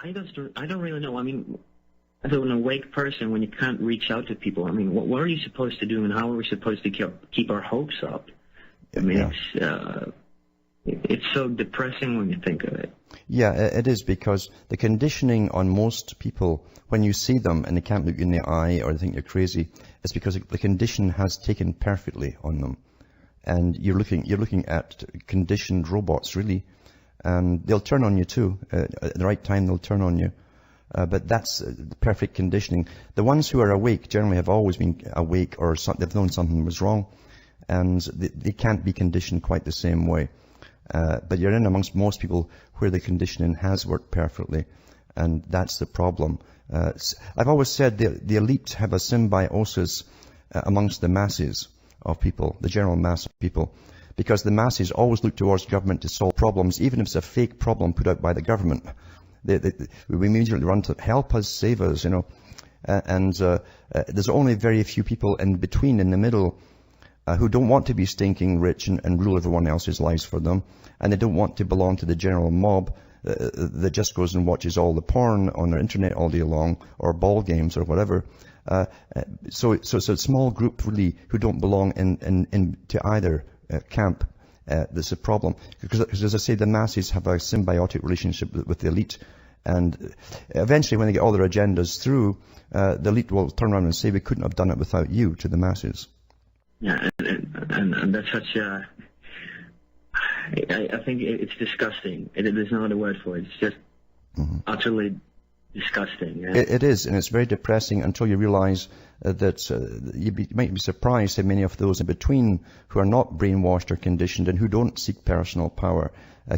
I don't really know. I mean, as an awake person, when you can't reach out to people, I mean, what are you supposed to do, and how are we supposed to keep our hopes up? I mean, it's so depressing when you think of it. Yeah, it is, because the conditioning on most people, when you see them and they can't look you in the eye or they think you're crazy, it's because the condition has taken perfectly on them. And you're looking at conditioned robots, really. And they'll turn on you too. At the right time, they'll turn on you. But that's the perfect conditioning. The ones who are awake generally have always been awake, or they've known something was wrong. And they can't be conditioned quite the same way. But you're in amongst most people where the conditioning has worked perfectly. And that's the problem. I've always said the elite have a symbiosis amongst the masses of people, the general mass of people. Because the masses always look towards government to solve problems, even if it's a fake problem put out by the government. We immediately run to help us, save us, you know. And there's only very few people in between, in the middle, who don't want to be stinking rich and rule everyone else's lives for them. And they don't want to belong to the general mob that just goes and watches all the porn on their internet all day long, or ball games or whatever. So it's a small group really who don't belong to either camp. That's a problem. Because as I say, the masses have a symbiotic relationship with the elite. And eventually when they get all their agendas through, the elite will turn around and say, we couldn't have done it without you, to the masses. Yeah, and that's such a... I think it's disgusting. There's no other word for it. It's just utterly disgusting. Yeah? It is, and it's very depressing until you realize that you might be surprised how many of those in between who are not brainwashed or conditioned and who don't seek personal power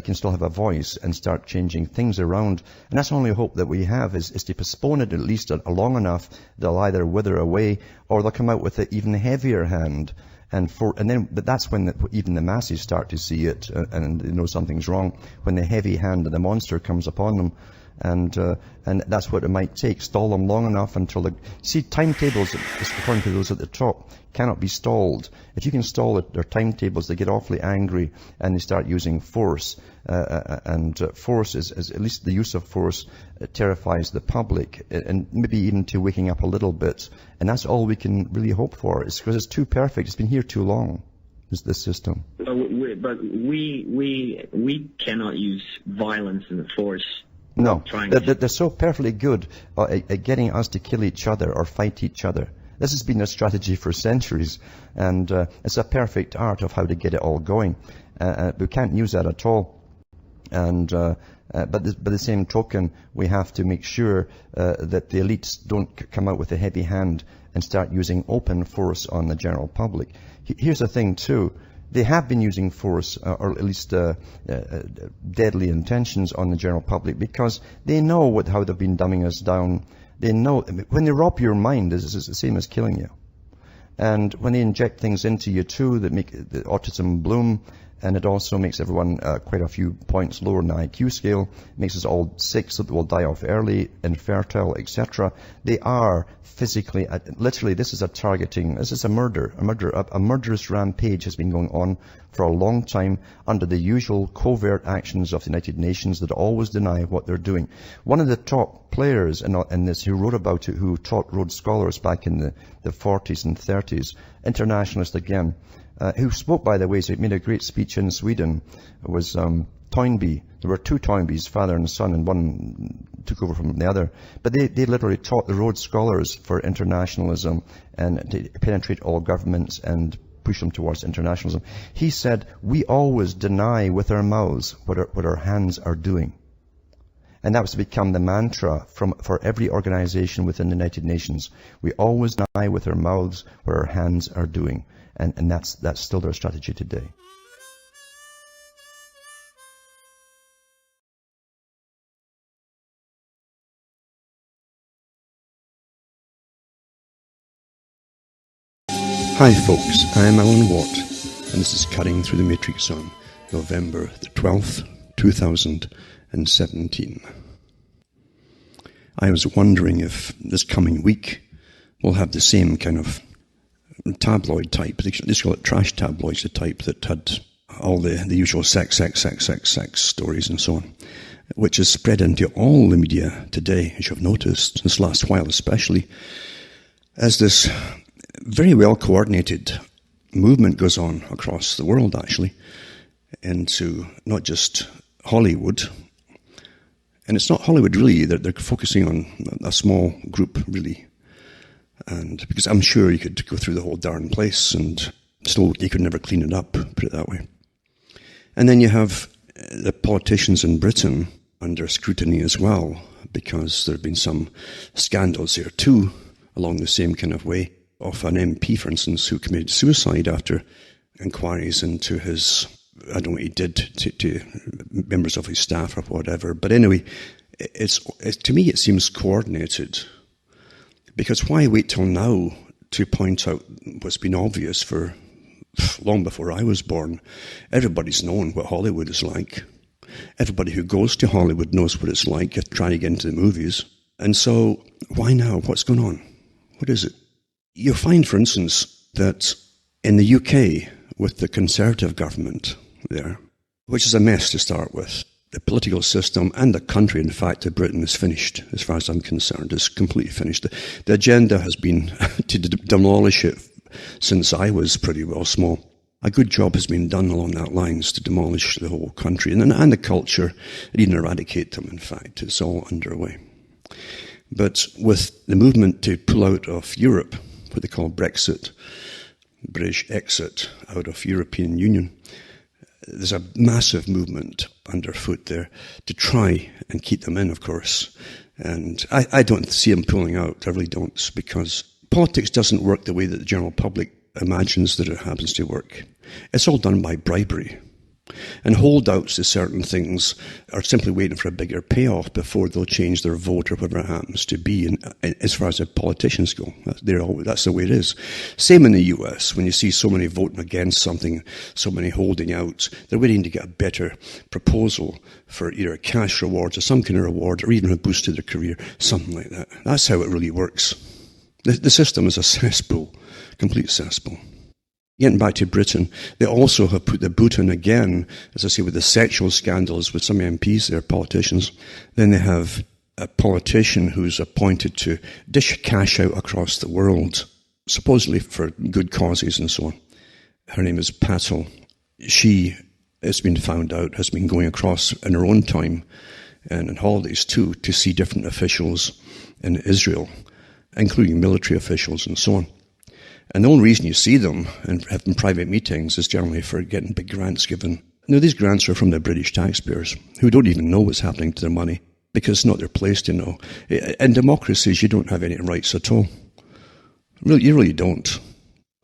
can still have a voice and start changing things around. And that's the only hope that we have, is to postpone it at least long enough. They'll either wither away, or they'll come out with an even heavier hand. But that's when even the masses start to see it and they know something's wrong, when the heavy hand of the monster comes upon them. And that's what it might take. Stall them long enough until timetables, according to those at the top, cannot be stalled. If you can stall their timetables, they get awfully angry and they start using force. Force is, at least the use of force, terrifies the public, and maybe even to waking up a little bit. And that's all we can really hope for. It's because it's too perfect. It's been here too long, this system. But we cannot use violence and force. No, they're so perfectly good at getting us to kill each other or fight each other. This has been their strategy for centuries, and it's a perfect art of how to get it all going. We can't use that at all. And by the same token, we have to make sure that the elites don't come out with a heavy hand and start using open force on the general public. Here's the thing too. They have been using force, or at least deadly intentions on the general public, because they know how they've been dumbing us down. They know when they rob your mind, it's the same as killing you. And when they inject things into you too that make the autism bloom, and it also makes everyone quite a few points lower in the IQ scale, makes us all sick so that we'll die off early, infertile, etc. They are physically, literally, this is a targeting, this is a murderous rampage has been going on for a long time under the usual covert actions of the United Nations that always deny what they're doing. One of the top players in this, who wrote about it, who taught Rhodes Scholars back in the 40s and 30s, internationalist again, who spoke, by the way, so he made a great speech in Sweden, was Toynbee. There were two Toynbees, father and son, and one took over from the other. But they literally taught the Rhodes Scholars for internationalism and to penetrate all governments and push them towards internationalism. He said, we always deny with our mouths what our hands are doing. And that was to become the mantra for every organization within the United Nations. We always deny with our mouths what our hands are doing. And that's still their strategy today. Hi folks, I'm Alan Watt, and this is Cutting Through the Matrix on November the 12th, 2017. I was wondering if this coming week we'll have the same kind of tabloid type, they call it trash tabloids, the type that had all the usual sex stories and so on. which has spread into all the media today, as you've noticed, this last while especially, as this very well coordinated movement goes on across the world, actually, into not just Hollywood. And it's not Hollywood, really. They're focusing on a small group, really. And because I'm sure you could go through the whole darn place and still you could never clean it up, put it that way. And then you have the politicians in Britain under scrutiny as well, because there have been some scandals there too, along the same kind of way, of an MP, for instance, who committed suicide after inquiries into his, I don't know what he did to members of his staff or whatever. But anyway, to me it seems coordinated. Because why wait till now to point out what's been obvious for long before I was born? Everybody's known what Hollywood is like. Everybody who goes to Hollywood knows what it's like trying to get into the movies. And so, why now? What's going on? What is it? You'll find, for instance, that in the UK, with the Conservative government there, which is a mess to start with, the political system and the country, in fact, of Britain is finished, as far as I'm concerned. It's completely finished. The agenda has been to demolish it since I was pretty well small. A good job has been done along that lines to demolish the whole country and the culture, and even eradicate them, in fact. It's all underway. But with the movement to pull out of Europe, what they call Brexit, British exit out of European Union, there's a massive movement underfoot there to try and keep them in, of course. And I don't see them pulling out. I really don't, because politics doesn't work the way that the general public imagines that it happens to work. It's all done by bribery. And holdouts to certain things are simply waiting for a bigger payoff before they'll change their vote or whatever it happens to be. And as far as the politicians go, that's the way it is. Same in the US. When you see so many voting against something, so many holding out, they're waiting to get a better proposal for either a cash reward or some kind of reward or even a boost to their career, something like that. That's how it really works. The system is a cesspool, complete cesspool. Getting back to Britain, they also have put the boot in again, as I say, with the sexual scandals with some MPs there, politicians. Then they have a politician who's appointed to dish cash out across the world, supposedly for good causes and so on. Her name is Patel. She, it's been found out, has been going across in her own time and on holidays too, to see different officials in Israel, including military officials and so on. And the only reason you see them and having private meetings is generally for getting big grants given. Now, these grants are from the British taxpayers, who don't even know what's happening to their money, because it's not their place to know. In democracies, you don't have any rights at all. You really don't.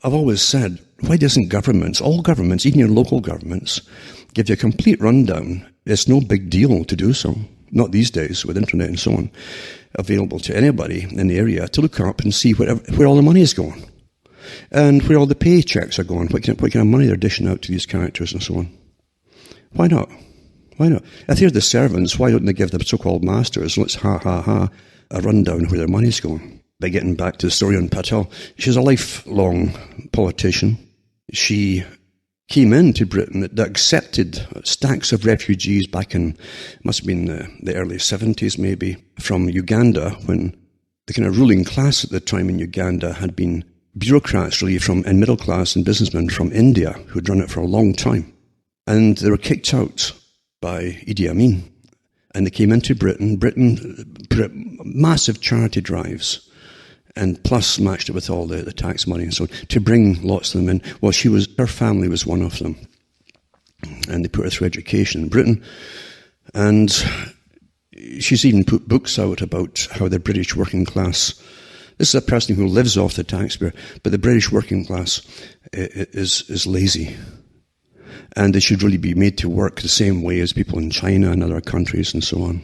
I've always said, why doesn't governments, all governments, even your local governments, give you a complete rundown? It's no big deal to do so. Not these days, with internet and so on, available to anybody in the area to look up and see where all the money is going. And where all the paychecks are going, what kind of money they're dishing out to these characters and so on. Why not? Why not? If they're the servants, why don't they give the so-called masters, let's a rundown where their money's going? By getting back to the story on Patel, she's a lifelong politician. She came into Britain that accepted stacks of refugees back in, must have been the early 70s maybe, from Uganda, when the kind of ruling class at the time in Uganda had been bureaucrats really and middle class and businessmen from India who'd run it for a long time. And they were kicked out by Idi Amin. And they came into Britain. Britain put massive charity drives and plus matched it with all the tax money and so on to bring lots of them in. Well, her family was one of them. And they put her through education in Britain. And she's even put books out about how the British working class, this is a person who lives off the taxpayer, but the British working class is lazy. And they should really be made to work the same way as people in China and other countries and so on.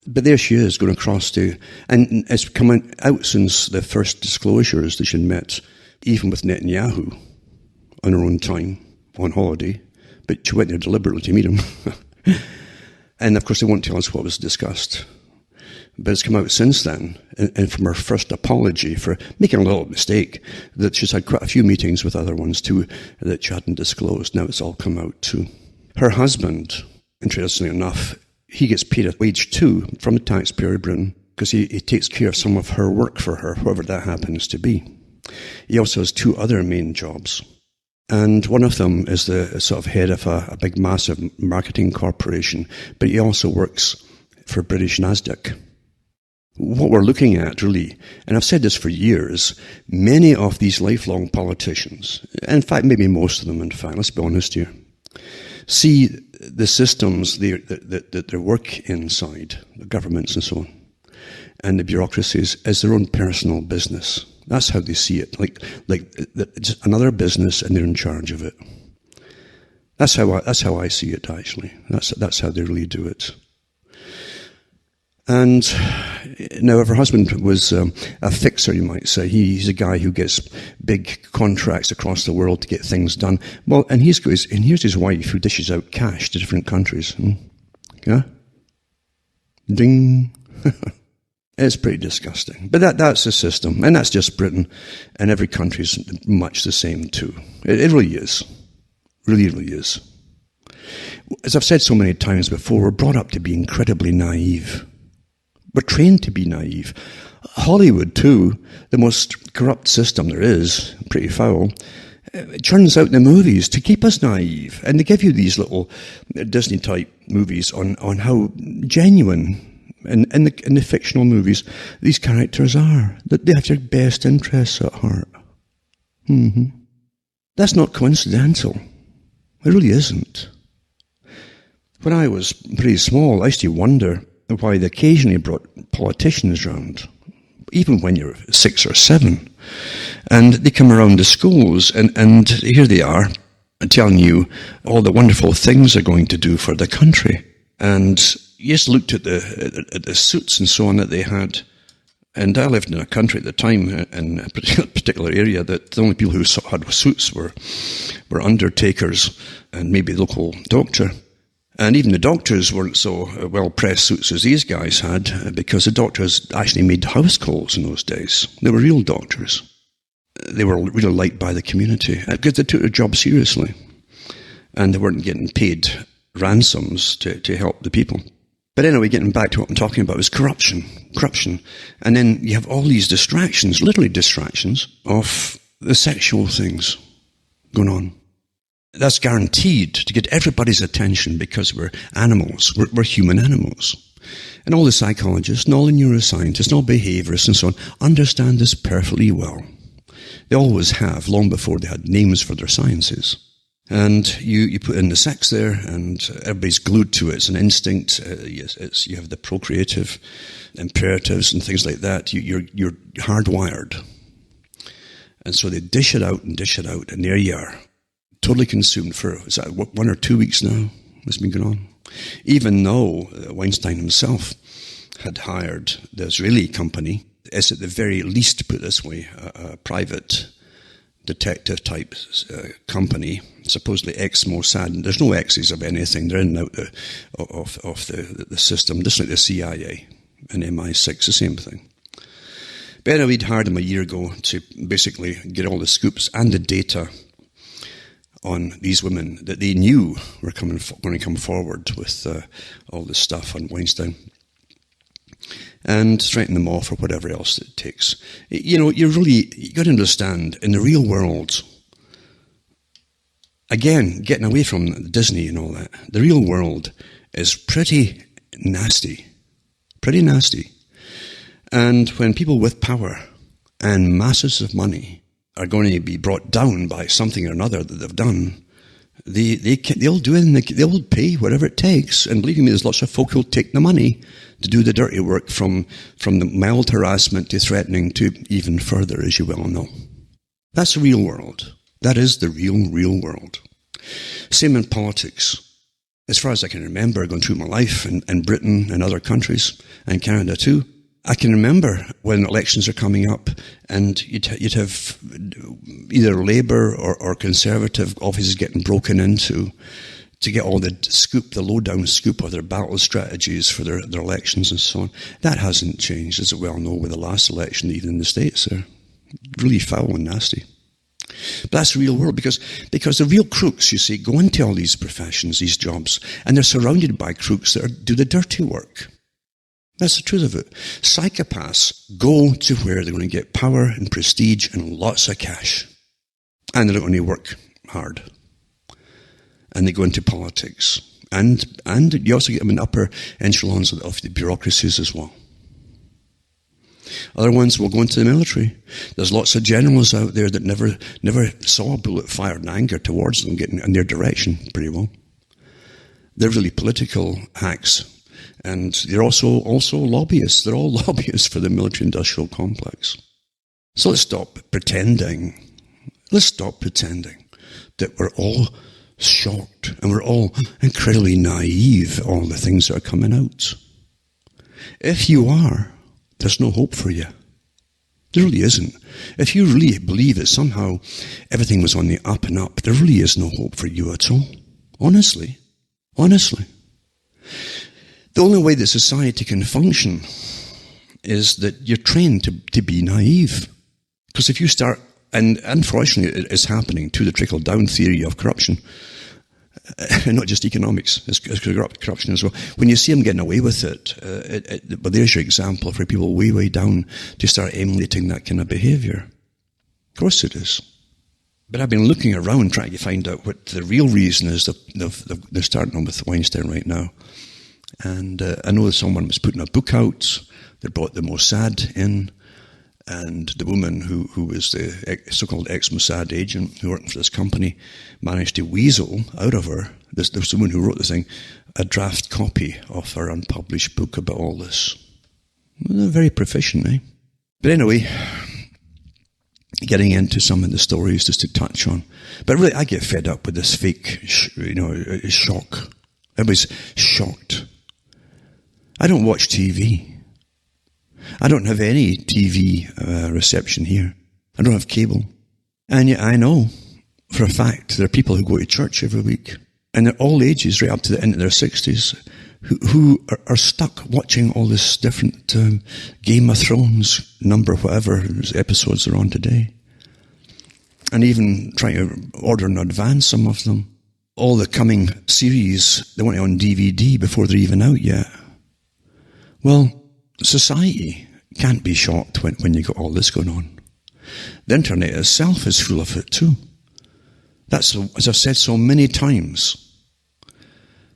But there she is, going across to, and it's come out since the first disclosures that she'd met, even with Netanyahu, on her own time, on holiday. But she went there deliberately to meet him. And of course they won't tell us what was discussed. But it's come out since then, and from her first apology for making a little mistake, that she's had quite a few meetings with other ones too that she hadn't disclosed. Now it's all come out too. Her husband, interestingly enough, he gets paid a wage too from the taxpayer of Britain because he takes care of some of her work for her, whoever that happens to be. He also has 2 other main jobs. And one of them is the sort of head of a big, massive marketing corporation, but he also works for British NASDAQ. What we're looking at, really, and I've said this for years, many of these lifelong politicians, in fact, maybe most of them, in fact, let's be honest here, see the systems that they work inside, the governments and so on, and the bureaucracies as their own personal business. That's how they see it, like just another business, and they're in charge of it. That's how I see it, actually. That's how they really do it. And now, if her husband was a fixer, you might say, he's a guy who gets big contracts across the world to get things done. Well, and here's his wife who dishes out cash to different countries. Yeah, ding. It's pretty disgusting. But that's the system, and that's just Britain, and every country's much the same too. It really is. Really, really is. As I've said so many times before, we're brought up to be incredibly naive. We're trained to be naive. Hollywood, too, the most corrupt system there is, pretty foul, churns out the movies to keep us naive. And they give you these little Disney-type movies on how genuine, in the fictional movies, these characters are. That they have your best interests at heart. Mm-hmm. That's not coincidental. It really isn't. When I was pretty small, I used to wonder why they occasionally brought politicians round, even when you're 6 or 7. And they come around the schools, and here they are, telling you all the wonderful things they're going to do for the country. And you just looked at the suits and so on that they had. And I lived in a country at the time, in a particular area, that the only people who had suits were undertakers and maybe the local doctor. And even the doctors weren't so well-pressed suits as these guys had, because the doctors actually made house calls in those days. They were real doctors. They were really liked by the community, because they took their job seriously. And they weren't getting paid ransoms to help the people. But anyway, getting back to what I'm talking about is corruption. And then you have all these distractions, literally distractions, of the sexual things going on. That's guaranteed to get everybody's attention because we're animals. We're human animals. And all the psychologists and all the neuroscientists and all behaviorists and so on understand this perfectly well. They always have, long before they had names for their sciences. And you put in the sex there, and everybody's glued to it. It's an instinct. You have the procreative imperatives and things like that. You're hardwired. And so they dish it out, and there you are. Totally consumed for, is that 1 or 2 weeks now? It's been going on. Even though Weinstein himself had hired the Israeli company, it's at the very least, to put it this way, a private detective type company, supposedly ex-Mossad. There's no X's of anything. They're in and out of the system, just like the CIA and MI6, the same thing. But anyway, we'd hired him a year ago to basically get all the scoops and the data on these women that they knew were going to come forward with all this stuff on Weinstein, and straighten them off or whatever else it takes. You got to understand, in the real world, again, getting away from Disney and all that, the real world is pretty nasty. And when people with power and masses of money are going to be brought down by something or another that they've done, they'll do it. They'll pay whatever it takes. And believe me, there's lots of folk who'll take the money to do the dirty work, from the mild harassment to threatening to even further, as you well know. That's the real world. That is the real world. Same in politics. As far as I can remember, going through my life in Britain and other countries, and Canada too, I can remember when elections are coming up, and you'd have either Labour or Conservative offices getting broken into to get all the scoop, the lowdown scoop of their battle strategies for their elections and so on. That hasn't changed, as we well know, with the last election, even in the States. They're really foul and nasty. But that's the real world, because the real crooks, you see, go into all these professions, these jobs, and they're surrounded by crooks that do the dirty work. That's the truth of it. Psychopaths go to where they're going to get power and prestige and lots of cash. And they're going to work hard. And they go into politics. And you also get them in upper echelons of the bureaucracies as well. Other ones will go into the military. There's lots of generals out there that never saw a bullet fired in anger towards them getting in their direction pretty well. They're really political hacks. And they're also lobbyists. They're all lobbyists for the military-industrial complex. So let's stop pretending. Let's stop pretending that we're all shocked and we're all incredibly naive at all the things that are coming out. If you are, there's no hope for you. There really isn't. If you really believe that somehow everything was on the up and up, there really is no hope for you at all. Honestly. Honestly. The only way that society can function is that you're trained to be naive. Because if you start, and unfortunately it is happening to the trickle-down theory of corruption, and not just economics, it's corruption as well. When you see them getting away with it, but there's your example for people way, way down to start emulating that kind of behaviour. Of course it is. But I've been looking around trying to find out what the real reason is. They're starting on with Weinstein right now. And I know that someone was putting a book out. They brought the Mossad in, and the woman who was the so-called ex-Mossad agent who worked for this company managed to weasel out of her, this woman who wrote the thing, a draft copy of her unpublished book about all this. Well, they're very proficient, eh? But anyway, getting into some of the stories just to touch on. But really, I get fed up with this fake, shock. Everybody's shocked. I don't watch TV. I don't have any TV reception here. I don't have cable. And yet I know for a fact there are people who go to church every week, and they're all ages, right up to the end of their 60s, who are stuck watching all this different Game of Thrones number, whatever episodes are on today. And even trying to order in advance some of them. All the coming series, they want it on DVD before they're even out yet. Well, society can't be shocked when you got all this going on. The internet itself is full of it too. That's, as I've said so many times,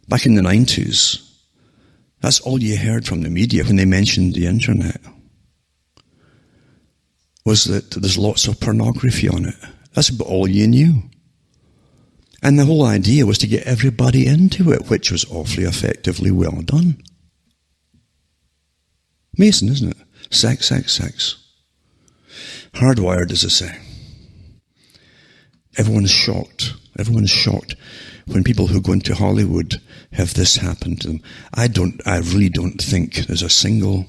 back in the 90s, that's all you heard from the media when they mentioned the internet, was that there's lots of pornography on it. That's about all you knew. And the whole idea was to get everybody into it, which was awfully effectively well done. Amazing, isn't it? Sex, sex, sex. Hardwired, as I say. Everyone's shocked. Everyone's shocked when people who go into Hollywood have this happen to them. I really don't think there's a single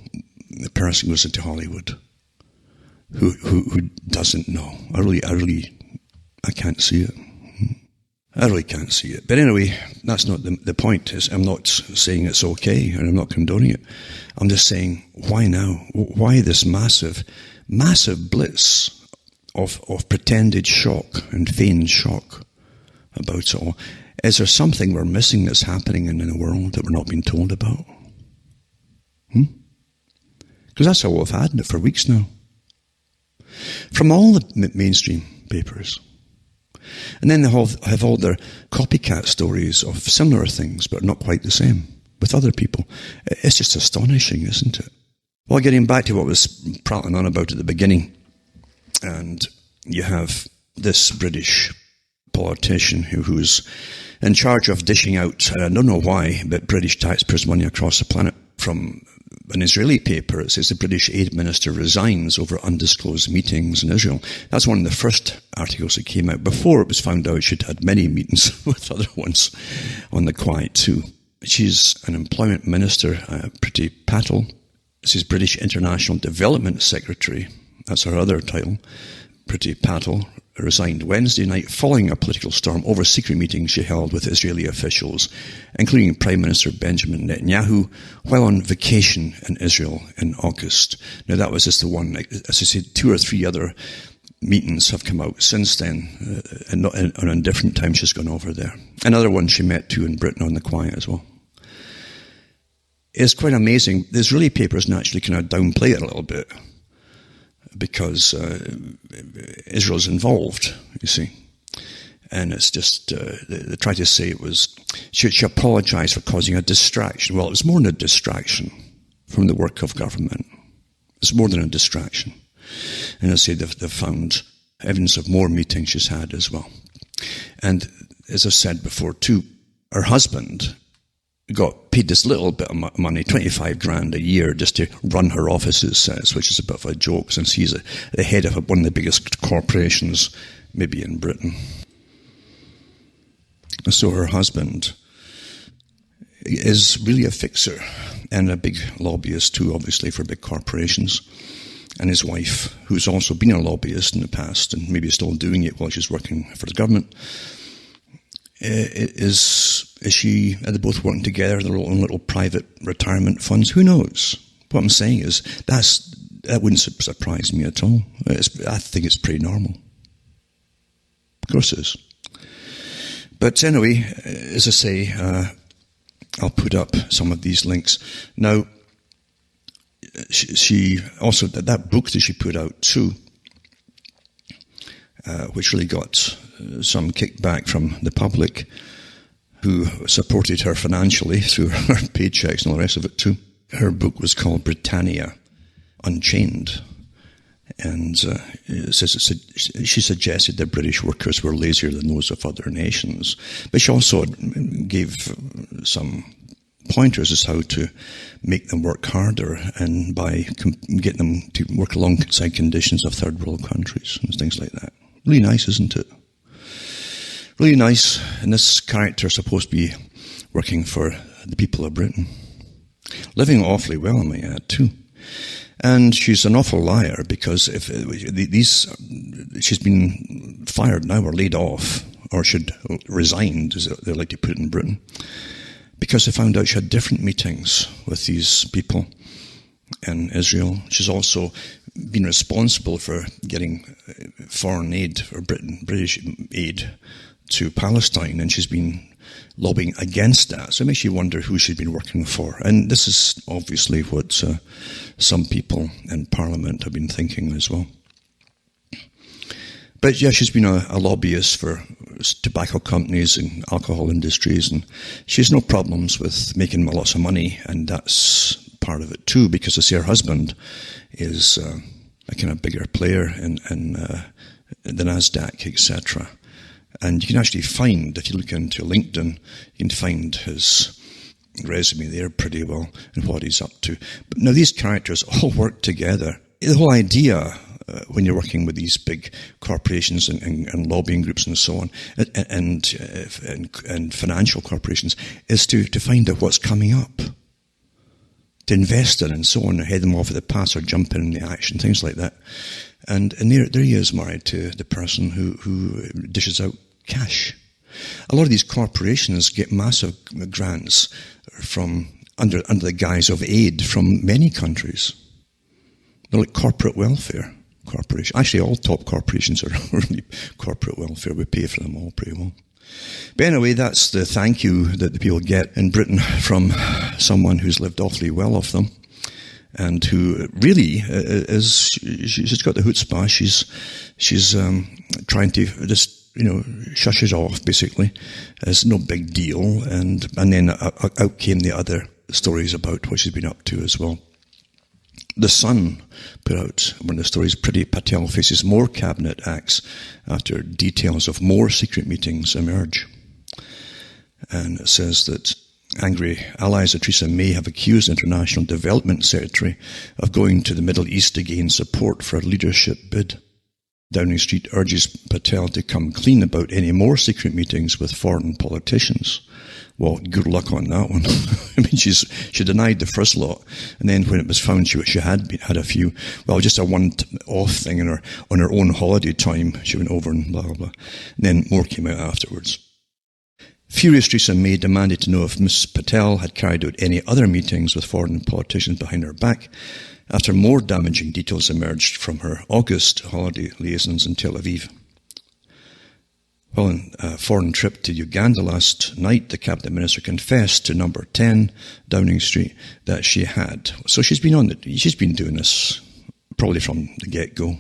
person who goes into Hollywood who doesn't know. I can't see it. I really can't see it. But anyway, that's not the point. I'm not saying it's okay, and I'm not condoning it. I'm just saying, why now? Why this massive blitz of pretended shock and feigned shock about it all? Is there something we're missing that's happening in the world that we're not being told about? Because that's all we've had for weeks now. From all the mainstream papers. And then they have all their copycat stories of similar things, but not quite the same, with other people. It's just astonishing, isn't it? Well, getting back to what I was prattling on about at the beginning, and you have this British politician who's in charge of dishing out, I don't know why, but British taxpayers' money across the planet. From an Israeli paper, it says the British aid minister resigns over undisclosed meetings in Israel. That's one of the first articles that came out before it was found out she'd had many meetings with other ones on the quiet too. She's an employment minister, Priti Patel. This is British International Development Secretary. That's her other title. Priti Patel resigned Wednesday night following a political storm over secret meetings she held with Israeli officials, including Prime Minister Benjamin Netanyahu, while on vacation in Israel in August. Now that was just the one, as I said, 2 or 3 other meetings have come out since then, and on different times she's gone over there. Another one she met too in Britain on the quiet as well. It's quite amazing. The Israeli papers naturally kind of downplay it a little bit because Israel's involved, you see. And it's just, they try to say it was, she apologized for causing a distraction. Well, it was more than a distraction from the work of government. It's more than a distraction. And I say they've found evidence of more meetings she's had as well. And as I said before too, her husband got paid this little bit of money, 25 grand a year, just to run her offices, which is a bit of a joke since he's the head of one of the biggest corporations, maybe in Britain. So her husband is really a fixer and a big lobbyist too, obviously, for big corporations. And his wife, who's also been a lobbyist in the past and maybe still doing it while she's working for the government, are they both working together, their own little private retirement funds? Who knows? What I'm saying is that wouldn't surprise me at all. I think it's pretty normal. Of course it is. But anyway, as I say, I'll put up some of these links. Now, she also, that book that she put out too, which really got some kickback from the public who supported her financially through her paychecks and all the rest of it too. Her book was called Britannia Unchained. And she suggested that British workers were lazier than those of other nations. But she also gave some pointers as how to make them work harder and by getting them to work alongside conditions of third world countries and things like that. Really nice, isn't it? Really nice. And this character is supposed to be working for the people of Britain. Living awfully well, I might add, too. And she's an awful liar because if she's been fired now or laid off or should resigned, as they like to put it in Britain, because they found out she had different meetings with these people in Israel. She's also been responsible for getting foreign aid or British aid to Palestine, and she's been lobbying against that. So it makes you wonder who she'd been working for. And this is obviously what some people in Parliament have been thinking as well. But yeah, she's been a lobbyist for tobacco companies and alcohol industries, and she has no problems with making lots of money, and that's part of it too, because I see her husband is a kind of bigger player in the NASDAQ, etc. And you can actually find, if you look into LinkedIn, you can find his resume there pretty well and what he's up to. But now these characters all work together. The whole idea when you're working with these big corporations and lobbying groups and so on, and financial corporations, is to find out what's coming up, to invest in and so on, and head them off at the pass or jump in the action, things like that. And there he is, married to the person who dishes out cash. A lot of these corporations get massive grants from under the guise of aid from many countries. They're like corporate welfare corporations. Actually, all top corporations are really corporate welfare. We pay for them all pretty well. But anyway, that's the thank you that the people get in Britain from someone who's lived awfully well off them, and who really she's got the chutzpah. She's trying to just, shush it off, basically. It's no big deal. And then out came the other stories about what she's been up to as well. The Sun put out one of the stories, Priti Patel faces more cabinet acts after details of more secret meetings emerge. And it says that angry allies of Theresa May have accused International Development Secretary of going to the Middle East to gain support for a leadership bid. Downing Street urges Patel to come clean about any more secret meetings with foreign politicians. Well, good luck on that one. I mean, she denied the first lot, and then when it was found she had a few, well, just a one-off thing on her own holiday time, she went over and blah, blah, blah. And then more came out afterwards. Furious Theresa May demanded to know if Ms. Patel had carried out any other meetings with foreign politicians behind her back, after more damaging details emerged from her August holiday liaisons in Tel Aviv. Well, on a foreign trip to Uganda last night, the cabinet minister confessed to number 10 Downing Street that she had. So she's been doing this probably from the get-go.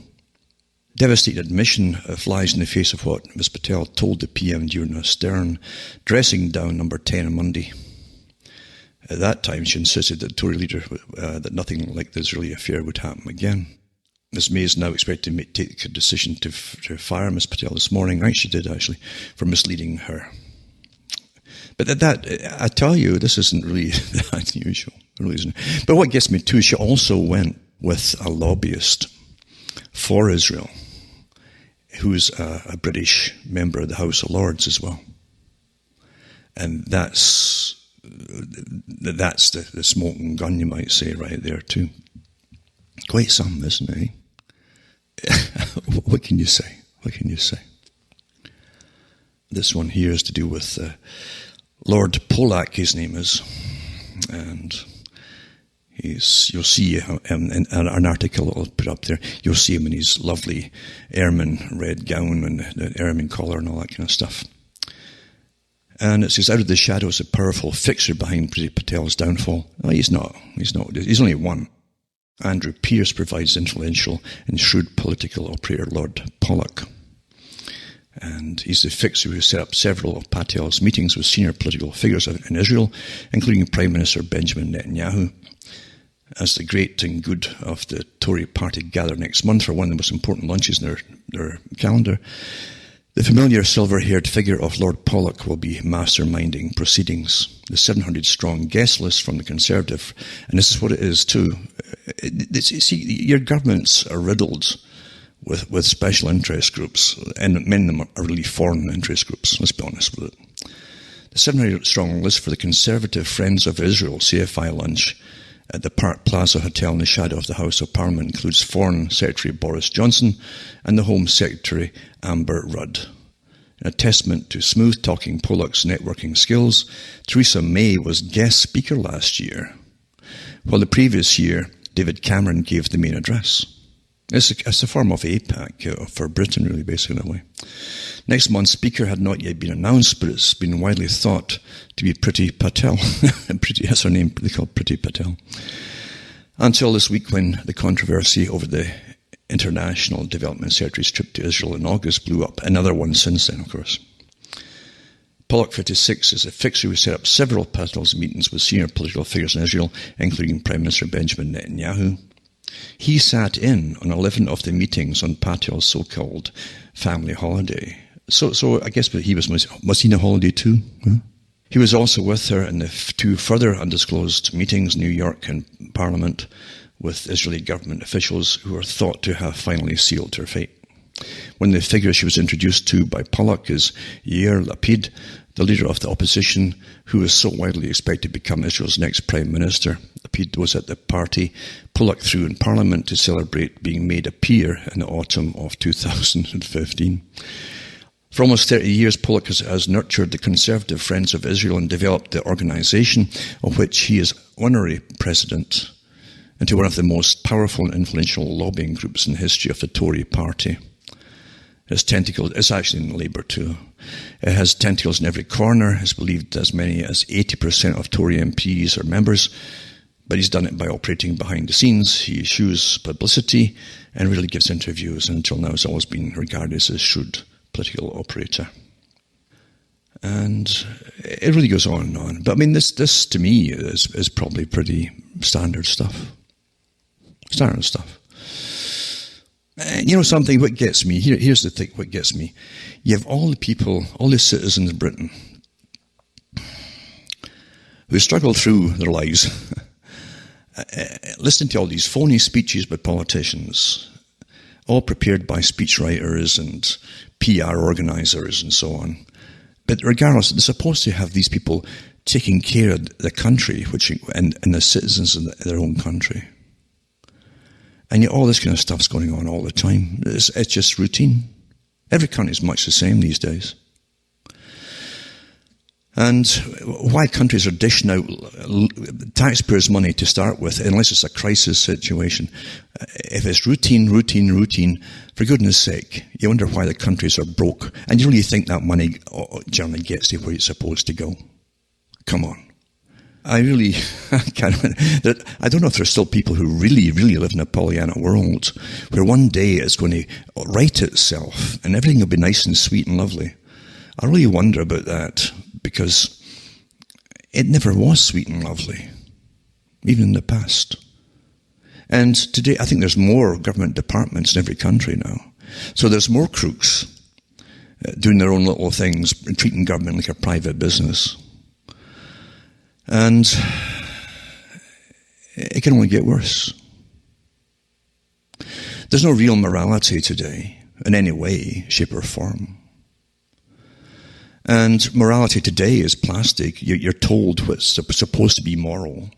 Devastating admission flies in the face of what Ms. Patel told the PM during a stern dressing down number 10 on Monday. At that time, she insisted that Tory leader that nothing like the Israeli affair would happen again. Ms. May is now expected to take a decision to fire Ms. Patel this morning. Right, she did actually, for misleading her. But that I tell you, this isn't really that unusual. It really isn't. But what gets me too, she also went with a lobbyist for Israel, who's a British member of the House of Lords as well. And that's the smoking gun, you might say, right there too. Quite some, isn't it? What can you say? What can you say? This one here is to do with Lord Polak, his name is, and you'll see in an article I'll put up there, you'll see him in his lovely ermine red gown and the ermine collar and all that kind of stuff. And it says, out of the shadows, a powerful fixer behind Priti Patel's downfall. No, he's not. He's only one. Andrew Pearce provides influential and shrewd political operator Lord Pollock. And he's the fixer who set up several of Patel's meetings with senior political figures in Israel, including Prime Minister Benjamin Netanyahu. As the great and good of the Tory party gather next month for one of the most important lunches in their calendar, the familiar silver-haired figure of Lord Pollock will be masterminding proceedings. The 700-strong guest list from the Conservative, and this is what it is too. See, your governments are riddled with special interest groups, and many of them are really foreign interest groups, let's be honest with it. The 700-strong list for the Conservative Friends of Israel CFI lunch at the Park Plaza Hotel in the shadow of the House of Parliament includes Foreign Secretary Boris Johnson and the Home Secretary Amber Rudd. In a testament to smooth-talking Pollock's networking skills, Theresa May was guest speaker last year, while the previous year David Cameron gave the main address. It's a form of APAC for Britain, really, basically, in a way. Next month's speaker had not yet been announced, but it's been widely thought to be Priti Patel. That's her name, they call Priti Patel. Until this week, when the controversy over the International Development Secretary's trip to Israel in August blew up. Another one since then, of course. Pollock 56 is a fixer who set up several Patel's meetings with senior political figures in Israel, including Prime Minister Benjamin Netanyahu. He sat in on 11 of the meetings on Patel's so-called family holiday. So I guess he was he on a holiday too? Huh? He was also with her in the two further undisclosed meetings in New York and Parliament with Israeli government officials who are thought to have finally sealed her fate. One of the figures she was introduced to by Pollock is Yair Lapid, the leader of the opposition, who is so widely expected to become Israel's next prime minister. Lapid was at the party Pollock threw in Parliament to celebrate being made a peer in the autumn of 2015. For almost 30 years, Pollock has nurtured the Conservative Friends of Israel and developed the organisation of which he is honorary president into one of the most powerful and influential lobbying groups in the history of the Tory party. Its tentacles, it's actually in Labour too. It has tentacles in every corner. It's believed as many as 80% of Tory MPs are members, but he's done it by operating behind the scenes. He eschews publicity and really gives interviews, and until now has always been regarded as a shrewd political operator. And it really goes on and on. But I mean, this to me is probably pretty standard stuff. Standard stuff. You know something, what gets me, here's the thing, what gets me. You have all the people, all the citizens of Britain who struggle through their lives listening to all these phony speeches by politicians, all prepared by speechwriters and PR organisers and so on. But regardless, they're supposed to have these people taking care of the country and the citizens of their own country. And yet all this kind of stuff's going on all the time. It's just routine. Every country is much the same these days. And why countries are dishing out taxpayers' money to start with, unless it's a crisis situation. If it's routine, for goodness sake, you wonder why the countries are broke. And you really think that money generally gets to where it's supposed to go? Come on. I really can't. I don't know if there's still people who really live in a Pollyanna world where one day it's going to right itself and everything will be nice and sweet and lovely. I really wonder about that, because it never was sweet and lovely, even in the past. And today, I think there's more government departments in every country now. So there's more crooks doing their own little things, treating government like a private business. And it can only get worse. There's no real morality today, in any way, shape or form. And morality today is plastic. You're told what's supposed to be moral.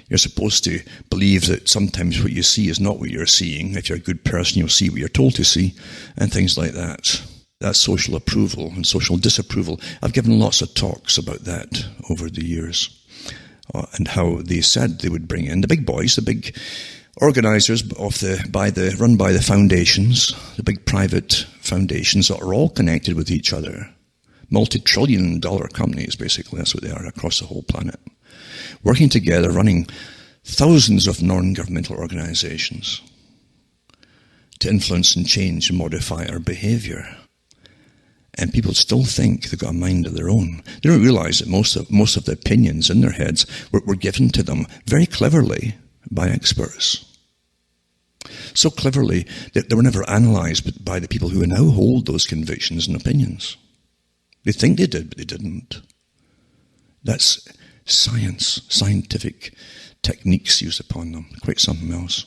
You're supposed to believe that sometimes what you see is not what you're seeing. If you're a good person, you'll see what you're told to see, and things like that. That's social approval and social disapproval. I've given lots of talks about that over the years, and how they said they would bring in the big boys, the big organizers run by the foundations, the big private foundations that are all connected with each other. Multi-trillion-dollar companies, basically, that's what they are across the whole planet. Working together, running thousands of non-governmental organizations to influence and change and modify our behavior. And people still think they've got a mind of their own. They don't realize that most of the opinions in their heads were given to them very cleverly by experts. So cleverly that they were never analyzed by the people who now hold those convictions and opinions. They think they did, but they didn't. That's science, scientific techniques used upon them. Quite something else.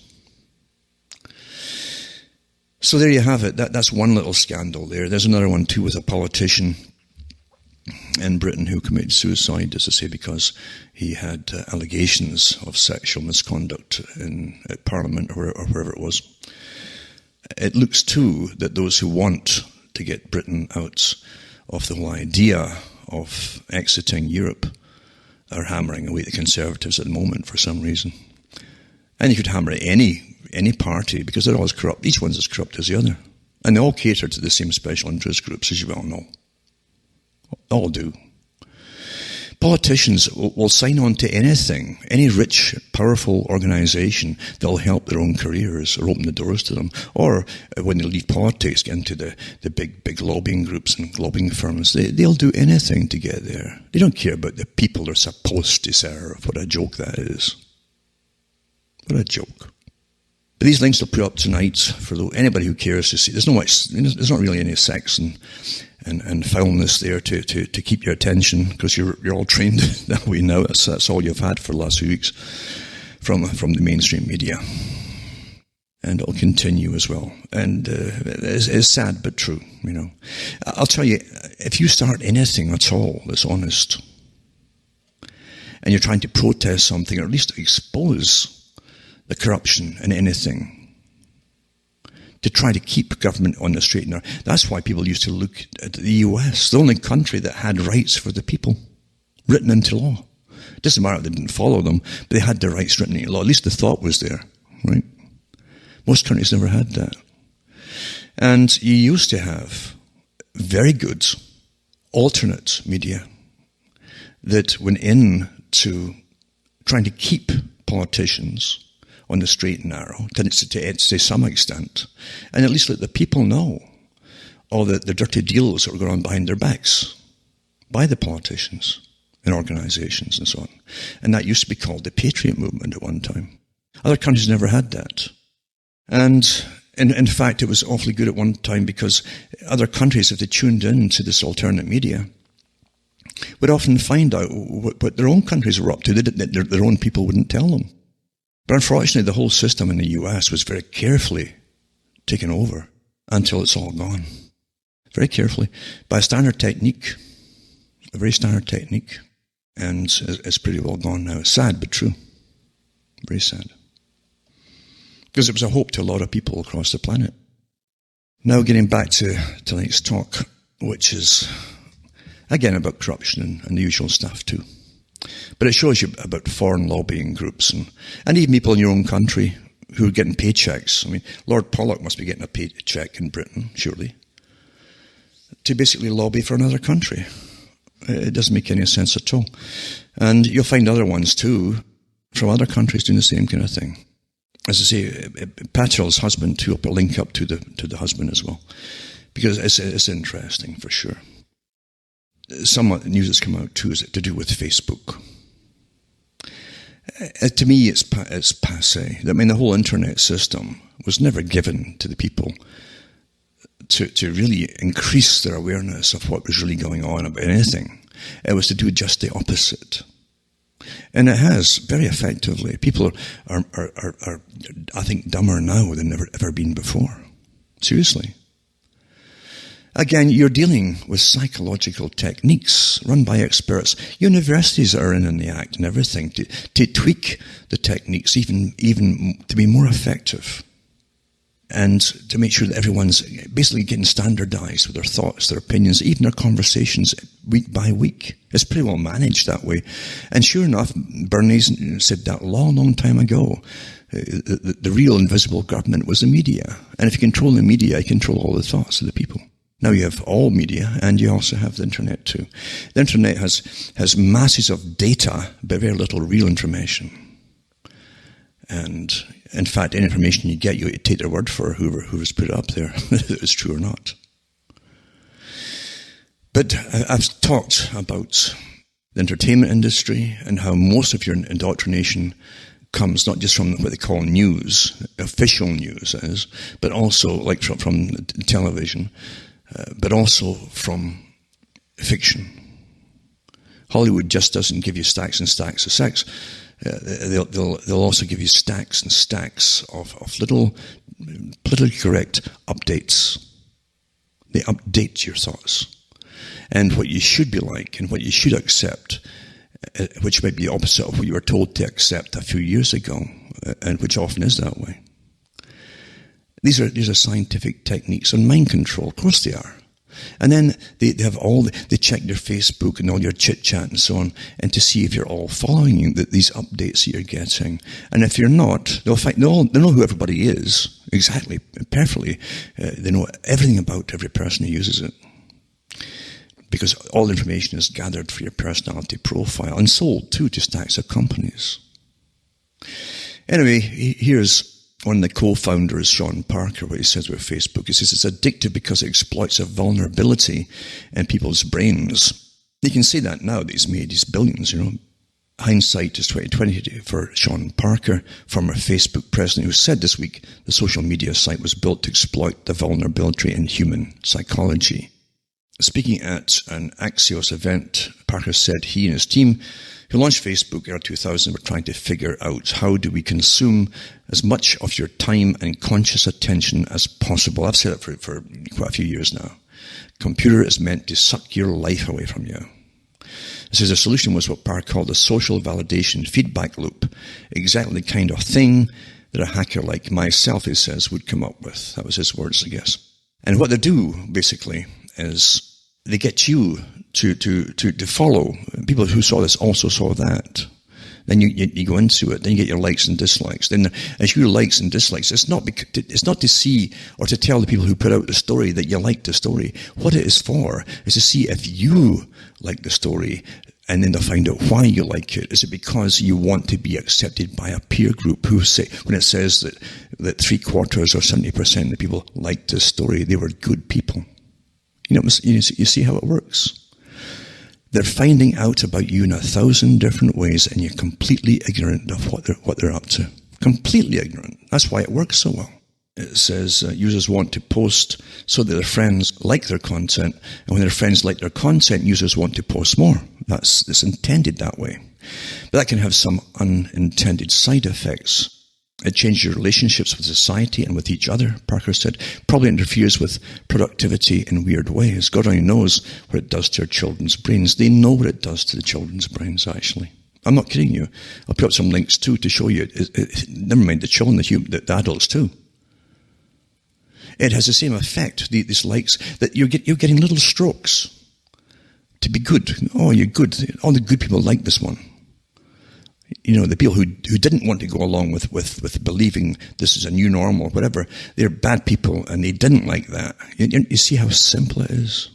So there you have it. That's one little scandal there. There's another one too with a politician in Britain who committed suicide, as I say, because he had allegations of sexual misconduct at Parliament or wherever it was. It looks too that those who want to get Britain out of the whole idea of exiting Europe are hammering away the Conservatives at the moment for some reason. And you could hammer at any party, because they're always corrupt. Each one's as corrupt as the other. And they all cater to the same special interest groups, as you well know. All do. Politicians will sign on to anything, any rich, powerful organization that will help their own careers or open the doors to them. Or when they leave politics, get into the big lobbying groups and lobbying firms, they'll do anything to get there. They don't care about the people they're supposed to serve. What a joke that is. What a joke. But these links will put up tonight for anybody who cares to see. There's not really any sex and foulness there to keep your attention, because you're all trained that way now. That's all you've had for the last few weeks from the mainstream media, and it'll continue as well. And it's sad but true. You know, I'll tell you, if you start anything at all that's honest, and you're trying to protest something, or at least expose the corruption in anything, to try to keep government on the straight and narrow. That's why people used to look at the US, the only country that had rights for the people, written into law. It doesn't matter if they didn't follow them, but they had their rights written into law. At least the thought was there, right? Most countries never had that. And you used to have very good alternate media that went in to trying to keep politicians on the straight and narrow, to some extent, and at least let the people know all the dirty deals that were going on behind their backs by the politicians and organizations and so on. And that used to be called the Patriot Movement at one time. Other countries never had that. And in fact, it was awfully good at one time, because other countries, if they tuned in to this alternate media, would often find out what their own countries were up to. Their own people wouldn't tell them. But unfortunately, the whole system in the US was very carefully taken over until it's all gone. Very carefully. By a standard technique. A very standard technique. And it's pretty well gone now. It's sad, but true. Very sad. Because it was a hope to a lot of people across the planet. Now getting back to tonight's talk, which is Again, about corruption and the usual stuff too. But it shows you about foreign lobbying groups and even people in your own country who are getting paychecks. I mean, Lord Pollock must be getting a paycheck in Britain, surely, to basically lobby for another country. It doesn't make any sense at all. And you'll find other ones too, from other countries doing the same kind of thing. As I say, Patrol's husband too, I'll put a link up to the husband as well, because it's interesting for sure. Some news that's come out too is to do with Facebook. To me, it's passé. I mean, the whole internet system was never given to the people to really increase their awareness of what was really going on about anything. It was to do just the opposite. And it has, very effectively. People are I think, dumber now than they've ever been before. Seriously. Again, you're dealing with psychological techniques run by experts. Universities are in the act and everything to tweak the techniques even to be more effective, and to make sure that everyone's basically getting standardized with their thoughts, their opinions, even their conversations week by week. It's pretty well managed that way. And sure enough, Bernays said that a long, long time ago. The real invisible government was the media. And if you control the media, you control all the thoughts of the people. Now you have all media, and you also have the internet too. The internet has masses of data, but very little real information. And in fact, any information you get, you take their word for whoever's put it up there, if it's true or not. But I've talked about the entertainment industry and how most of your indoctrination comes not just from what they call news, official news is, but also like from television, but also from fiction. Hollywood just doesn't give you stacks and stacks of sex. They'll also give you stacks and stacks of little politically correct updates. They update your thoughts and what you should be like and what you should accept, which might be the opposite of what you were told to accept a few years ago, and which often is that way. These are scientific techniques on mind control. Of course they are. And then they check your Facebook and all your chit chat and so on, and to see if you're all following these updates that you're getting. And if you're not, they'll know who everybody is exactly, perfectly. They know everything about every person who uses it, because all the information is gathered for your personality profile and sold too to stacks of companies. Anyway, here's one of the co-founders, Sean Parker, what he says about Facebook. He says it's addictive because it exploits a vulnerability in people's brains. You can see that now that he's made his billions, Hindsight is 2020 for Sean Parker, former Facebook president, who said this week the social media site was built to exploit the vulnerability in human psychology. Speaking at an Axios event, Parker said he and his team who launched Facebook in early 2000 were trying to figure out how do we consume as much of your time and conscious attention as possible. I've said it for quite a few years now. Computer is meant to suck your life away from you. He says the solution was what Parker called the social validation feedback loop, exactly the kind of thing that a hacker like myself, he says, would come up with. That was his words, I guess. And what they do, basically, is they get you to follow. People who saw this also saw that. Then you go into it. Then you get your likes and dislikes. Then as your likes and dislikes, it's not to see or to tell the people who put out the story that you like the story. What it is for is to see if you like the story, and then to find out why you like it. Is it because you want to be accepted by a peer group who say, when it says that 3/4 or 70% of the people liked this story, they were good people? You see how it works. They're finding out about you in 1,000 different ways, and you're completely ignorant of what they're up to. Completely ignorant. That's why it works so well. It says users want to post so that their friends like their content, and when their friends like their content, users want to post more. It's intended that way. But that can have some unintended side effects. It changes your relationships with society and with each other, Parker said. Probably interferes with productivity in weird ways. God only knows what it does to your children's brains. They know what it does to the children's brains, actually. I'm not kidding you. I'll put up some links, too, to show you. Never mind the children, the adults, too. It has the same effect, these likes, that you're getting little strokes to be good. Oh, you're good. All the good people like this one. You know, the people who didn't want to go along with believing this is a new normal or whatever, they're bad people and they didn't like that. You see how simple it is?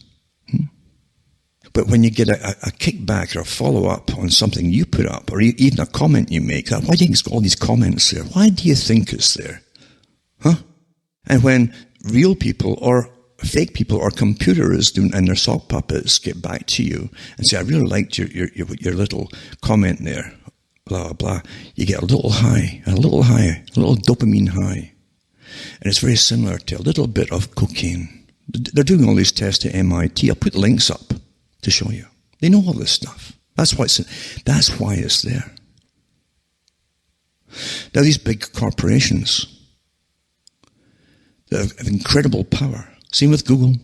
But when you get a kickback or a follow-up on something you put up, or even a comment you make, why do you think it's got all these comments there? Why do you think it's there? Huh? And when real people or fake people or computers and their sock puppets get back to you and say, I really liked your little comment there, blah, blah, blah, you get a little dopamine high. And it's very similar to a little bit of cocaine. They're doing all these tests at MIT. I'll put links up to show you. They know all this stuff. That's why it's there. Now these big corporations, they have incredible power. Same with Google.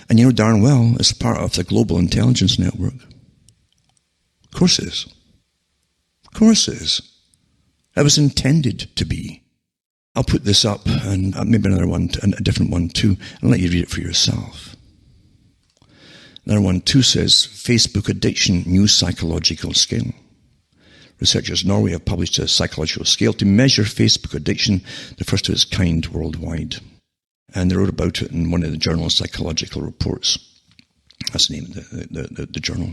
And you know darn well it's part of the global intelligence network. Of course it is. Of course it is. That was intended to be. I'll put this up and maybe another one, and a different one too, and let you read it for yourself. Another one too says, Facebook addiction, new psychological scale. Researchers in Norway have published a psychological scale to measure Facebook addiction, the first of its kind worldwide. And they wrote about it in one of the journal's psychological reports. That's the name of the journal.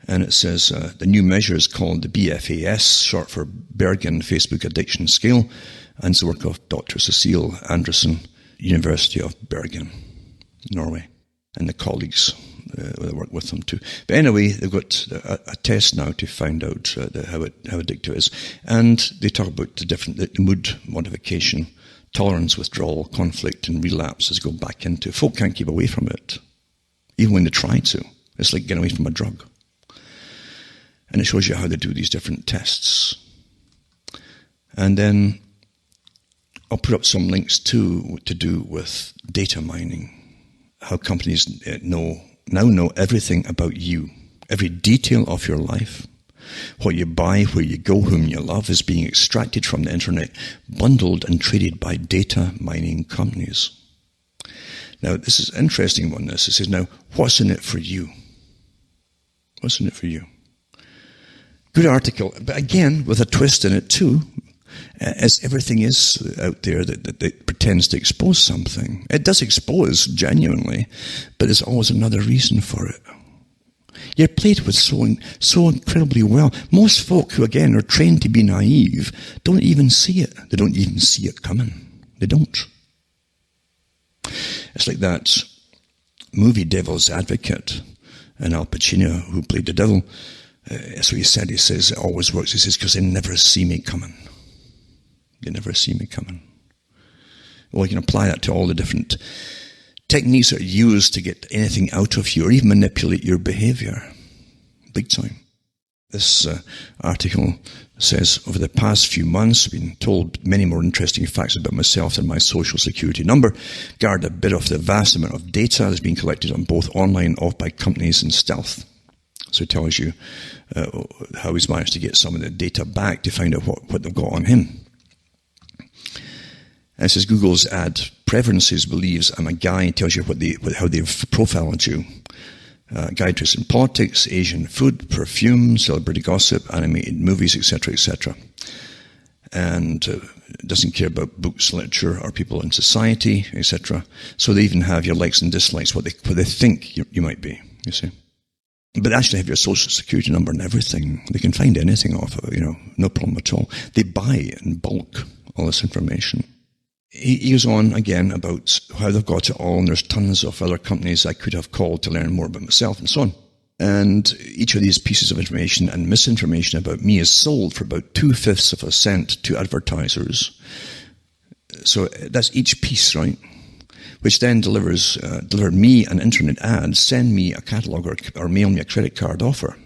And it says, the new measure is called the BFAS, short for Bergen Facebook Addiction Scale, and it's the work of Dr. Cecile Andersen, University of Bergen, Norway, and the colleagues that work with them too. But anyway, they've got a test now to find out how addictive it is. And they talk about the mood modification, tolerance, withdrawal, conflict, and relapse as they go back into. Folk can't keep away from it, even when they try to. It's like getting away from a drug. And it shows you how they do these different tests. And then I'll put up some links too to do with data mining. How companies now know everything about you. Every detail of your life. What you buy, where you go, whom you love is being extracted from the internet, bundled and traded by data mining companies. Now, this is an interesting one. It says, now, what's in it for you? What's in it for you? Good article, but again, with a twist in it too, as everything is out there that pretends to expose something. It does expose, genuinely, but there's always another reason for it. You're played with so incredibly well. Most folk who, again, are trained to be naive don't even see it. They don't even see it coming. They don't. It's like that movie Devil's Advocate, and Al Pacino, who played the devil. That's what he said. He says it always works. He says, because they never see me coming. They never see me coming. Well, you can apply that to all the different techniques that are used to get anything out of you or even manipulate your behavior. Big time. This article says, over the past few months, I've been told many more interesting facts about myself than my social security number. Guard a bit of the vast amount of data that's been collected on both online and off by companies in stealth. So it tells you how he's managed to get some of the data back to find out what they've got on him. And it says Google's ad preferences believes I'm a guy. It tells you how they've profiled you. Guide to in politics, Asian food, perfume, celebrity gossip, animated movies, etc., etc. And doesn't care about books, literature, or people in society, etc. So they even have your likes and dislikes, what they think you might be, you see. But actually have your social security number and everything. They can find anything off of it, no problem at all. They buy in bulk all this information. He goes on again about how they've got it all, and there's tons of other companies I could have called to learn more about myself and so on. And each of these pieces of information and misinformation about me is sold for about 2/5 of a cent to advertisers. So that's each piece, right? Which then deliver me an internet ad, send me a catalogue or mail me a credit card offer.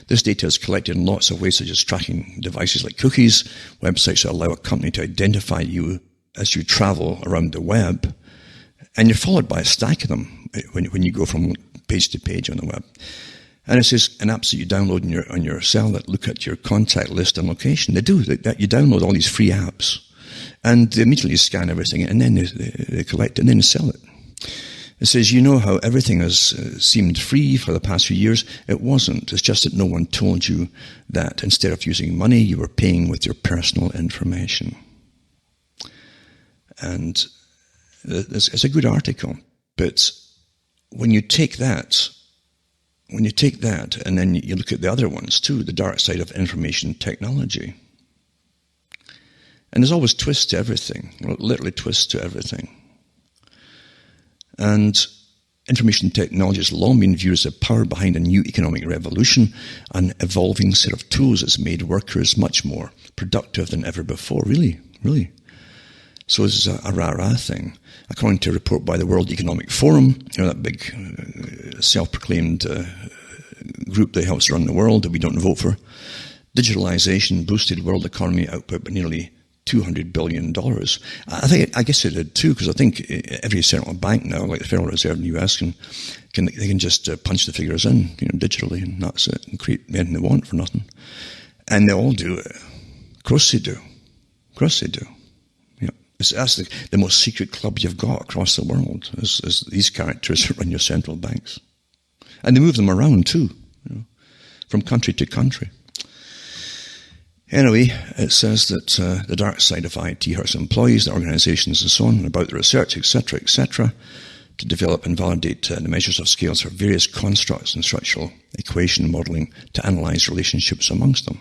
This data is collected in lots of ways, such as tracking devices like cookies, websites that allow a company to identify you as you travel around the web, and you're followed by a stack of them when you go from page to page on the web. And it says an apps that you download on your cell that look at your contact list and location. They do. You download all these free apps. And they immediately scan everything, and then they collect it, and then they sell it. It says, you know how everything has seemed free for the past few years? It wasn't. It's just that no one told you that instead of using money, you were paying with your personal information. And it's a good article. But when you take that and then you look at the other ones too, the dark side of information technology. And there's always twists to everything, literally twists to everything. And information technology has long been viewed as the power behind a new economic revolution, an evolving set of tools that's made workers much more productive than ever before. Really. So this is a rah-rah thing. According to a report by the World Economic Forum, that big self-proclaimed group that helps run the world that we don't vote for, digitalization boosted world economy output by nearly $200 billion. I guess it did too, because I think every central bank now, like the Federal Reserve in the US, can just punch the figures in, digitally, and that's it, and create anything they want for nothing. And they all do it. Of course they do. That's the most secret club you've got across the world, is these characters that run your central banks. And they move them around too, from country to country. Anyway, it says that the dark side of IT hurts employees, the organizations and so on, about the research, etc., to develop and validate the measures of scales for various constructs and structural equation modeling to analyze relationships amongst them.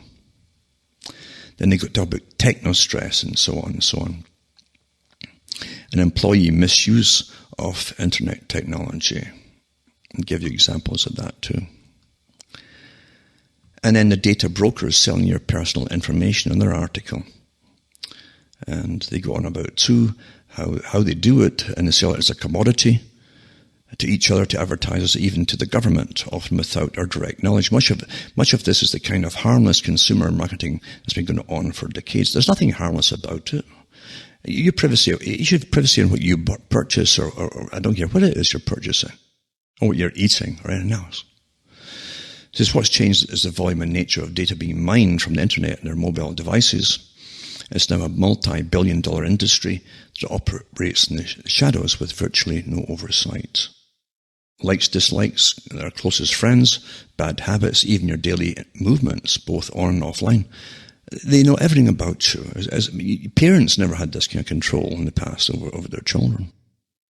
Then they go to talk about techno-stress and so on and so on. And employee misuse of internet technology. I'll give you examples of that too. And then the data brokers selling your personal information in their article. And they go on about too how they do it, and they sell it as a commodity to each other, to advertisers, even to the government, often without our direct knowledge. Much of this is the kind of harmless consumer marketing that's been going on for decades. There's nothing harmless about it. You should have privacy in what you purchase, or I don't care what it is you're purchasing, or what you're eating, or anything else. This is what's changed is the volume and nature of data being mined from the internet and their mobile devices. It's now a multi-billion-dollar industry that operates in the shadows with virtually no oversight. Likes, dislikes, their closest friends, bad habits, even your daily movements, both on and offline. They know everything about you. As parents never had this kind of control in the past over their children.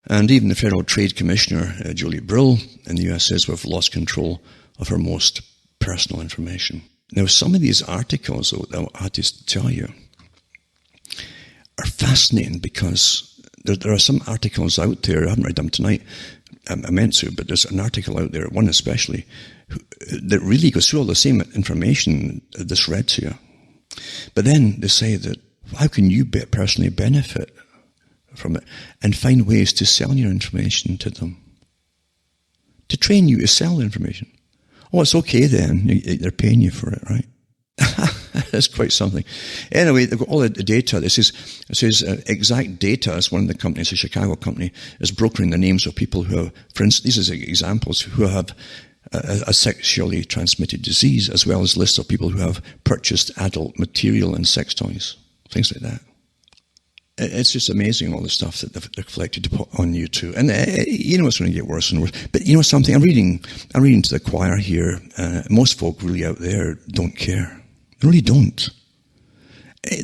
And even the Federal Trade Commissioner, Julie Brill, in the US says we've lost control of her most personal information. Now, some of these articles, that I had to tell you, are fascinating, because there are some articles out there, I haven't read them tonight, I meant to, but there's an article out there, one especially, that really goes through all the same information that's read to you. But then they say that, how can you personally benefit from it and find ways to sell your information to them? To train you to sell information. Oh, it's okay then. They're paying you for it, right? That's quite something. Anyway, they've got all the data. It says Exact Data is one of the companies, a Chicago company, is brokering the names of people who have, for instance, these are examples, who have a sexually transmitted disease, as well as lists of people who have purchased adult material and sex toys, things like that. It's just amazing, all the stuff that they've collected to put on you too. And it's going to get worse and worse. But you know something, I'm reading to the choir here. Most folk really out there don't care. They really don't.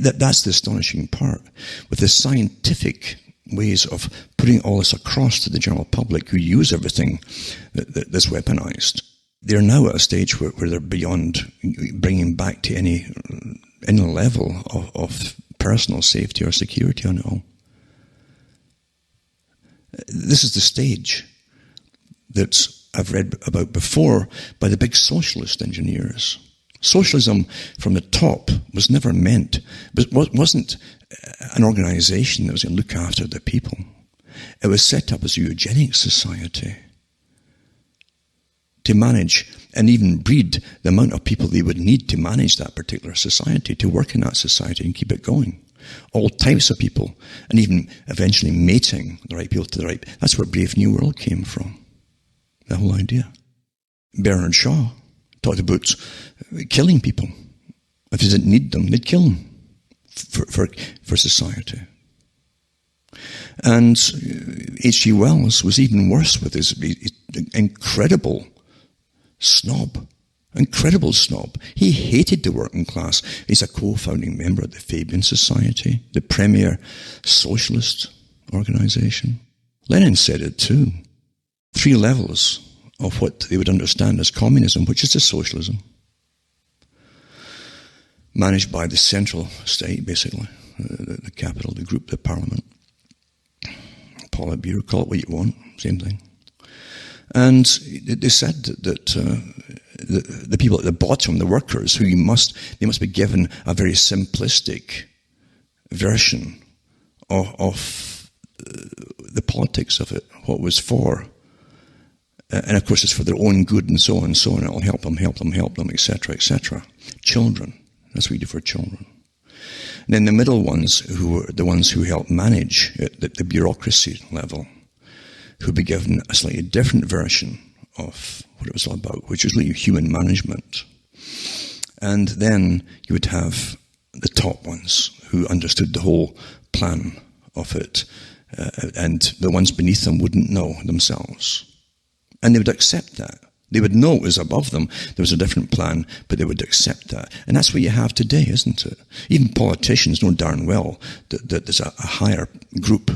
That's the astonishing part. With the scientific ways of putting all this across to the general public who use everything that's weaponized, they're now at a stage where they're beyond bringing back to any level of personal safety or security on it all. This is the stage that I've read about before by the big socialist engineers. Socialism from the top was never meant, but wasn't an organization that was going to look after the people. It was set up as a eugenics society to manage and even breed the amount of people they would need to manage that particular society, to work in that society and keep it going. All types of people, and even eventually mating the right people to the right. That's where Brave New World came from, the whole idea. Bernard Shaw talked about killing people. If they didn't need them, they'd kill them for society. And H.G. Wells was even worse with his incredible snob. Incredible snob. He hated the working class. He's a co-founding member of the Fabian Society, the premier socialist organization. Lenin said it too. 3 levels of what they would understand as communism, which is just socialism. Managed by the central state, basically. The capital, the group, the parliament. Politburo, call it what you want, same thing. And they said that the people at the bottom, the workers, they must be given a very simplistic version of the politics of it, what it was for. And of course it's for their own good and so on and so on. It'll help them, etc., etc. Children, that's what we do for children. And then the middle ones, who were the ones who help manage at the bureaucracy level, who would be given a slightly different version of what it was all about, which was really human management. And then you would have the top ones who understood the whole plan of it, and the ones beneath them wouldn't know themselves. And they would accept that. They would know it was above them. There was a different plan, but they would accept that. And that's what you have today, isn't it? Even politicians know darn well that there's a higher group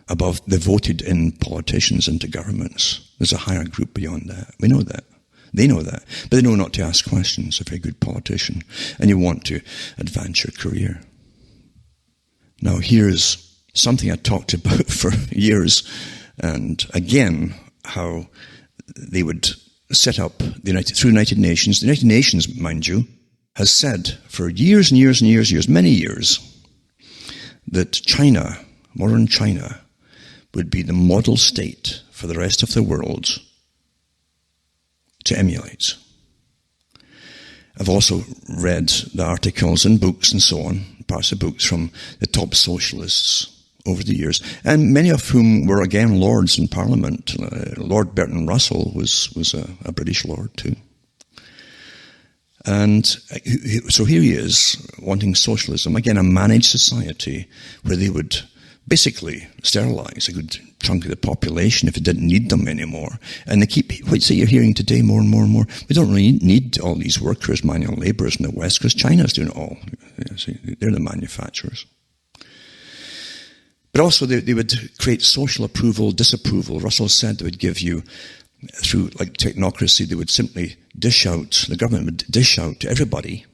above the voted-in politicians into governments. There's a higher group beyond that. We know that. They know that. But they know not to ask questions if you're a good politician and you want to advance your career. Now, here's something I talked about for years, and again, how they would set up through the United Nations. The United Nations, mind you, has said for years and years and years, many years, that China, modern China, would be the model state for the rest of the world to emulate. I've also read the articles and books and so on, parts of books from the top socialists over the years, and many of whom were again lords in Parliament. Lord Bertrand Russell was a British lord too. And so here he is, wanting socialism, again a managed society where they would basically sterilize a good chunk of the population if it didn't need them anymore. And they keep, what you're hearing today more and more and more, we don't really need all these workers, manual laborers in the West, because China's doing it all. See, they're the manufacturers. But also they would create social approval, disapproval. Russell said they would give you, through like technocracy, they would simply dish out, the government would dish out to everybody,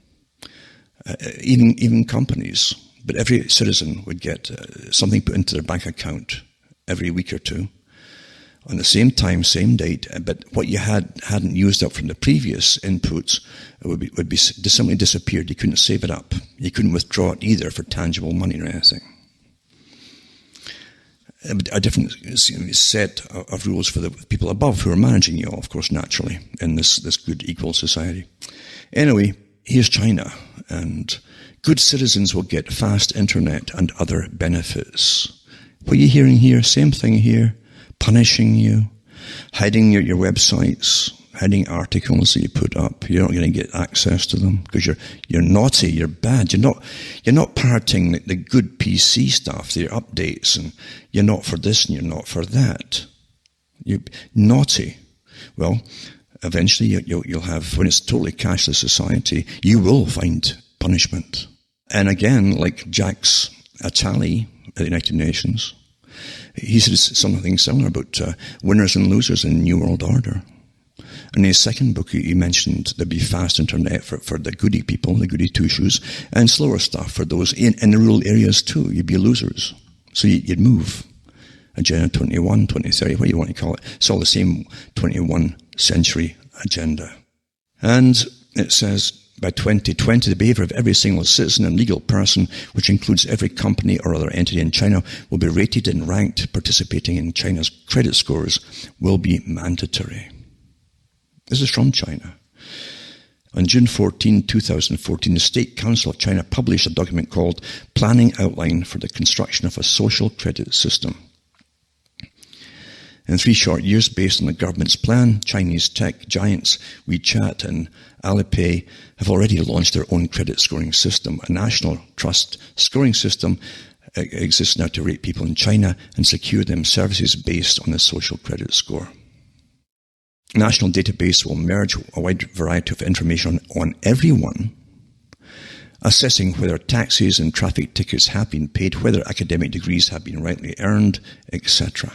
even companies, but every citizen would get something put into their bank account every week or two, on the same time, same date, but what you hadn't used up from the previous inputs would be simply disappeared. You couldn't save it up. You couldn't withdraw it either for tangible money or anything. A different set of rules for the people above who are managing you all, of course, naturally, in this good, equal society. Anyway, here's China, and good citizens will get fast internet and other benefits. What are you hearing here? Same thing here. Punishing you, hiding your websites, hiding articles that you put up. You're not going to get access to them because you're naughty, you're bad. You're not parroting the good PC stuff, your updates, and you're not for this and you're not for that. You're naughty. Well, eventually you'll have, when it's totally cashless society, you will find punishment. And again, like Jacques Attali at the United Nations, he said something similar about winners and losers in the New World Order. In his second book, he mentioned there'd be fast internet for the goody people, the goody two-shoes, and slower stuff for those in the rural areas too. You'd be losers. So you'd move. Agenda 21, 2030, what do you want to call it? It's all the same 21st century agenda. And it says, by 2020, the behavior of every single citizen and legal person, which includes every company or other entity in China, will be rated and ranked. Participating in China's credit scores will be mandatory. This is from China. On June 14, 2014, the State Council of China published a document called Planning Outline for the Construction of a Social Credit System. In 3 short years, based on the government's plan, Chinese tech giants WeChat and Alipay have already launched their own credit scoring system. A national trust scoring system exists now to rate people in China and secure them services based on the social credit score. National database will merge a wide variety of information on everyone, assessing whether taxis and traffic tickets have been paid, whether academic degrees have been rightly earned, etc.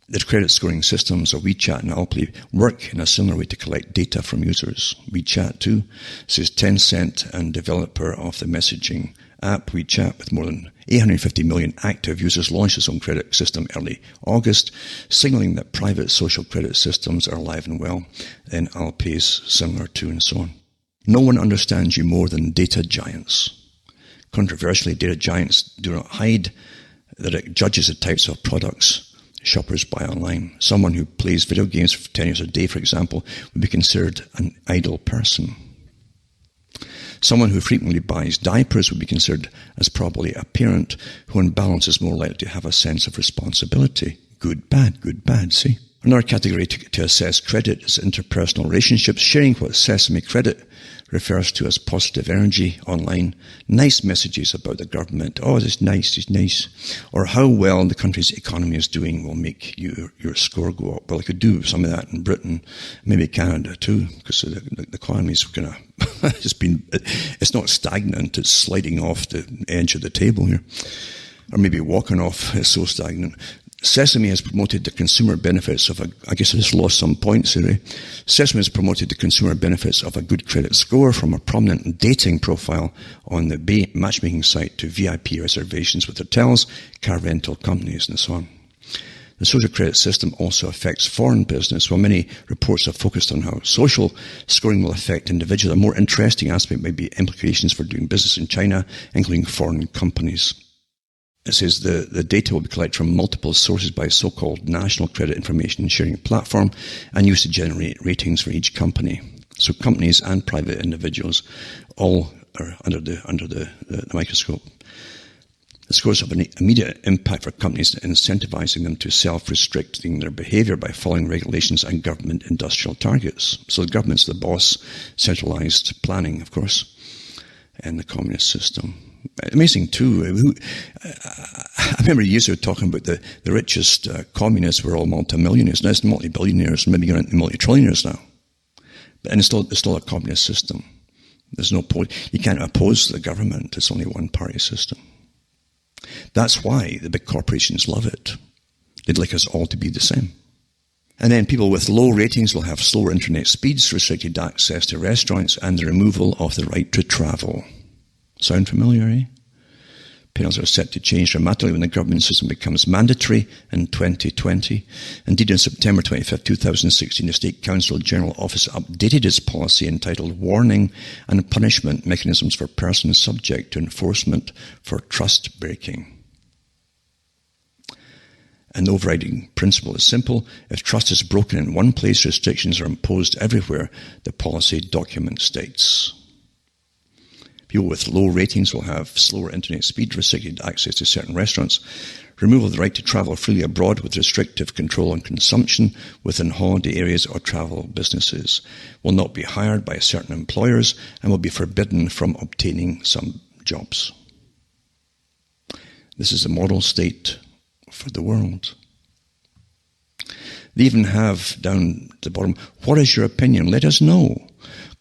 The credit scoring systems of WeChat and Alipay work in a similar way to collect data from users. WeChat too, says Tencent and developer of the messaging app WeChat, with more than 850 million active users, launched its own credit system early August, signaling that private social credit systems are alive and well. Then Alipay's similar too, and so on. No one understands you more than data giants. Controversially, data giants do not hide that it judges the types of products shoppers buy online. Someone who plays video games for 10 hours a day, for example, would be considered an idle person. Someone who frequently buys diapers would be considered as probably a parent who, on balance, is more likely to have a sense of responsibility. Good, bad, see? Another category to assess credit is interpersonal relationships, sharing what Sesame Credit refers to as positive energy online, nice messages about the government, oh, it's nice, or how well the country's economy is doing will make your score go up. Well, I could do some of that in Britain, maybe Canada too, because the economy's going to, it's not stagnant, it's sliding off the edge of the table here, or maybe walking off, it's so stagnant. Sesame has promoted the consumer benefits of I guess I just lost some points here. Sesame has promoted the consumer benefits of a good credit score, from a prominent dating profile on the matchmaking site to VIP reservations with hotels, car rental companies, and so on. The social credit system also affects foreign business. While many reports have focused on how social scoring will affect individuals, a more interesting aspect may be implications for doing business in China, including foreign companies. It says the data will be collected from multiple sources by a so-called National Credit Information Sharing Platform and used to generate ratings for each company. So companies and private individuals all are under the microscope. The scores have an immediate impact for companies, incentivizing them to self-restricting their behavior by following regulations and government industrial targets. So the government's the boss, centralized planning, of course, and the communist system. Amazing too. I remember years ago talking about the richest communists were all multimillionaires. Now it's multi-billionaires, maybe going into multi-trillionaires now. And it's still a communist system. There's no you can't oppose the government. It's only one party system. That's why the big corporations love it. They'd like us all to be the same. And then people with low ratings will have slower internet speeds, restricted access to restaurants, and the removal of the right to travel. Sound familiar, eh? Penalties are set to change dramatically when the government system becomes mandatory in 2020. Indeed, on September 25, 2016, the State Counsel General Office updated its policy entitled Warning and Punishment Mechanisms for Persons Subject to Enforcement for Trust Breaking. And the overriding principle is simple. If trust is broken in one place, restrictions are imposed everywhere, the policy document states. People with low ratings will have slower internet speed, restricted access to certain restaurants, removal of the right to travel freely abroad with restrictive control on consumption within holiday areas or travel businesses, will not be hired by certain employers, and will be forbidden from obtaining some jobs. This is the model state for the world. They even have down at the bottom, what is your opinion? Let us know.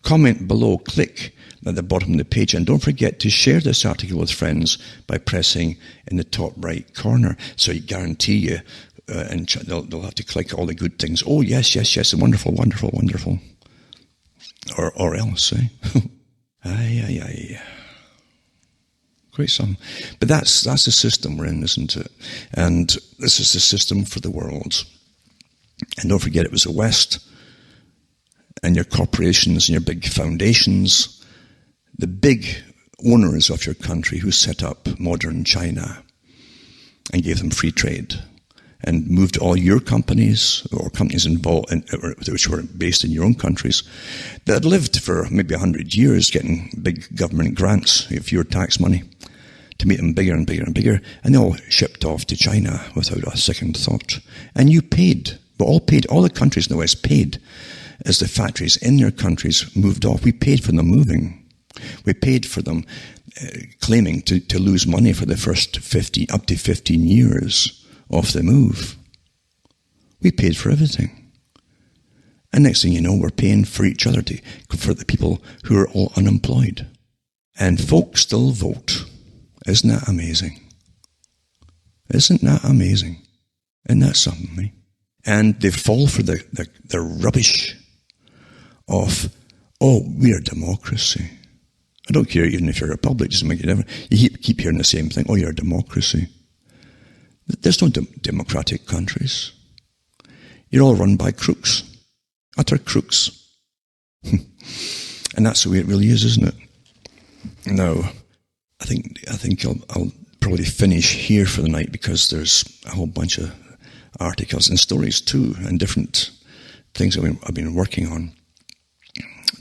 Comment below, click at the bottom of the page, and don't forget to share this article with friends by pressing in the top right corner. So I guarantee you, and they'll have to click all the good things. Oh yes, wonderful, or else, eh? Aye. Great song. But that's the system we're in, isn't it? And this is the system for the world. And don't forget, it was the West and your corporations and your big foundations, the big owners of your country, who set up modern China and gave them free trade and moved all your companies or companies involved which were based in your own countries that had lived for maybe 100 years getting big government grants of your tax money to make them bigger and bigger and bigger, and they all shipped off to China without a second thought. And you paid. We all paid. All the countries in the West paid as the factories in their countries moved off. We paid for them moving. We paid for them claiming to lose money for the first up to 15 years of the move. We paid for everything. And next thing you know, we're paying for each other, for the people who are all unemployed. And folks still vote. Isn't that amazing? Isn't that amazing? Isn't that something, eh? And they fall for the rubbish of, oh, we're a democracy. I don't care even if you're a republic, doesn't make a difference. You keep hearing the same thing, oh, you're a democracy. There's no democratic countries. You're all run by crooks. Utter crooks. And that's the way it really is, isn't it? Now, I think I'll probably finish here for the night, because there's a whole bunch of articles and stories too, and different things I've been working on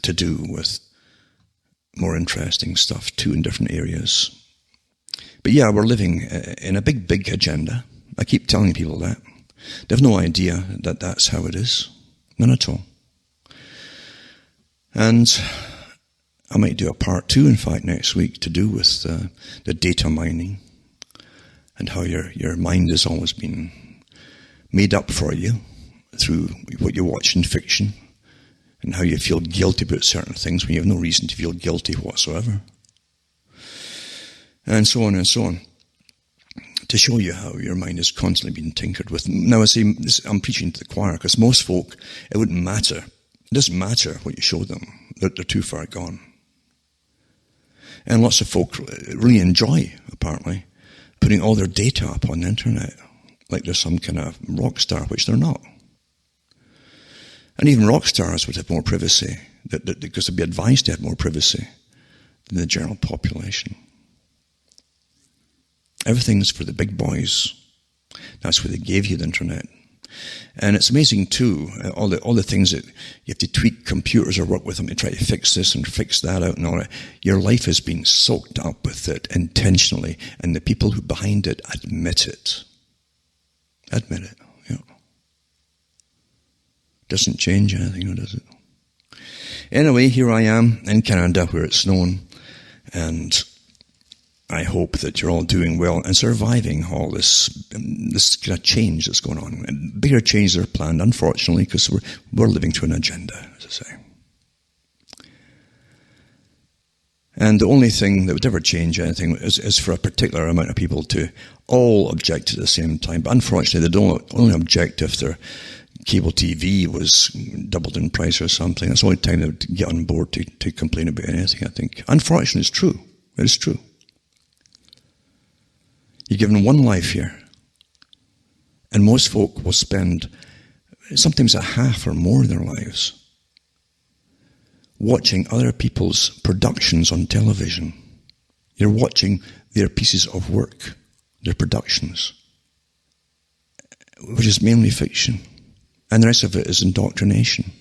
to do with more interesting stuff too in different areas. But yeah, we're living in a big agenda. I keep telling people that. They have no idea that that's how it is. None at all. And I might do a part 2, in fact, next week, to do with the data mining and how your mind has always been made up for you through what you watch in fiction, and how you feel guilty about certain things when you have no reason to feel guilty whatsoever. And so on, to show you how your mind is constantly being tinkered with. Now, I say this, I'm preaching to the choir, because most folk, it wouldn't matter. It doesn't matter what you show them. They're too far gone. And lots of folk really enjoy, apparently, putting all their data up on the internet, like they're some kind of rock star, which they're not. And even rock stars would have more privacy, because they'd be advised to have more privacy than the general population. Everything's for the big boys. That's why they gave you the internet. And it's amazing too, all the things that you have to tweak computers or work with them to try to fix this and fix that out and all that. Your life has been soaked up with it intentionally, and the people who behind it admit it. Admit it, yeah. Doesn't change anything, does it? Anyway, here I am in Canada where it's snowing, and I hope that you're all doing well and surviving all this kind of change that's going on. And bigger changes are planned, unfortunately, because we're living to an agenda, as I say. And the only thing that would ever change anything is for a particular amount of people to all object at the same time. But unfortunately, they don't only object if their cable TV was doubled in price or something. That's the only time they would get on board to complain about anything, I think. Unfortunately, it's true. It is true. You're given one life here, and most folk will spend sometimes a half or more of their lives watching other people's productions on television. You're watching their pieces of work, their productions, which is mainly fiction, and the rest of it is indoctrination.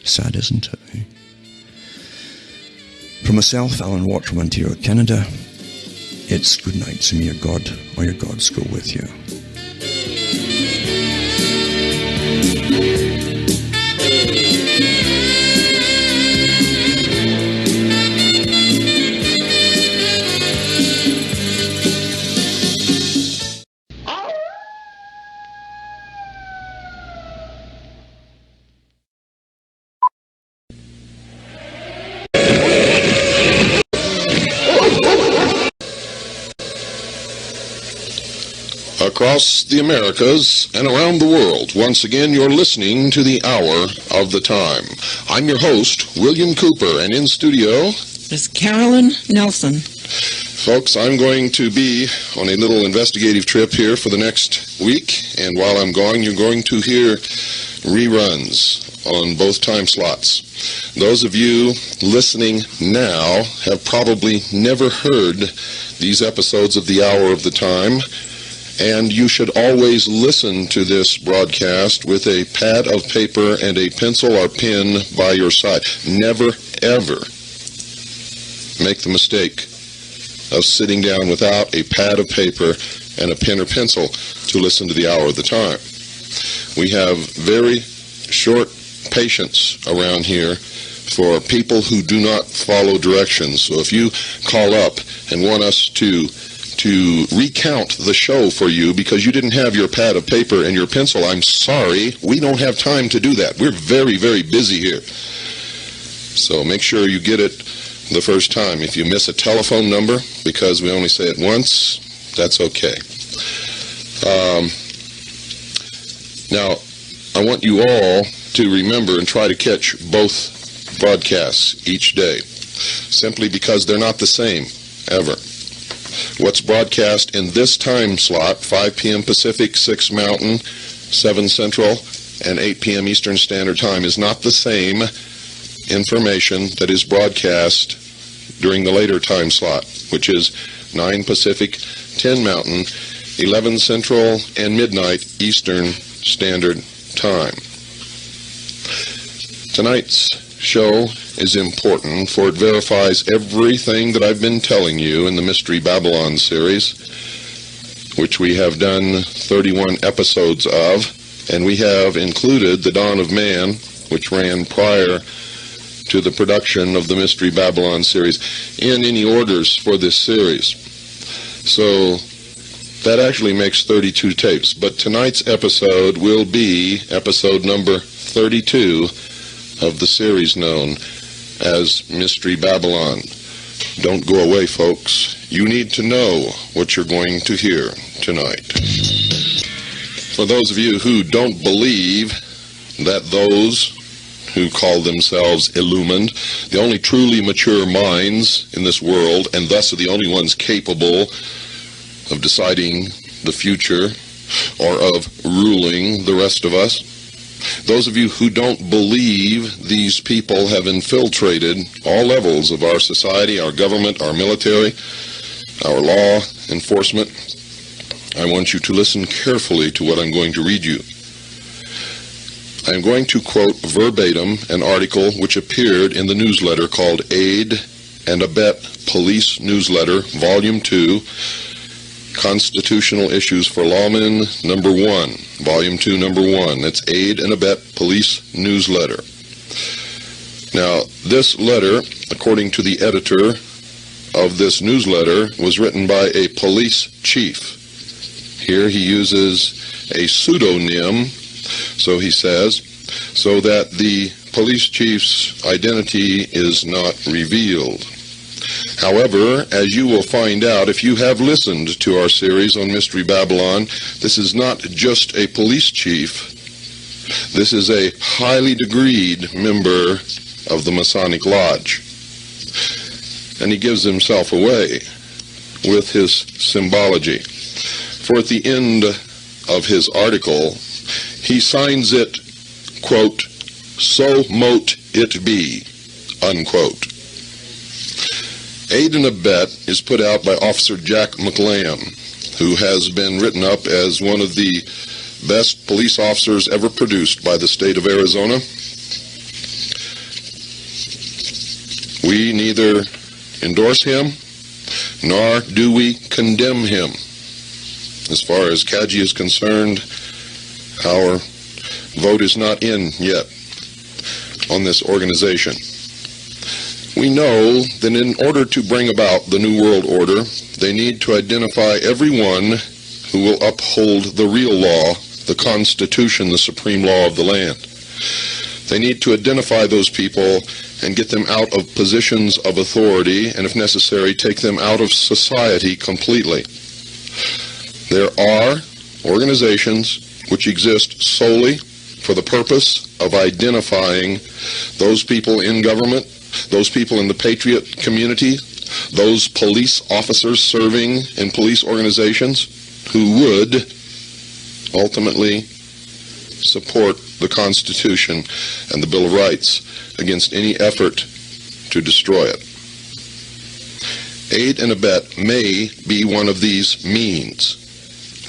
Sad, isn't it? Eh? From myself, Alan Watt from Ontario, Canada, it's good night, so may your God or your gods go with you. Across the Americas and around the world, once again, you're listening to the Hour of the Time. I'm your host, William Cooper, and in studio is Carolyn Nelson. Folks, I'm going to be on a little investigative trip here for the next week, and while I'm gone, you're going to hear reruns on both time slots. Those of you listening now have probably never heard these episodes of the Hour of the Time, and you should always listen to this broadcast with a pad of paper and a pencil or pen by your side. Never, ever make the mistake of sitting down without a pad of paper and a pen or pencil to listen to the Hour of the Time. We have very short patience around here for people who do not follow directions. So if you call up and want us to recount the show for you because you didn't have your pad of paper and your pencil, I'm sorry, we don't have time to do that. We're very, very busy here. So make sure you get it the first time. If you miss a telephone number because we only say it once, that's okay. Now, I want you all to remember and try to catch both broadcasts each day, simply because they're not the same, ever. What's broadcast in this time slot, 5 p.m. Pacific, 6 Mountain, 7 Central, and 8 p.m. Eastern Standard Time, is not the same information that is broadcast during the later time slot, which is 9 Pacific, 10 Mountain, 11 Central, and midnight Eastern Standard Time. Tonight's show is important, for it verifies everything that I've been telling you in the Mystery Babylon series, which we have done 31 episodes of, and we have included The Dawn of Man, which ran prior to the production of the Mystery Babylon series, in any orders for this series. So that actually makes 32 tapes, but tonight's episode will be episode number 32 of the series known as Mystery Babylon. Don't go away, folks. You need to know what you're going to hear tonight. For those of you who don't believe that those who call themselves illumined, the only truly mature minds in this world, and thus are the only ones capable of deciding the future or of ruling the rest of us, those of you who don't believe these people have infiltrated all levels of our society, our government, our military, our law enforcement, I want you to listen carefully to what I'm going to read you. I am going to quote verbatim an article which appeared in the newsletter called Aid and Abet Police Newsletter, Volume 2, Constitutional Issues for Lawmen, Number 1, Volume 2, Number 1. That's Aid and Abet Police Newsletter. Now, this letter, according to the editor of this newsletter, was written by a police chief. Here he uses a pseudonym, so he says, so that the police chief's identity is not revealed. However, as you will find out if you have listened to our series on Mystery Babylon, this is not just a police chief. This is a highly degreed member of the Masonic Lodge. And he gives himself away with his symbology. For at the end of his article, he signs it, quote, "So mote it be," unquote. Aid and Abet is put out by Officer Jack McLam, who has been written up as one of the best police officers ever produced by the state of Arizona. We neither endorse him, nor do we condemn him. As far as Kaji is concerned, our vote is not in yet on this organization. We know that in order to bring about the New World Order, they need to identify everyone who will uphold the real law, the Constitution, the supreme law of the land. They need to identify those people and get them out of positions of authority, and if necessary, take them out of society completely. There are organizations which exist solely for the purpose of identifying those people in government, those people in the patriot community, those police officers serving in police organizations who would ultimately support the Constitution and the Bill of Rights against any effort to destroy it. Aid and Abet may be one of these means.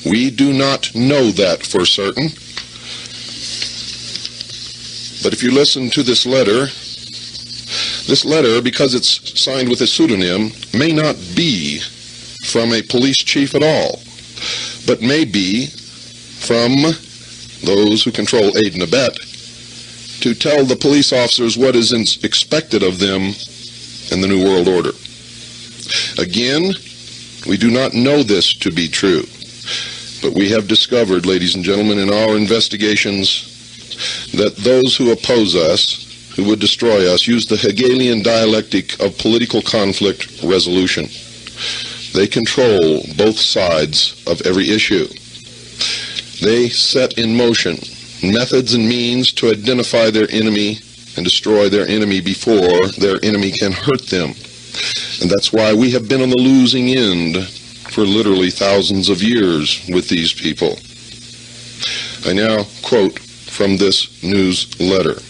We do not know that for certain. But if you listen to this letter, because it's signed with a pseudonym, may not be from a police chief at all, but may be from those who control Aid and Abet to tell the police officers what is expected of them in the New World Order. Again, we do not know this to be true, but we have discovered, ladies and gentlemen, in our investigations that those who oppose us, who would destroy us, use the Hegelian dialectic of political conflict resolution. They control both sides of every issue. They set in motion methods and means to identify their enemy and destroy their enemy before their enemy can hurt them. And that's why we have been on the losing end for literally thousands of years with these people. I now quote from this newsletter.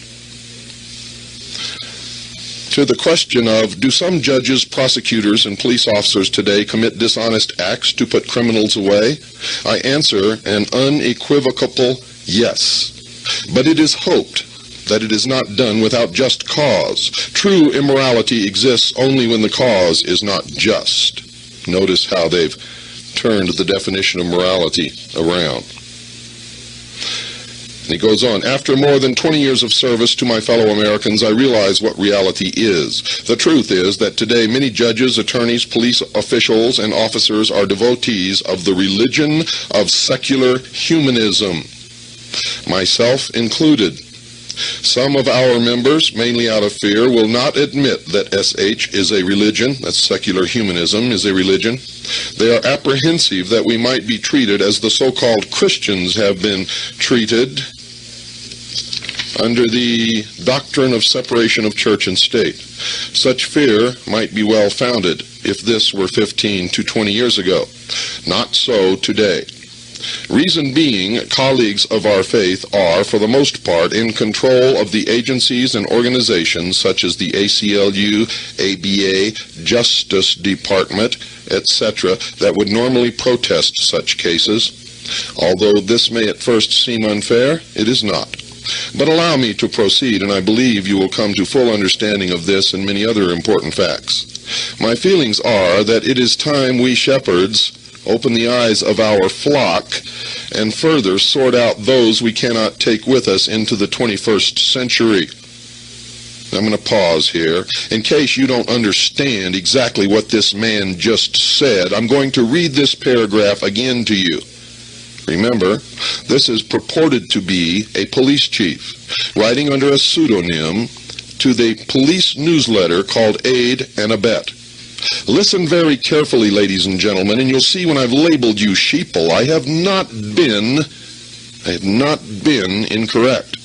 To the question of, do some judges, prosecutors, and police officers today commit dishonest acts to put criminals away? I answer an unequivocal yes. But it is hoped that it is not done without just cause. True immorality exists only when the cause is not just. Notice how they've turned the definition of morality around. And he goes on, after more than 20 years of service to my fellow Americans, I realize what reality is. The truth is that today many judges, attorneys, police officials, and officers are devotees of the religion of secular humanism, myself included. Some of our members, mainly out of fear, will not admit that SH is a religion, that secular humanism is a religion. They are apprehensive that we might be treated as the so-called Christians have been treated under the doctrine of separation of church and state. Such fear might be well founded if this were 15 to 20 years ago. Not so today. Reason being, colleagues of our faith are, for the most part, in control of the agencies and organizations such as the ACLU, ABA, Justice Department, etc., that would normally protest such cases. Although this may at first seem unfair, it is not. But allow me to proceed, and I believe you will come to full understanding of this and many other important facts. My feelings are that it is time we shepherds open the eyes of our flock and further sort out those we cannot take with us into the 21st century. I'm going to pause here. In case you don't understand exactly what this man just said, I'm going to read this paragraph again to you. Remember, this is purported to be a police chief writing under a pseudonym to the police newsletter called Aid and Abet. Listen very carefully, ladies and gentlemen, and you'll see when I've labeled you sheeple, I have not been incorrect.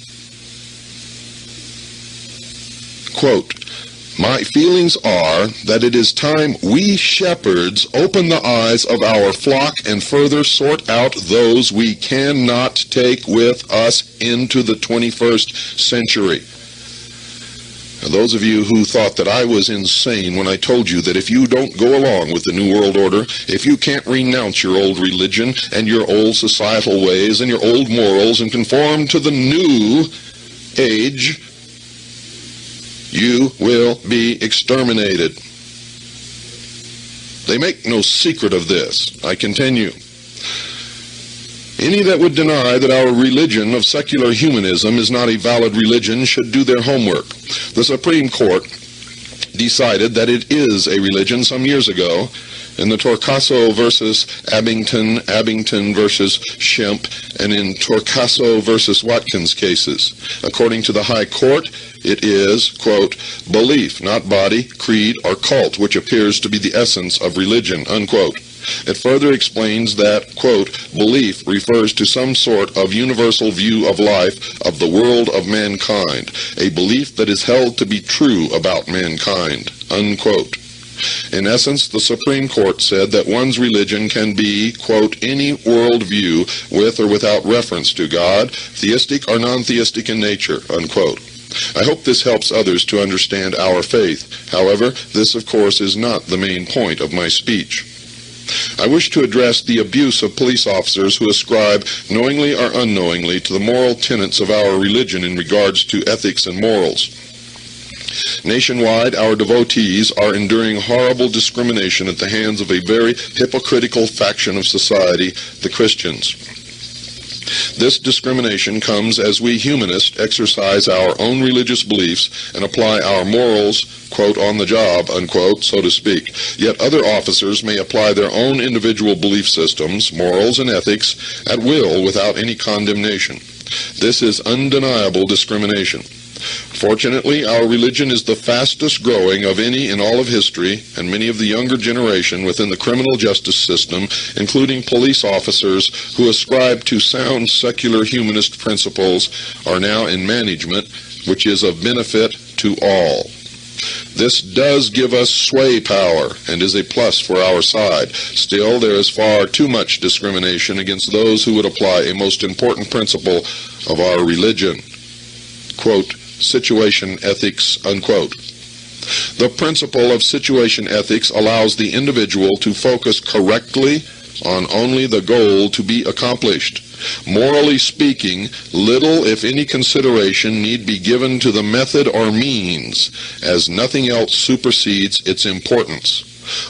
Quote, my feelings are that it is time we shepherds open the eyes of our flock and further sort out those we cannot take with us into the 21st century. Now, those of you who thought that I was insane when I told you that if you don't go along with the New World Order, if you can't renounce your old religion and your old societal ways and your old morals and conform to the new age, you will be exterminated. They make no secret of this. I continue. Any that would deny that our religion of secular humanism is not a valid religion should do their homework. The Supreme Court decided that it is a religion some years ago in the Torcaso versus Abington, Abington versus Shemp, and in Torcaso versus Watkins cases. According to the High Court, it is, quote, belief, not body, creed, or cult, which appears to be the essence of religion, unquote. It further explains that, quote, belief refers to some sort of universal view of life, of the world of mankind, a belief that is held to be true about mankind, unquote. In essence, the Supreme Court said that one's religion can be, quote, any worldview with or without reference to God, theistic or non-theistic in nature, unquote. I hope this helps others to understand our faith. However, this, of course, is not the main point of my speech. I wish to address the abuse of police officers who ascribe, knowingly or unknowingly, to the moral tenets of our religion in regards to ethics and morals. Nationwide, our devotees are enduring horrible discrimination at the hands of a very hypocritical faction of society, the Christians. This discrimination comes as we humanists exercise our own religious beliefs and apply our morals, quote, on the job, unquote, so to speak. Yet other officers may apply their own individual belief systems, morals, and ethics at will without any condemnation. This is undeniable discrimination. Fortunately, our religion is the fastest growing of any in all of history, and many of the younger generation within the criminal justice system, including police officers who ascribe to sound secular humanist principles, are now in management, which is of benefit to all. This does give us sway power and is a plus for our side. Still, there is far too much discrimination against those who would apply a most important principle of our religion. Quote, situation ethics, unquote. The principle of situation ethics allows the individual to focus correctly on only the goal to be accomplished. Morally speaking, little, if any, consideration need be given to the method or means, as nothing else supersedes its importance.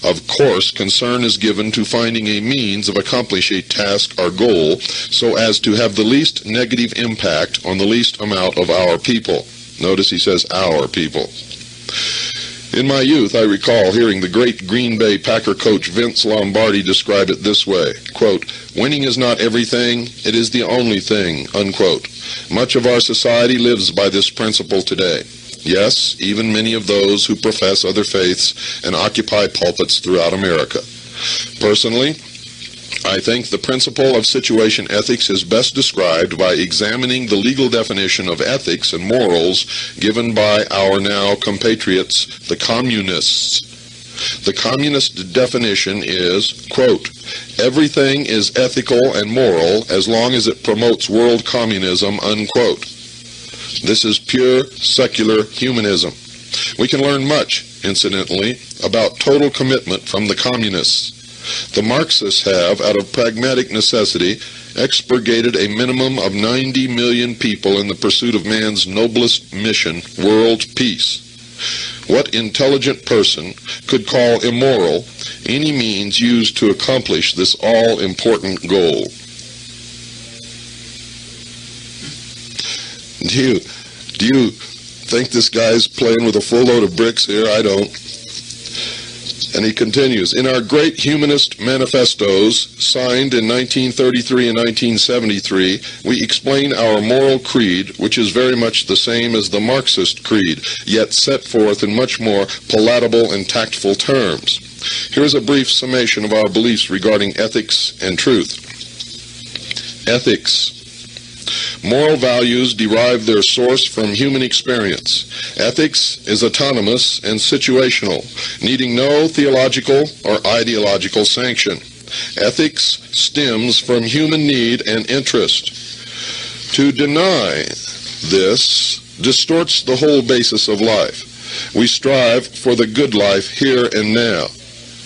Of course, concern is given to finding a means of accomplishing a task or goal so as to have the least negative impact on the least amount of our people. Notice he says our people. In my youth, I recall hearing the great Green Bay Packer coach Vince Lombardi describe it this way, quote, winning is not everything, it is the only thing, unquote. Much of our society lives by this principle today. Yes, even many of those who profess other faiths and occupy pulpits throughout America. Personally, I think the principle of situation ethics is best described by examining the legal definition of ethics and morals given by our now compatriots, the communists. The communist definition is, quote, everything is ethical and moral as long as it promotes world communism, unquote. This is pure secular humanism. We can learn much, incidentally, about total commitment from the communists. The Marxists have, out of pragmatic necessity, expurgated a minimum of 90 million people in the pursuit of man's noblest mission, world peace. What intelligent person could call immoral any means used to accomplish this all-important goal? Do you think this guy's playing with a full load of bricks here? I don't. And he continues, in our great humanist manifestos, signed in 1933 and 1973, we explain our moral creed, which is very much the same as the Marxist creed, yet set forth in much more palatable and tactful terms. Here is a brief summation of our beliefs regarding ethics and truth. Ethics. Moral values derive their source from human experience. Ethics is autonomous and situational, needing no theological or ideological sanction. Ethics stems from human need and interest. To deny this distorts the whole basis of life. We strive for the good life here and now.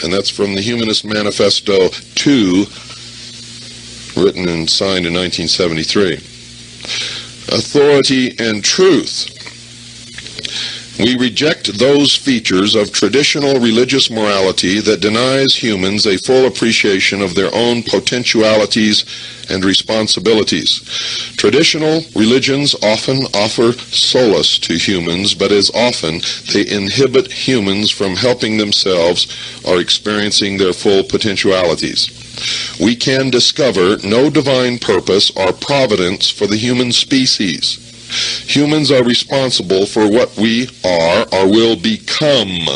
And that's from the Humanist Manifesto 2, written and signed in 1973. Authority and truth. We reject those features of traditional religious morality that denies humans a full appreciation of their own potentialities and responsibilities. Traditional religions often offer solace to humans, but as often they inhibit humans from helping themselves or experiencing their full potentialities. We can discover no divine purpose or providence for the human species. Humans are responsible for what we are or will become.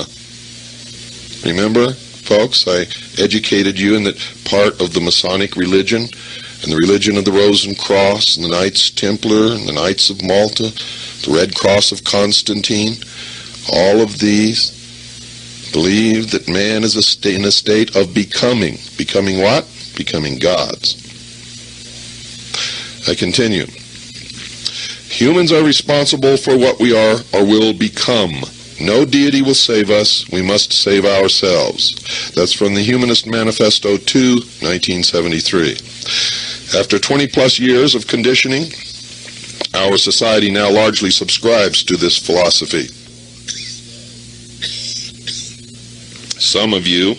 Remember, folks, I educated you in that part of the Masonic religion and the religion of the Rosen Cross and the Knights Templar and the Knights of Malta, the Red Cross of Constantine. All of these believe that man is in a state of becoming. Becoming what? Becoming gods. I continue. Humans are responsible for what we are or will become. No deity will save us. We must save ourselves. That's from the Humanist Manifesto 2, 1973. After 20-plus years of conditioning, our society now largely subscribes to this philosophy. Some of you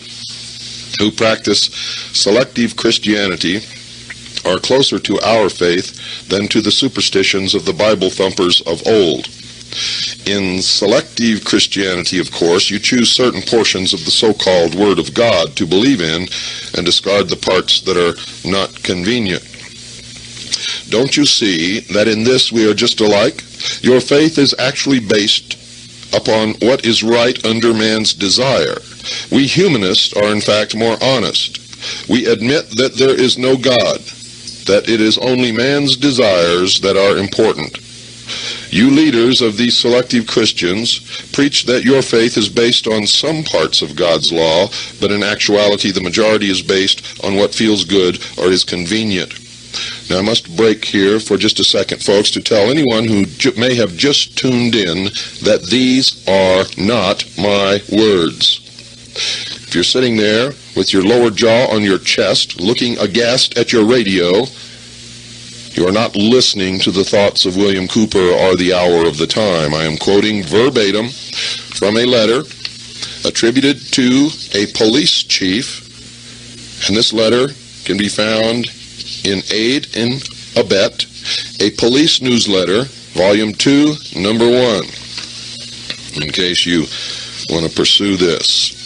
who practice selective Christianity are closer to our faith than to the superstitions of the Bible thumpers of old. In selective Christianity, of course, you choose certain portions of the so-called Word of God to believe in and discard the parts that are not convenient. Don't you see that in this we are just alike? Your faith is actually based upon what is right under man's desire. We humanists are in fact more honest. We admit that there is no God, that it is only man's desires that are important. You leaders of these selective Christians preach that your faith is based on some parts of God's law, but in actuality the majority is based on what feels good or is convenient. Now I must break here for just a second, folks, to tell anyone who may have just tuned in that these are not my words. If you're sitting there with your lower jaw on your chest, looking aghast at your radio, you are not listening to the thoughts of William Cooper or the hour of the time. I am quoting verbatim from a letter attributed to a police chief, and this letter can be found in Aid and Abet, a police newsletter, volume 2, number 1, in case you want to pursue this.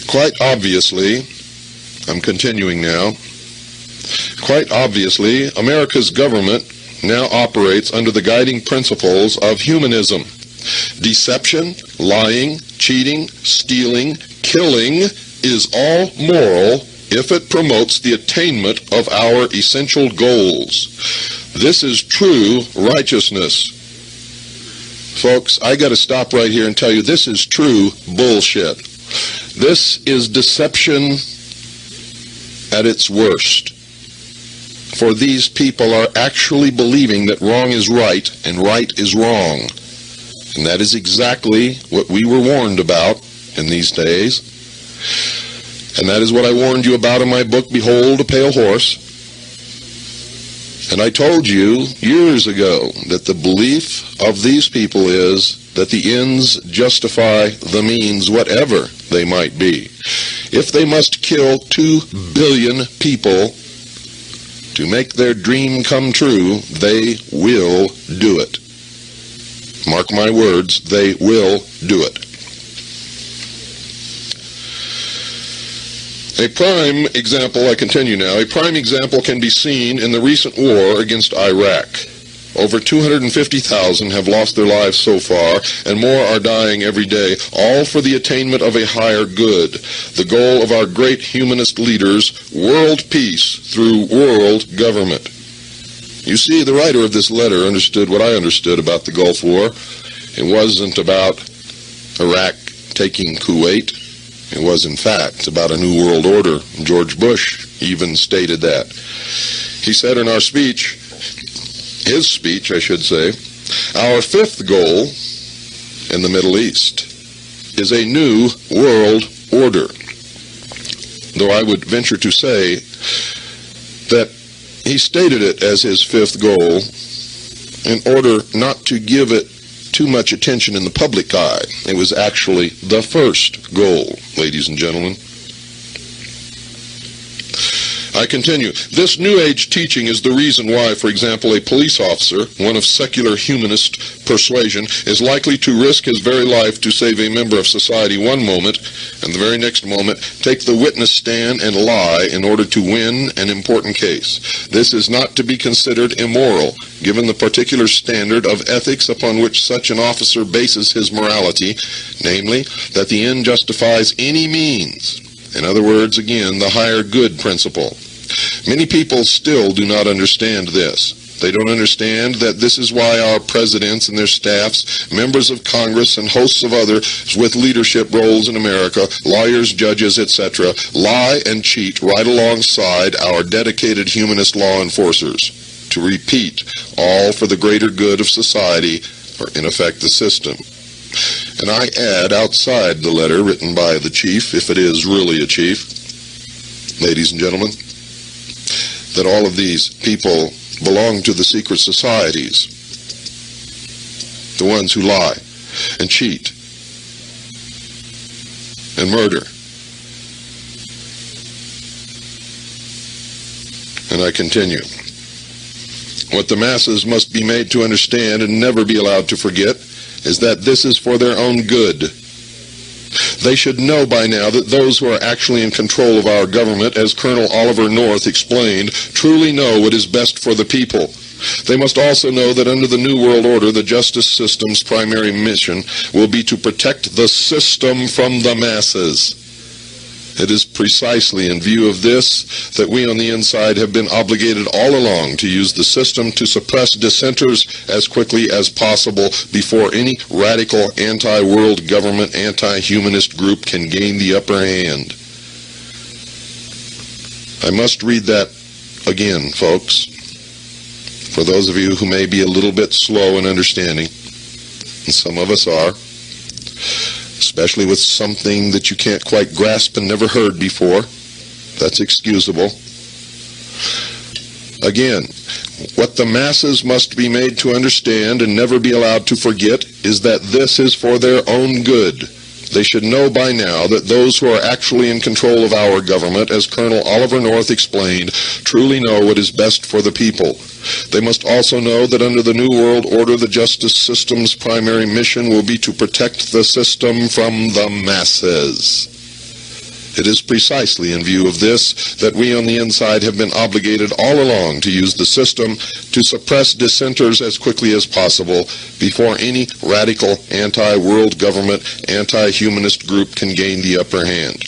Quite obviously, I'm continuing now, quite obviously, America's government now operates under the guiding principles of humanism. Deception, lying, cheating, stealing, killing is all moral if it promotes the attainment of our essential goals. This is true righteousness. Folks, I got to stop right here and tell you this is true bullshit. This is deception at its worst. For these people are actually believing that wrong is right and right is wrong. And that is exactly what we were warned about in these days. And that is what I warned you about in my book, Behold a Pale Horse. And I told you years ago that the belief of these people is that the ends justify the means, whatever they might be. If they must kill 2 billion people to make their dream come true, they will do it. Mark my words, they will do it. A prime example, I continue now, a prime example can be seen in the recent war against Iraq. Over 250,000 have lost their lives so far, and more are dying every day, all for the attainment of a higher good, the goal of our great humanist leaders, world peace through world government. You see, the writer of this letter understood what I understood about the Gulf War. It wasn't about Iraq taking Kuwait. It was, in fact, about a new world order. George Bush even stated that. He said in our speech, his speech, I should say, our fifth goal in the Middle East is a new world order. Though I would venture to say that he stated it as his fifth goal in order not to give it too much attention in the public eye. It was actually the first goal, ladies and gentlemen. I continue. This New Age teaching is the reason why, for example, a police officer, one of secular humanist persuasion, is likely to risk his very life to save a member of society one moment, and the very next moment take the witness stand and lie in order to win an important case. This is not to be considered immoral, given the particular standard of ethics upon which such an officer bases his morality, namely, that the end justifies any means. In other words, again, the higher good principle. Many people still do not understand this. They don't understand that this is why our presidents and their staffs, members of Congress, and hosts of others with leadership roles in America, lawyers, judges, etc., lie and cheat right alongside our dedicated humanist law enforcers. To repeat, all for the greater good of society, or in effect the system. And I add outside the letter written by the chief, if it is really a chief, ladies and gentlemen, that all of these people belong to the secret societies, the ones who lie and cheat and murder. And I continue. What the masses must be made to understand and never be allowed to forget is that this is for their own good. They should know by now that those who are actually in control of our government, as Colonel Oliver North explained, truly know what is best for the people. They must also know that under the New World Order, the justice system's primary mission will be to protect the system from the masses. It is precisely in view of this that we on the inside have been obligated all along to use the system to suppress dissenters as quickly as possible before any radical anti-world government, anti-humanist group can gain the upper hand. I must read that again, folks, for those of you who may be a little bit slow in understanding, and some of us are, especially with something that you can't quite grasp and never heard before. That's excusable. Again, what the masses must be made to understand and never be allowed to forget is that this is for their own good. They should know by now that those who are actually in control of our government, as Colonel Oliver North explained, truly know what is best for the people. They must also know that under the New World Order, the justice system's primary mission will be to protect the system from the masses. It is precisely in view of this that we on the inside have been obligated all along to use the system to suppress dissenters as quickly as possible before any radical anti-world government, anti-humanist group can gain the upper hand.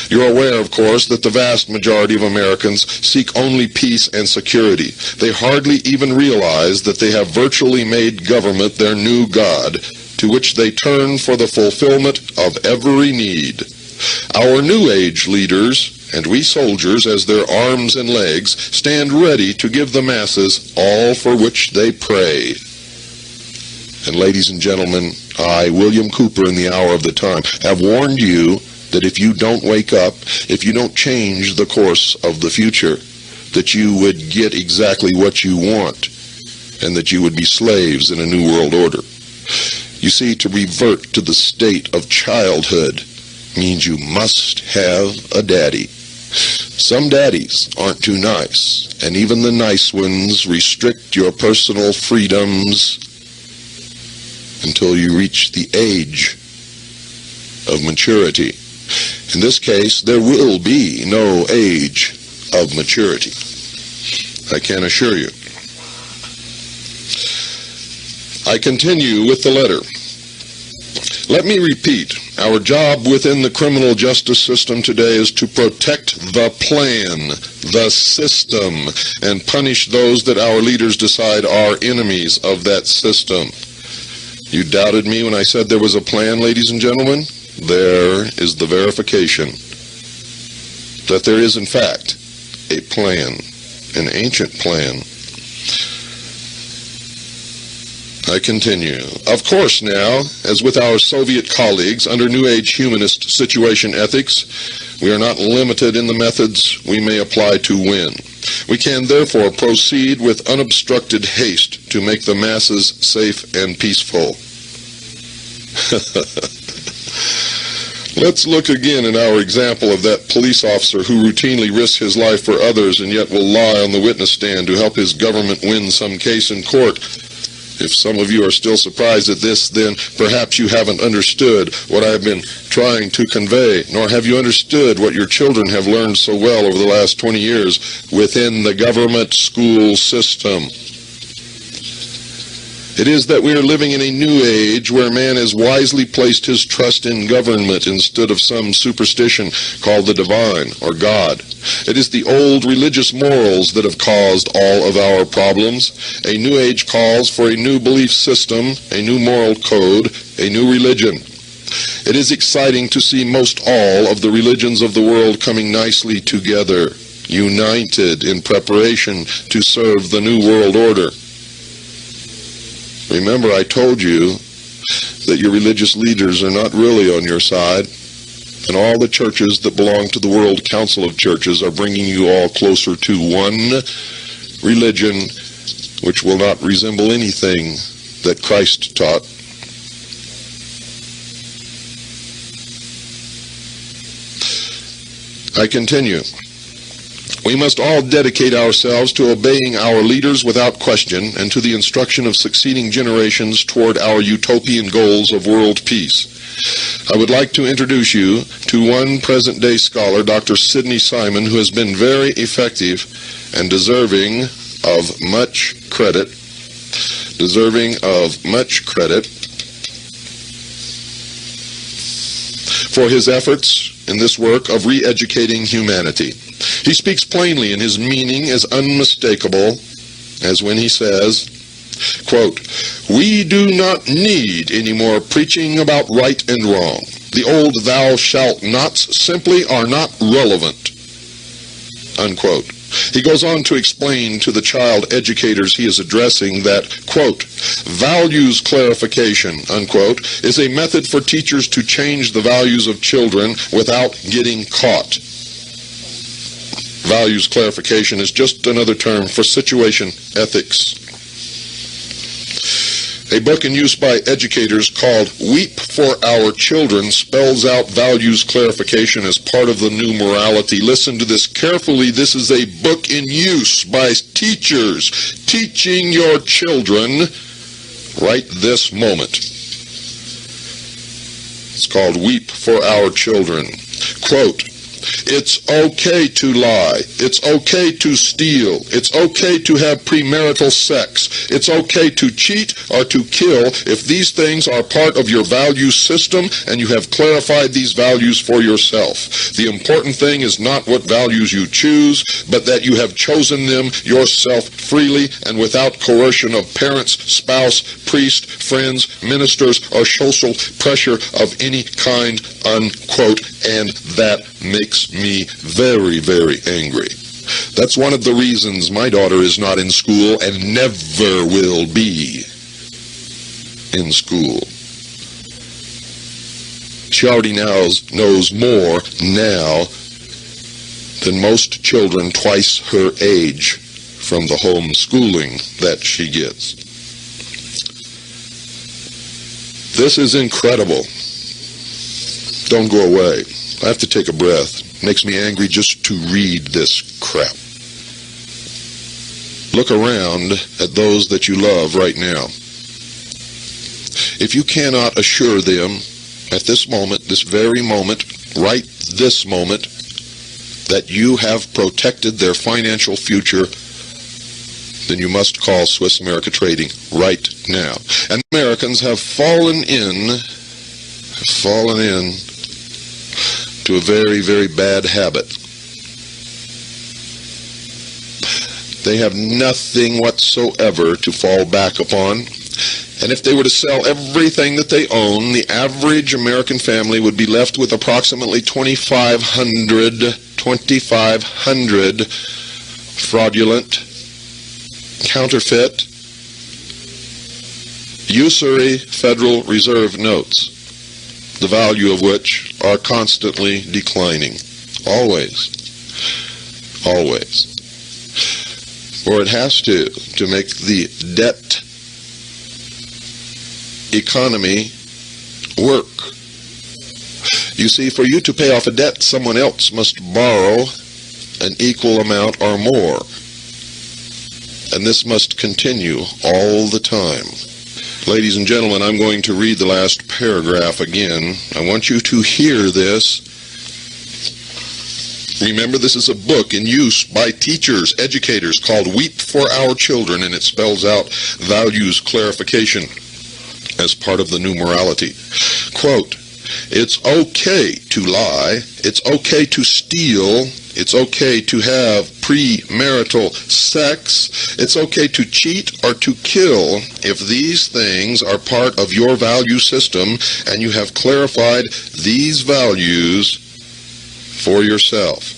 You're aware, of course, that the vast majority of Americans seek only peace and security. They hardly even realize that they have virtually made government their new god, to which they turn for the fulfillment of every need. Our New Age leaders, and we soldiers as their arms and legs, stand ready to give the masses all for which they pray. And ladies and gentlemen, I, William Cooper, in the hour of the time, have warned you that if you don't wake up, if you don't change the course of the future, that you would get exactly what you want, and that you would be slaves in a new world order. You see, to revert to the state of childhood means you must have a daddy. Some daddies aren't too nice, and even the nice ones restrict your personal freedoms until you reach the age of maturity. In this case, there will be no age of maturity, I can assure you. I continue with the letter. Let me repeat, our job within the criminal justice system today is to protect the plan, the system, and punish those that our leaders decide are enemies of that system. You doubted me when I said there was a plan, ladies and gentlemen? There is the verification that there is, in fact, a plan, an ancient plan. I continue. Of course now, as with our Soviet colleagues under New Age humanist situation ethics, we are not limited in the methods we may apply to win. We can therefore proceed with unobstructed haste to make the masses safe and peaceful. Let's look again at our example of that police officer who routinely risks his life for others and yet will lie on the witness stand to help his government win some case in court. If some of you are still surprised at this, then perhaps you haven't understood what I've been trying to convey, nor have you understood what your children have learned so well over the last 20 years within the government school system. It is that we are living in a new age where man has wisely placed his trust in government instead of some superstition called the divine or God. It is the old religious morals that have caused all of our problems. A new age calls for a new belief system, a new moral code, a new religion. It is exciting to see most all of the religions of the world coming nicely together, united in preparation to serve the new world order. Remember, I told you that your religious leaders are not really on your side, and all the churches that belong to the World Council of Churches are bringing you all closer to one religion which will not resemble anything that Christ taught. I continue. We must all dedicate ourselves to obeying our leaders without question and to the instruction of succeeding generations toward our utopian goals of world peace. I would like to introduce you to one present-day scholar, Dr. Sidney Simon, who has been very effective and deserving of much credit. For his efforts in this work of re-educating humanity. He speaks plainly, and his meaning is unmistakable, as when he says, quote, "We do not need any more preaching about right and wrong. The old thou shalt nots simply are not relevant," unquote. He goes on to explain to the child educators he is addressing that, quote, "Values clarification," unquote, is a method for teachers to change the values of children without getting caught. Values clarification is just another term for situation ethics. A book in use by educators called Weep for Our Children spells out values clarification as part of the new morality. Listen to this carefully. This is a book in use by teachers teaching your children right this moment. It's called Weep for Our Children. Quote, "It's okay to lie. It's okay to steal. It's okay to have premarital sex. It's okay to cheat or to kill if these things are part of your value system and you have clarified these values for yourself. The important thing is not what values you choose, but that you have chosen them yourself freely and without coercion of parents, spouse, priest, friends, ministers, or social pressure of any kind," unquote, and that makes me very, very angry. That's one of the reasons my daughter is not in school and never will be in school. She already knows more now than most children twice her age from the homeschooling that she gets. This is incredible. Don't go away. I have to take a breath. It makes me angry just to read this crap. Look around at those that you love right now. If you cannot assure them at this moment, this very moment, right this moment, that you have protected their financial future, then you must call Swiss America Trading right now. And Americans have fallen in to a very, very bad habit. They have nothing whatsoever to fall back upon. And if they were to sell everything that they own, the average American family would be left with approximately 2,500 fraudulent, counterfeit, usury Federal Reserve notes, the value of which are constantly declining. Always. Always. Or it has to make the debt economy work. You see, for you to pay off a debt, someone else must borrow an equal amount or more. And this must continue all the time. Ladies and gentlemen, I'm going to read the last paragraph again. I want you to hear this. Remember, this is a book in use by teachers, educators, called Weep for Our Children, and it spells out values clarification as part of the new morality. Quote, "It's okay to lie. It's okay to steal. It's okay to have premarital sex. It's okay to cheat or to kill if these things are part of your value system and you have clarified these values for yourself.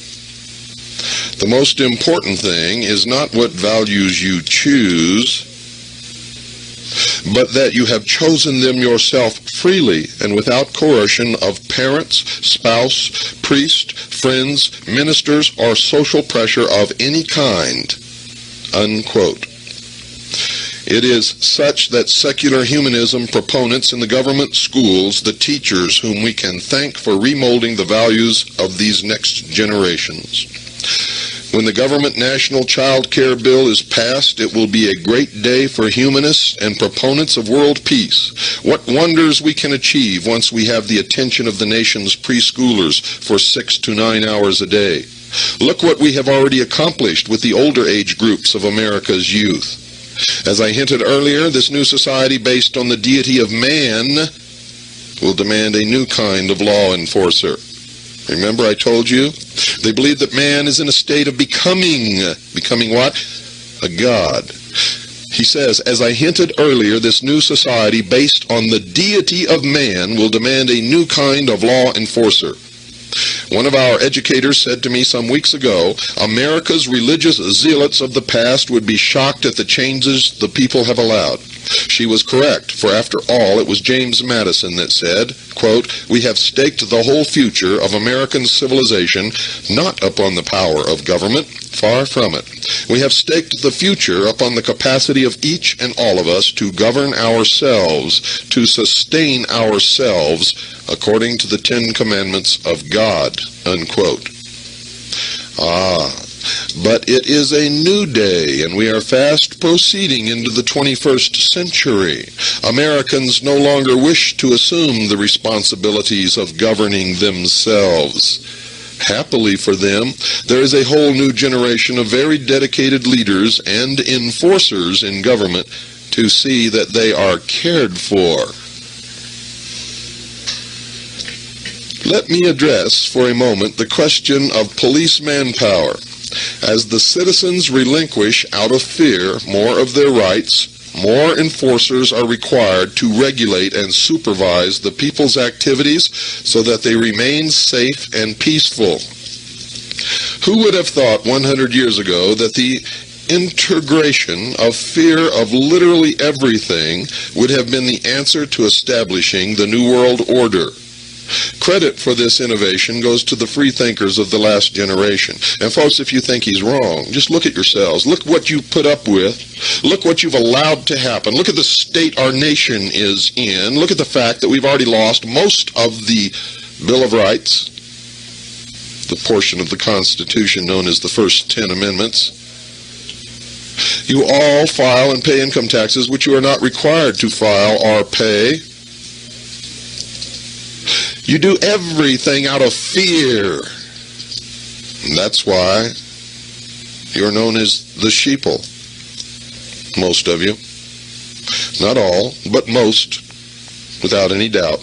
The most important thing is not what values you choose, but that you have chosen them yourself freely and without coercion of parents, spouse, priest, friends, ministers, or social pressure of any kind," unquote. It is such that secular humanism proponents in the government schools, the teachers whom we can thank for remolding the values of these next generations. When the government national child care bill is passed, it will be a great day for humanists and proponents of world peace. What wonders we can achieve once we have the attention of the nation's preschoolers for 6 to 9 hours a day. Look what we have already accomplished with the older age groups of America's youth. As I hinted earlier, this new society based on the deity of man will demand a new kind of law enforcer. Remember I told you? They believe that man is in a state of becoming what? A god. He says, as I hinted earlier, this new society based on the deity of man will demand a new kind of law enforcer. One of our educators said to me some weeks ago, America's religious zealots of the past would be shocked at the changes the people have allowed. She was correct, for after all, it was James Madison that said, quote, we have staked the whole future of American civilization not upon the power of government, far from it. We have staked the future upon the capacity of each and all of us to govern ourselves, to sustain ourselves, according to the 10 Commandments of God, unquote. But it is a new day, and we are fast proceeding into the 21st century. Americans no longer wish to assume the responsibilities of governing themselves. Happily for them, there is a whole new generation of very dedicated leaders and enforcers in government to see that they are cared for. Let me address for a moment the question of police manpower. As the citizens relinquish out of fear more of their rights, more enforcers are required to regulate and supervise the people's activities so that they remain safe and peaceful. Who would have thought 100 years ago that the integration of fear of literally everything would have been the answer to establishing the New World Order? Credit for this innovation goes to the free thinkers of the last generation. And folks, if you think he's wrong, just look at yourselves. Look what you put up with. Look what you've allowed to happen. Look at the state our nation is in. Look at the fact that we've already lost most of the Bill of Rights, the portion of the Constitution known as the first 10 Amendments. You all file and pay income taxes which you are not required to file or pay. You do everything out of fear. And that's why you're known as the sheeple. Most of you. Not all, but most, without any doubt.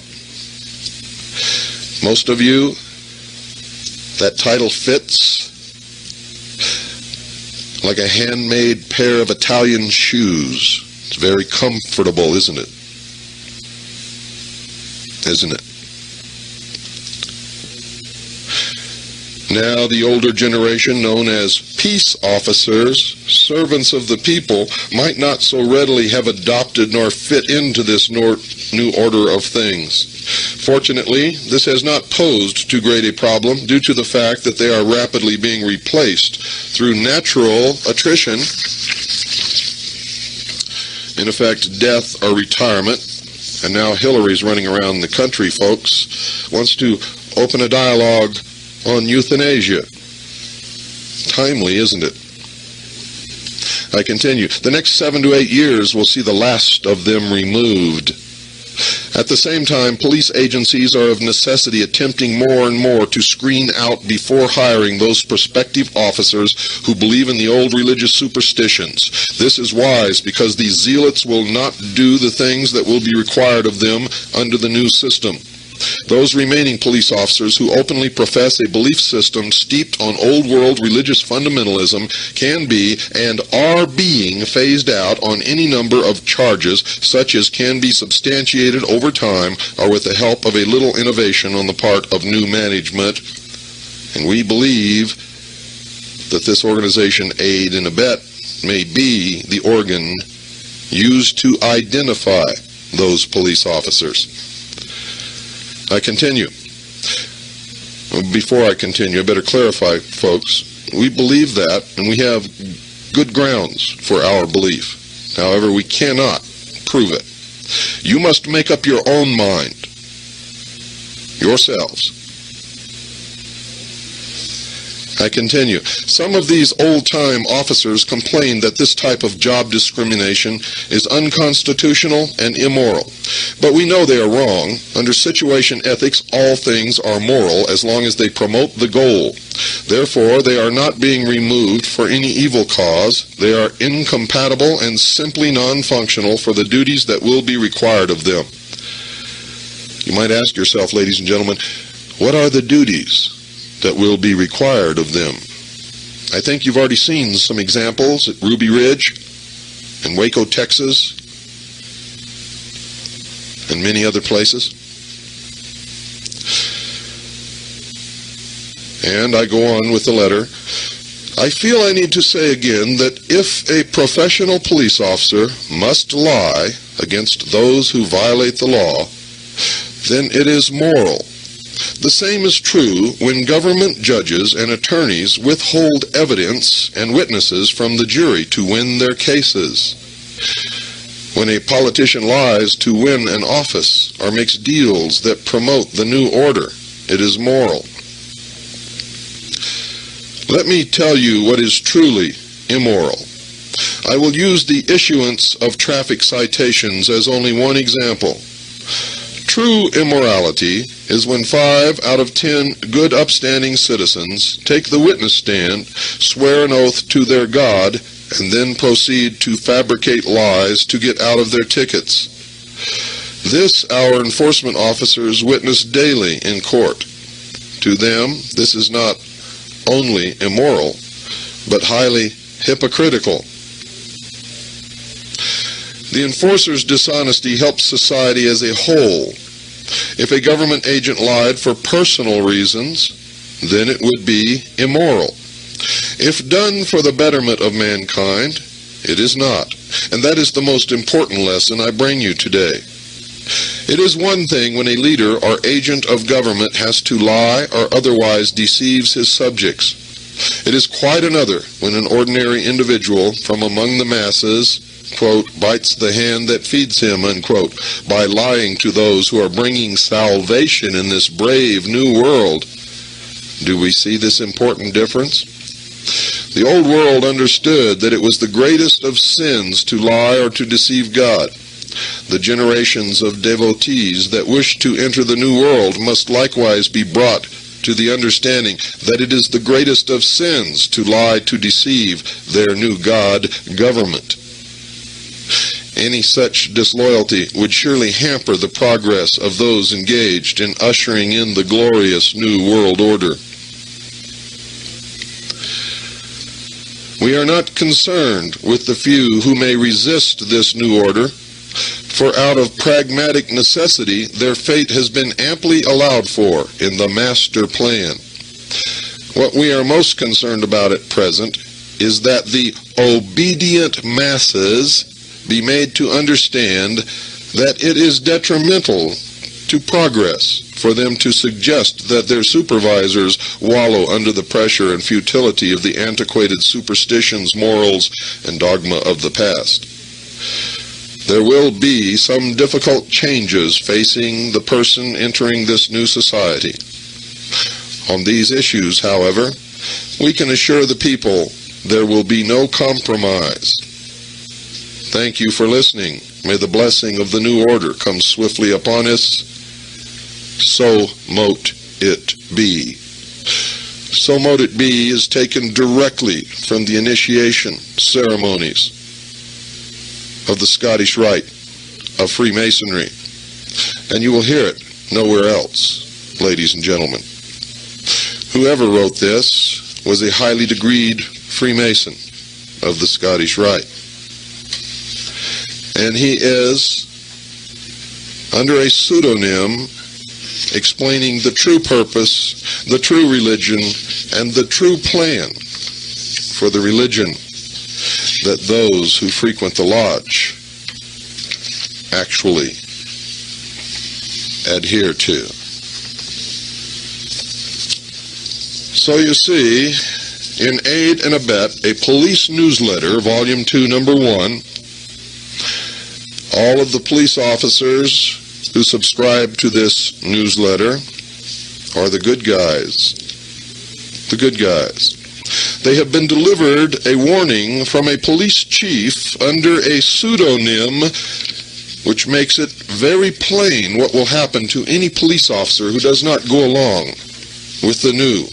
Most of you, that title fits like a handmade pair of Italian shoes. It's very comfortable, isn't it? Isn't it? Now the older generation, known as peace officers, servants of the people, might not so readily have adopted nor fit into this new order of things. Fortunately, this has not posed too great a problem due to the fact that they are rapidly being replaced through natural attrition, in effect, death or retirement. And now Hillary's running around the country, folks, wants to open a dialogue on euthanasia. Timely, isn't it? I continue. The next 7 to 8 years will see the last of them removed. At the same time, police agencies are of necessity attempting more and more to screen out before hiring those prospective officers who believe in the old religious superstitions. This is wise because these zealots will not do the things that will be required of them under the new system. Those remaining police officers who openly profess a belief system steeped on old-world religious fundamentalism can be and are being phased out on any number of charges such as can be substantiated over time or with the help of a little innovation on the part of new management. And we believe that this organization, Aid and Abet, may be the organ used to identify those police officers. I continue. Before I continue, I better clarify, folks. We believe that, and we have good grounds for our belief. However, we cannot prove it. You must make up your own mind, yourselves. I continue. Some of these old-time officers complain that this type of job discrimination is unconstitutional and immoral. But we know they are wrong. Under situation ethics, all things are moral as long as they promote the goal. Therefore, they are not being removed for any evil cause. They are incompatible and simply non-functional for the duties that will be required of them. You might ask yourself, ladies and gentlemen, what are the duties that will be required of them? I think you've already seen some examples at Ruby Ridge and Waco, Texas, and many other places. And I go on with the letter. I feel I need to say again that if a professional police officer must lie against those who violate the law, then it is moral. The same is true when government judges and attorneys withhold evidence and witnesses from the jury to win their cases. When a politician lies to win an office or makes deals that promote the new order, it is moral. Let me tell you what is truly immoral. I will use the issuance of traffic citations as only one example. True immorality is when 5 out of 10 good upstanding citizens take the witness stand, swear an oath to their God, and then proceed to fabricate lies to get out of their tickets. This our enforcement officers witness daily in court. To them, this is not only immoral, but highly hypocritical. The enforcer's dishonesty helps society as a whole. If a government agent lied for personal reasons, then it would be immoral. If done for the betterment of mankind, it is not. And that is the most important lesson I bring you today. It is one thing when a leader or agent of government has to lie or otherwise deceives his subjects. It is quite another when an ordinary individual from among the masses, quote, bites the hand that feeds him, unquote, by lying to those who are bringing salvation in this brave new world. Do we see this important difference? The old world understood that it was the greatest of sins to lie or to deceive God. The generations of devotees that wish to enter the new world must likewise be brought to the understanding that it is the greatest of sins to lie to deceive their new God government. Any such disloyalty would surely hamper the progress of those engaged in ushering in the glorious new world order. We are not concerned with the few who may resist this new order, for out of pragmatic necessity their fate has been amply allowed for in the master plan. What we are most concerned about at present is that the obedient masses be made to understand that it is detrimental to progress for them to suggest that their supervisors wallow under the pressure and futility of the antiquated superstitions, morals, and dogma of the past. There will be some difficult changes facing the person entering this new society. On these issues, however, we can assure the people there will be no compromise. Thank you for listening. May the blessing of the new order come swiftly upon us. So mote it be. So mote it be is taken directly from the initiation ceremonies of the Scottish Rite of Freemasonry. And you will hear it nowhere else, ladies and gentlemen. Whoever wrote this was a highly degreed Freemason of the Scottish Rite. And he is, under a pseudonym, explaining the true purpose, the true religion, and the true plan for the religion that those who frequent the lodge actually adhere to. So you see, in Aid and Abet, a police newsletter, Volume 2, Number 1, all of the police officers who subscribe to this newsletter are the good guys. The good guys. They have been delivered a warning from a police chief under a pseudonym, which makes it very plain what will happen to any police officer who does not go along with the new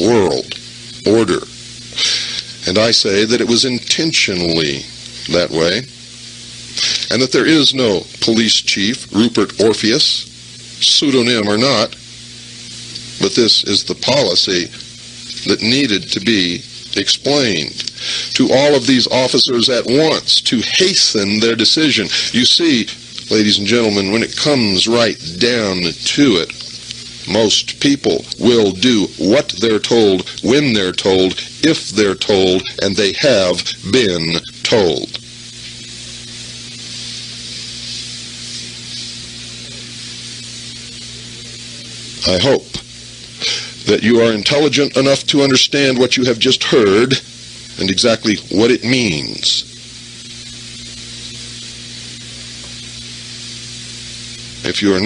world order. And I say that it was intentionally that way, and that there is no police chief, Rupert Orpheus, pseudonym or not, but this is the policy that needed to be explained to all of these officers at once to hasten their decision. You see, ladies and gentlemen, when it comes right down to it, most people will do what they're told, when they're told, if they're told, and they have been told. I hope that you are intelligent enough to understand what you have just heard and exactly what it means. If you are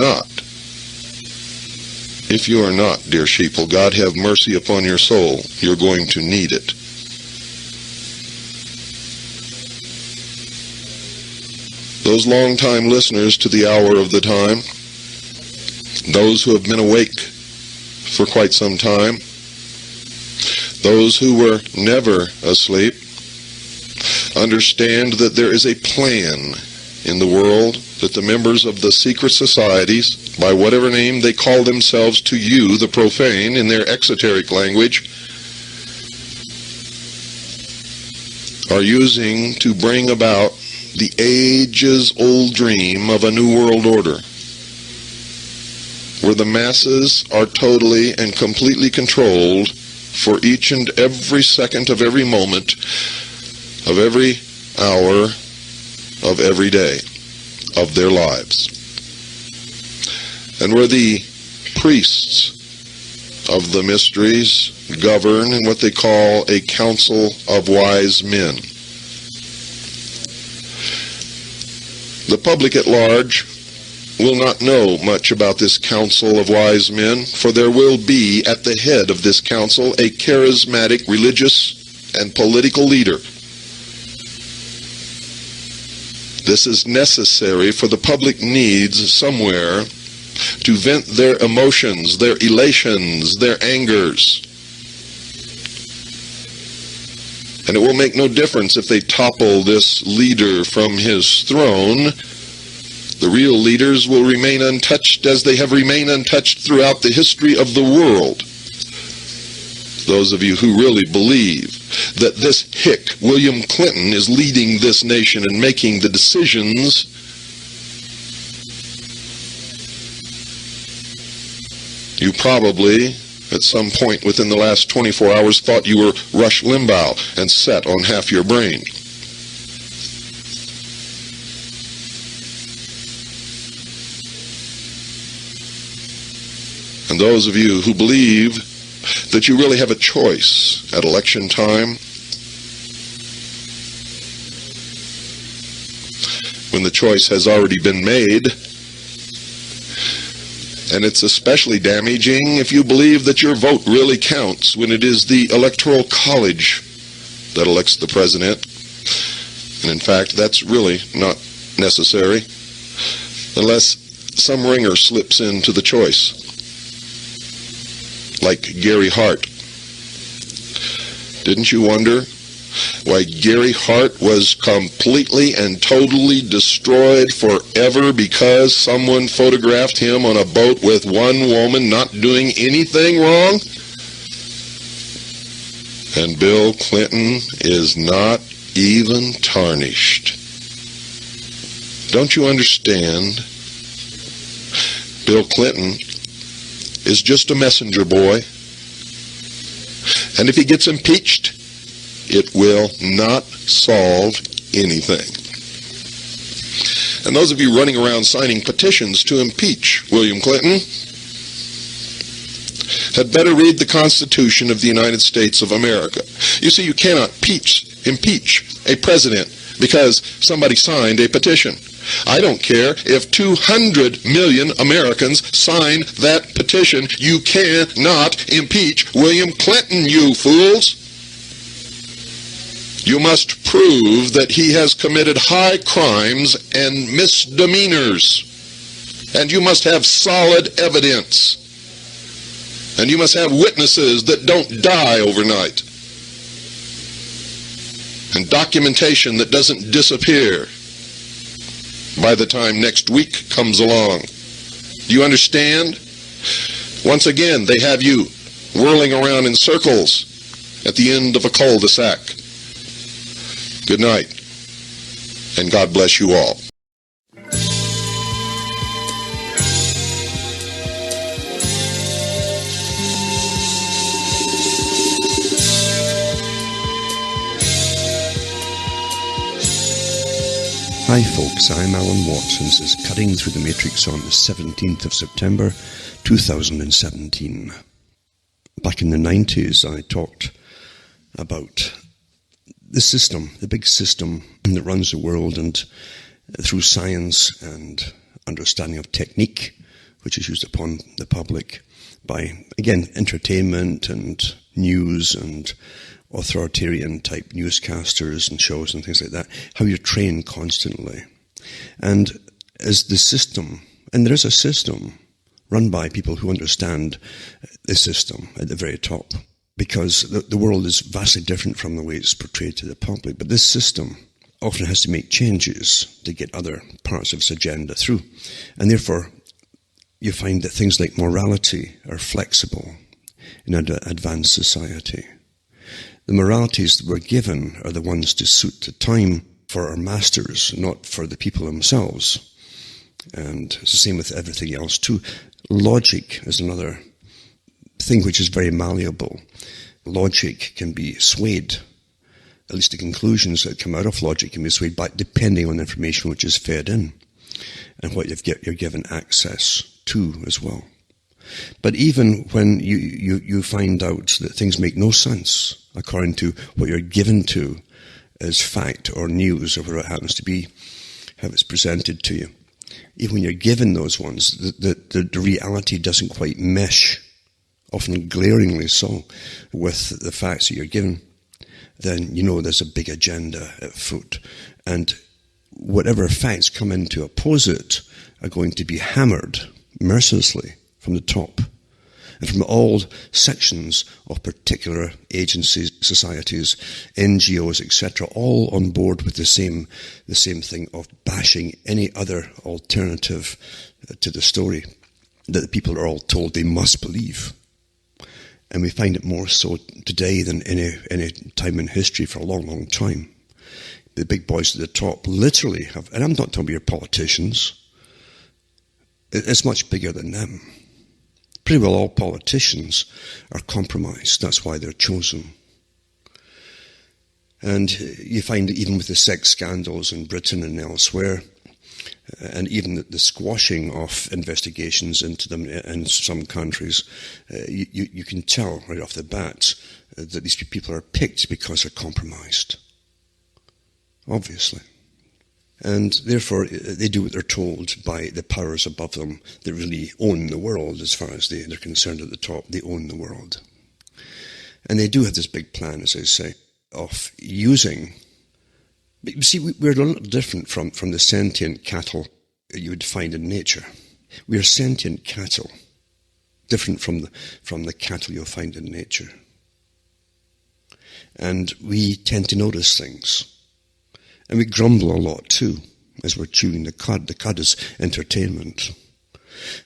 not, dear sheeple, God have mercy upon your soul. You're going to need it. Those long-time listeners to the hour of the time, those who have been awake for quite some time, those who were never asleep, understand that there is a plan in the world that the members of the secret societies, by whatever name they call themselves to you, the profane, in their exoteric language, are using to bring about the ages-old dream of a new world order, where the masses are totally and completely controlled for each and every second of every moment, of every hour, of every day of their lives. And where the priests of the mysteries govern in what they call a council of wise men. The public at large will not know much about this council of wise men, for there will be at the head of this council a charismatic religious and political leader. This is necessary, for the public needs somewhere to vent their emotions, their elations, their angers. And it will make no difference if they topple this leader from his throne. The real leaders will remain untouched as they have remained untouched throughout the history of the world. Those of you who really believe that this hick, William Clinton, is leading this nation and making the decisions, you probably, at some point within the last 24 hours, thought you were Rush Limbaugh and set on half your brain. And those of you who believe that you really have a choice at election time, when the choice has already been made, and it's especially damaging if you believe that your vote really counts when it is the Electoral College that elects the president. And in fact, that's really not necessary unless some ringer slips into the choice, like Gary Hart. Didn't you wonder why Gary Hart was completely and totally destroyed forever because someone photographed him on a boat with one woman not doing anything wrong? And Bill Clinton is not even tarnished. Don't you understand? Bill Clinton is just a messenger boy. And if he gets impeached, it will not solve anything. And those of you running around signing petitions to impeach William Clinton had better read the Constitution of the United States of America. You see, you cannot impeach a president because somebody signed a petition. I don't care if 200 million Americans sign that petition. You cannot impeach William Clinton, you fools. You must prove that he has committed high crimes and misdemeanors. And you must have solid evidence. And you must have witnesses that don't die overnight. And documentation that doesn't disappear by the time next week comes along. Do you understand? Once again, they have you whirling around in circles at the end of a cul-de-sac. Good night, and God bless you all. Hi folks, I'm Alan Watts, and this is Cutting Through the Matrix on the 17th of September 2017. Back in the 90s I talked about the system, the big system that runs the world, and through science and understanding of technique, which is used upon the public by, again, entertainment and news and authoritarian type newscasters and shows and things like that, how you're trained constantly. And as the system, and there is a system run by people who understand the system at the very top, because the world is vastly different from the way it's portrayed to the public. But this system often has to make changes to get other parts of its agenda through. And therefore, you find that things like morality are flexible in an advanced society. The moralities that we're given are the ones to suit the time for our masters, not for the people themselves. And it's the same with everything else too. Logic is another thing which is very malleable. Logic can be swayed. At least the conclusions that come out of logic can be swayed by depending on the information which is fed in and what you're given access to as well. But even when you find out that things make no sense according to what you're given to as fact or news or whatever it happens to be, how it's presented to you, even when you're given those ones, the reality doesn't quite mesh, often glaringly so, with the facts that you're given, then you know there's a big agenda at foot. And whatever facts come in to oppose it are going to be hammered mercilessly from the top and from all sections of particular agencies, societies, NGOs, etc., all on board with the same thing of bashing any other alternative to the story that the people are all told they must believe. And we find it more so today than any time in history for a long, long time. The big boys at the top literally have, and I'm not talking about your politicians, it's much bigger than them. Pretty well all politicians are compromised. That's why they're chosen. And you find even with the sex scandals in Britain and elsewhere, and even the squashing of investigations into them in some countries, you can tell right off the bat that these people are picked because they're compromised. Obviously. And therefore, they do what they're told by the powers above them that really own the world as far as they're concerned at the top. They own the world. And they do have this big plan, as I say, of using... But you see, we're a little different from the sentient cattle you would find in nature. We are sentient cattle, different from the cattle you'll find in nature. And we tend to notice things. And we grumble a lot too, as we're chewing the cud. The cud is entertainment.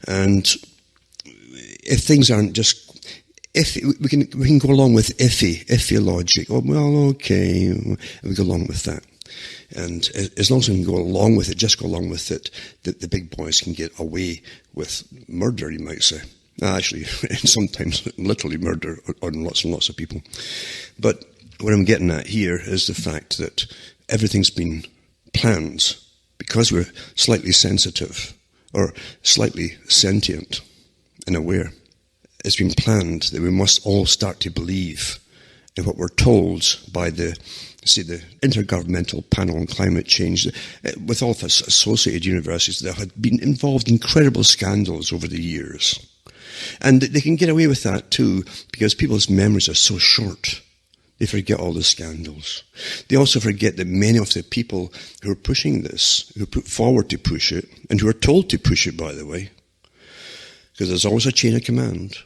And if things aren't just... we can go along with iffy logic. Oh, well, okay, and we go along with that. And as long as we can go along with it, just go along with it, the big boys can get away with murder, you might say. Actually, sometimes literally murder on lots and lots of people. But what I'm getting at here is the fact that everything's been planned because we're slightly sensitive or slightly sentient and aware. It's been planned that we must all start to believe And what we're told by the Intergovernmental Panel on Climate Change, with all of its associated universities that had been involved in incredible scandals over the years. And they can get away with that too, because people's memories are so short. They forget all the scandals. They also forget that many of the people who are pushing this, who put forward to push it, and who are told to push it, by the way, because there's always a chain of command,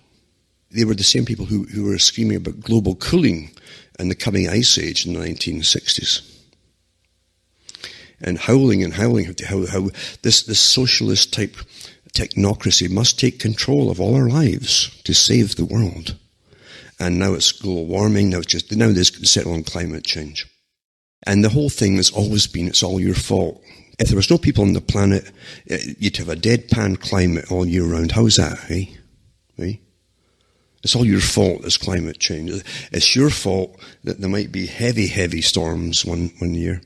they were the same people who were screaming about global cooling and the coming ice age in the 1960s. And howling how this socialist type technocracy must take control of all our lives to save the world. And now it's global warming, now they settle on climate change. And the whole thing has always been, it's all your fault. If there was no people on the planet, you'd have a deadpan climate all year round. How's that, eh? It's all your fault, this climate change. It's your fault that there might be heavy, heavy storms one year,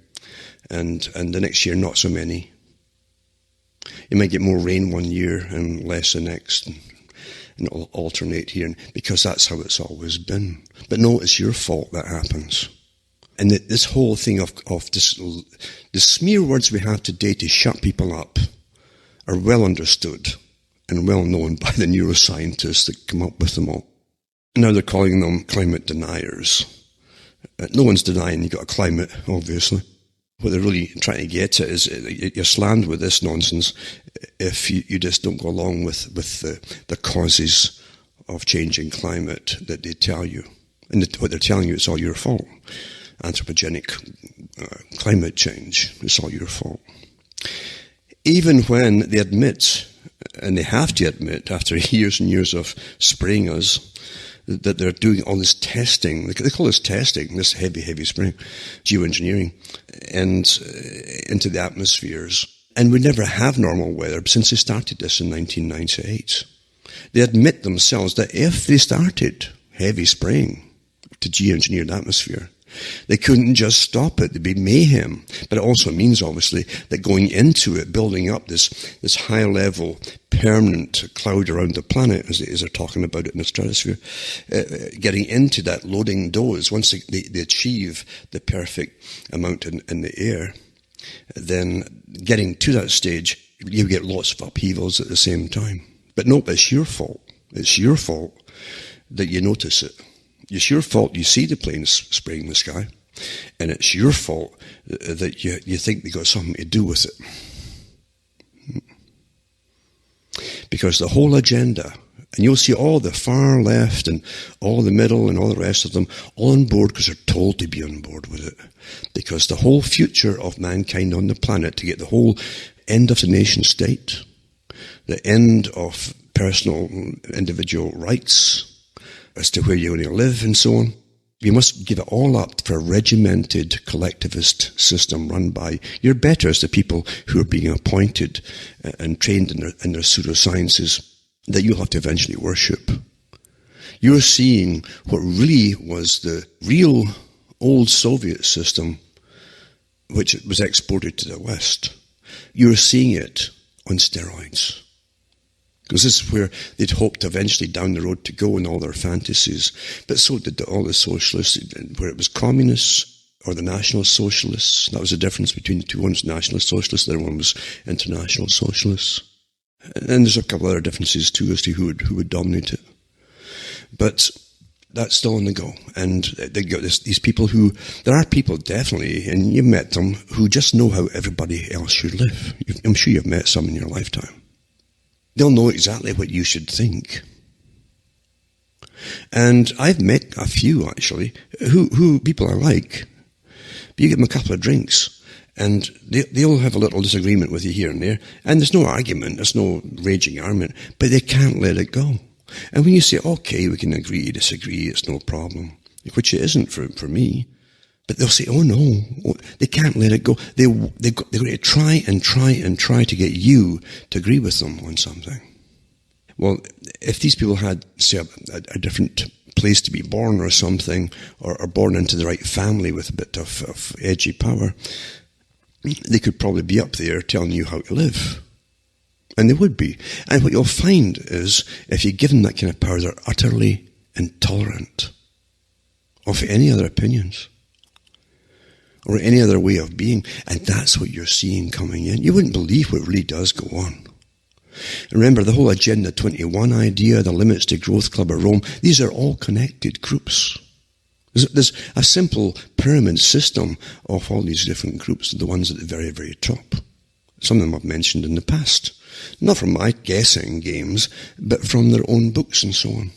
and the next year not so many. You might get more rain one year and less the next, and it'll alternate here, because that's how it's always been. But no, it's your fault that happens. And this whole thing of the smear words we have today to shut people up are well understood and well known by the neuroscientists that come up with them all. Now they're calling them climate deniers. No one's denying you've got a climate, obviously. What they're really trying to get at is you're slammed with this nonsense if you just don't go along with the causes of changing climate that they tell you. And what they're telling you, it's all your fault. Anthropogenic climate change, it's all your fault. Even when they admit, and they have to admit after years and years of spraying us, that they're doing all this testing. They call this testing, this heavy, heavy spraying, geoengineering, and into the atmospheres. And we never have normal weather since they started this in 1998. They admit themselves that if they started heavy spraying to geoengineer the atmosphere, they couldn't just stop it. There'd be mayhem. But it also means, obviously, that going into it, building up this high-level, permanent cloud around the planet, as they're talking about it in the stratosphere, getting into that loading dose, once they achieve the perfect amount in the air, then getting to that stage, you get lots of upheavals at the same time. But no, it's your fault. It's your fault that you notice it. It's your fault you see the planes spraying the sky, and it's your fault that you think they got something to do with it. Because the whole agenda, and you'll see all the far left and all the middle and all the rest of them all on board because they're told to be on board with it. Because the whole future of mankind on the planet, to get the whole end of the nation state, the end of personal individual rights, as to where you're going to live and so on. You must give it all up for a regimented collectivist system run by your betters, the people who are being appointed and trained in their pseudosciences that you'll have to eventually worship. You're seeing what really was the real old Soviet system, which was exported to the West. You're seeing it on steroids. Because this is where they'd hoped eventually down the road to go in all their fantasies. But so did all the socialists, where it was communists or the national socialists. That was the difference between the two. One was national socialists, the other one was international socialists. And there's a couple other differences too as to who would dominate it. But that's still on the go. And they got these people there are people definitely, and you've met them, who just know how everybody else should live. I'm sure you've met some in your lifetime. They'll know exactly what you should think. And I've met a few, actually, who people I like. But you give them a couple of drinks, and they'll have a little disagreement with you here and there, and there's no argument, there's no raging argument, but they can't let it go. And when you say, okay, we can agree, disagree, it's no problem, which it isn't for me, but they'll say, oh no, they can't let it go. They're going to try and try to get you to agree with them on something. Well, if these people had, say, a different place to be born or something, or born into the right family with a bit of edgy power, they could probably be up there telling you how to live. And they would be. And what you'll find is, if you give them that kind of power, they're utterly intolerant of any other opinions or any other way of being. And that's what you're seeing coming in. You wouldn't believe what really does go on. Remember, the whole Agenda 21 idea, the Limits to Growth Club of Rome, these are all connected groups. There's a simple pyramid system of all these different groups, the ones at the very, very top. Some of them I've mentioned in the past. Not from my guessing games, but from their own books and so on.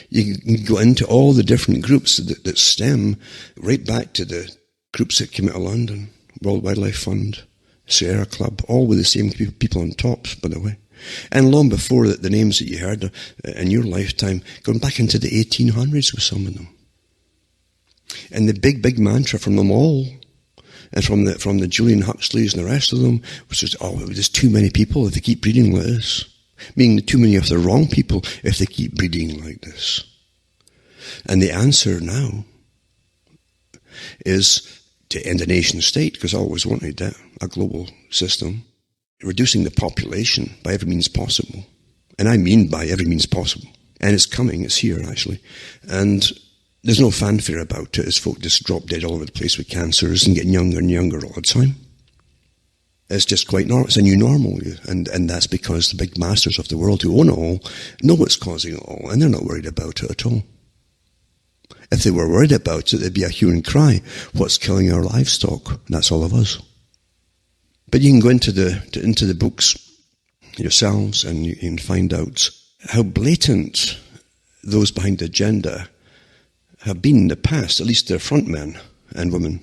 You can go into all the different groups that stem right back to the groups that came out of London, World Wildlife Fund, Sierra Club, all with the same people on top, by the way. And long before that, the names that you heard in your lifetime, going back into the 1800s with some of them. And the big mantra from them all, and from the Julian Huxleys and the rest of them, was just, there's too many people if they keep breeding like this. Meaning too many of the wrong people if they keep breeding like this. And the answer now is to end a nation state, because I always wanted that, a global system, reducing the population by every means possible. And I mean by every means possible. And it's coming, it's here actually. And there's no fanfare about it as folk just drop dead all over the place with cancers and getting younger and younger all the time. It's just quite normal. It's a new normal. And that's because the big masters of the world who own it all know what's causing it all, and they're not worried about it at all. If they were worried about it, there'd be a hue and cry. What's killing our livestock? That's all of us. But you can go into the books yourselves and you can find out how blatant those behind the agenda have been in the past, at least their front men and women,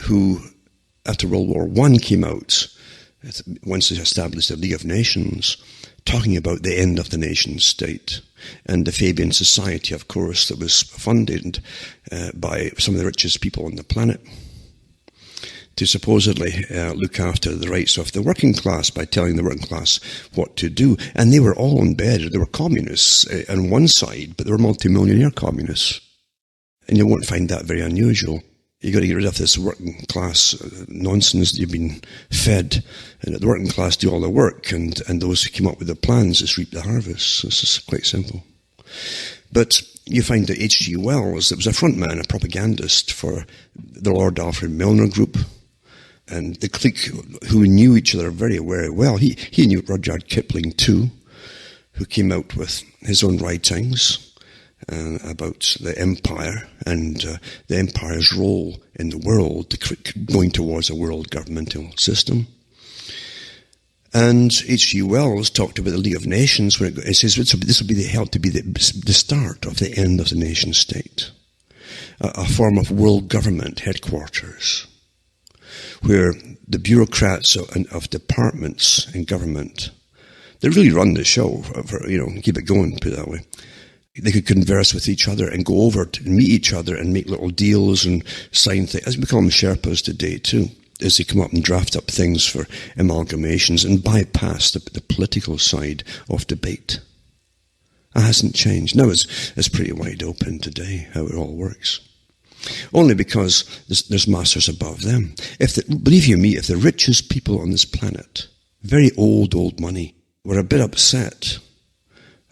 who after World War I came out, once they established the League of Nations, talking about the end of the nation state. And the Fabian Society, of course, that was funded by some of the richest people on the planet to supposedly look after the rights of the working class by telling the working class what to do. And they were all in bed. They were communists on one side, but they were multimillionaire communists. And you won't find that very unusual. You've got to get rid of this working class nonsense that you've been fed, and let the working class do all the work, and those who came up with the plans just reap the harvest. This is quite simple. But you find that H.G. Wells, that was a front man, a propagandist for the Lord Alfred Milner group, and the clique who knew each other very, very well. He knew Rudyard Kipling too, who came out with his own writings about the empire and the empire's role in the world, going towards a world governmental system. And H.G. Wells talked about the League of Nations, where it says this will be held to be the start of the end of the nation state, a form of world government headquarters, where the bureaucrats of departments in government, they really run the show, keep it going, put it that way. They could converse with each other and go over to meet each other and make little deals and sign things. As we call them Sherpas today too, as they come up and draft up things for amalgamations and bypass the political side of debate. It hasn't changed. Now it's pretty wide open today how it all works. Only because there's masters above them. Believe you me, if the richest people on this planet, very old money, were a bit upset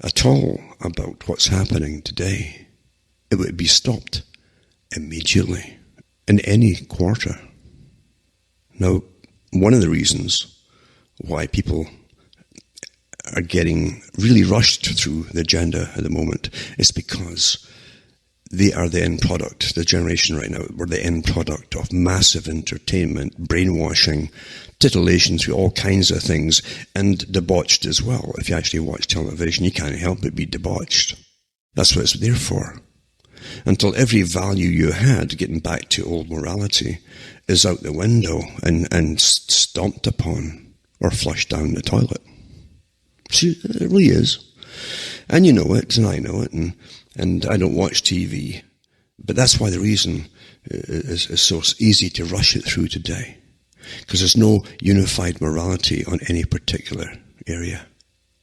at all about what's happening today, it would be stopped immediately in any quarter. Now, one of the reasons why people are getting really rushed through the agenda at the moment is because they are the end product. The generation right now, we're the end product of massive entertainment, brainwashing, titillation through all kinds of things, and debauched as well. If you actually watch television, you can't help but be debauched. That's what it's there for. Until every value you had, getting back to old morality, is out the window and stomped upon or flushed down the toilet. See, it really is. And you know it, and I know it, and I don't watch TV. But that's why the reason is so easy to rush it through today. Because there's no unified morality on any particular area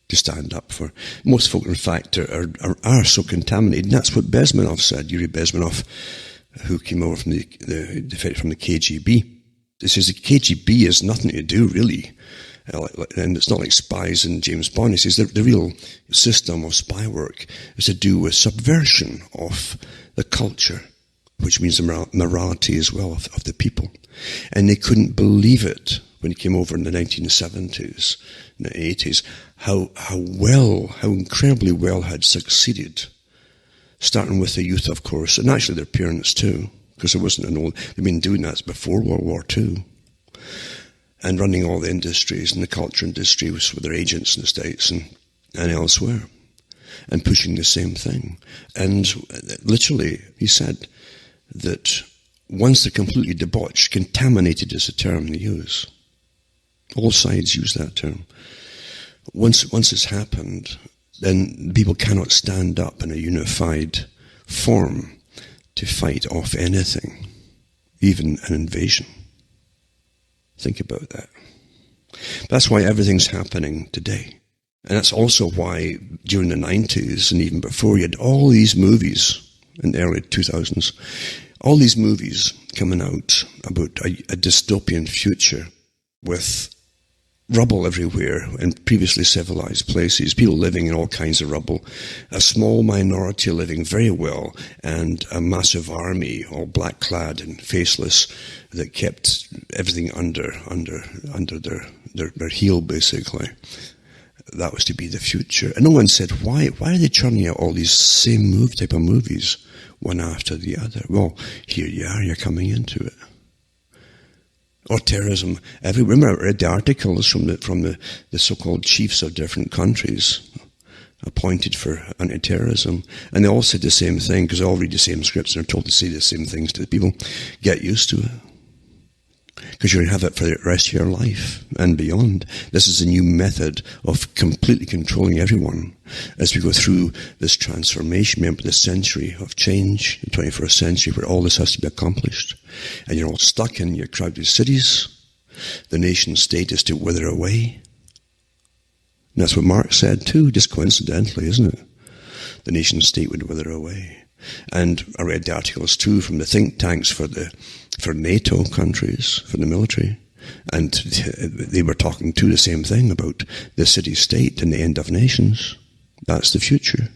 to stand up for. Most folk, in fact, are so contaminated. And that's what Bezmenov said, Yuri Bezmenov, who came over from the KGB. He says the KGB has nothing to do, really, And it's not like spies in James Bond. He says the real system of spy work is to do with subversion of the culture, which means the morality as well of the people. And they couldn't believe it when he came over in the 1970s, in the 80s, how incredibly well had succeeded. Starting with the youth, of course, and actually their parents too, because there wasn't they'd been doing that before World War II. And running all the industries and the culture industries with their agents in the States and elsewhere, and pushing the same thing. And literally, he said that once they're completely debauched, contaminated is the term they use. All sides use that term. Once it's happened, then people cannot stand up in a unified form to fight off anything, even an invasion. Think about that. That's why everything's happening today. And that's also why during the 90s and even before, you had all these movies in the early 2000s, all these movies coming out about a dystopian future with rubble everywhere in previously civilized places, people living in all kinds of rubble, a small minority living very well, and a massive army, all black-clad and faceless, that kept everything under their heel, basically. That was to be the future. And no one said, why are they churning out all these same type of movies, one after the other? Well, here you are, you're coming into it. Or terrorism. Remember, I read the articles from the so-called chiefs of different countries appointed for anti-terrorism, and they all said the same thing, because they all read the same scripts and are told to say the same things to the people. Get used to it, because you're going to have it for the rest of your life and beyond. This is a new method of completely controlling everyone as we go through this transformation. Remember, the century of change, the 21st century, where all this has to be accomplished. And you're all stuck in your crowded cities. The nation state is to wither away. And that's what Marx said too, just coincidentally, isn't it? The nation state would wither away. And I read the articles too from the think tanks for NATO countries, for the military. And they were talking too the same thing about the city-state and the end of nations. That's the future.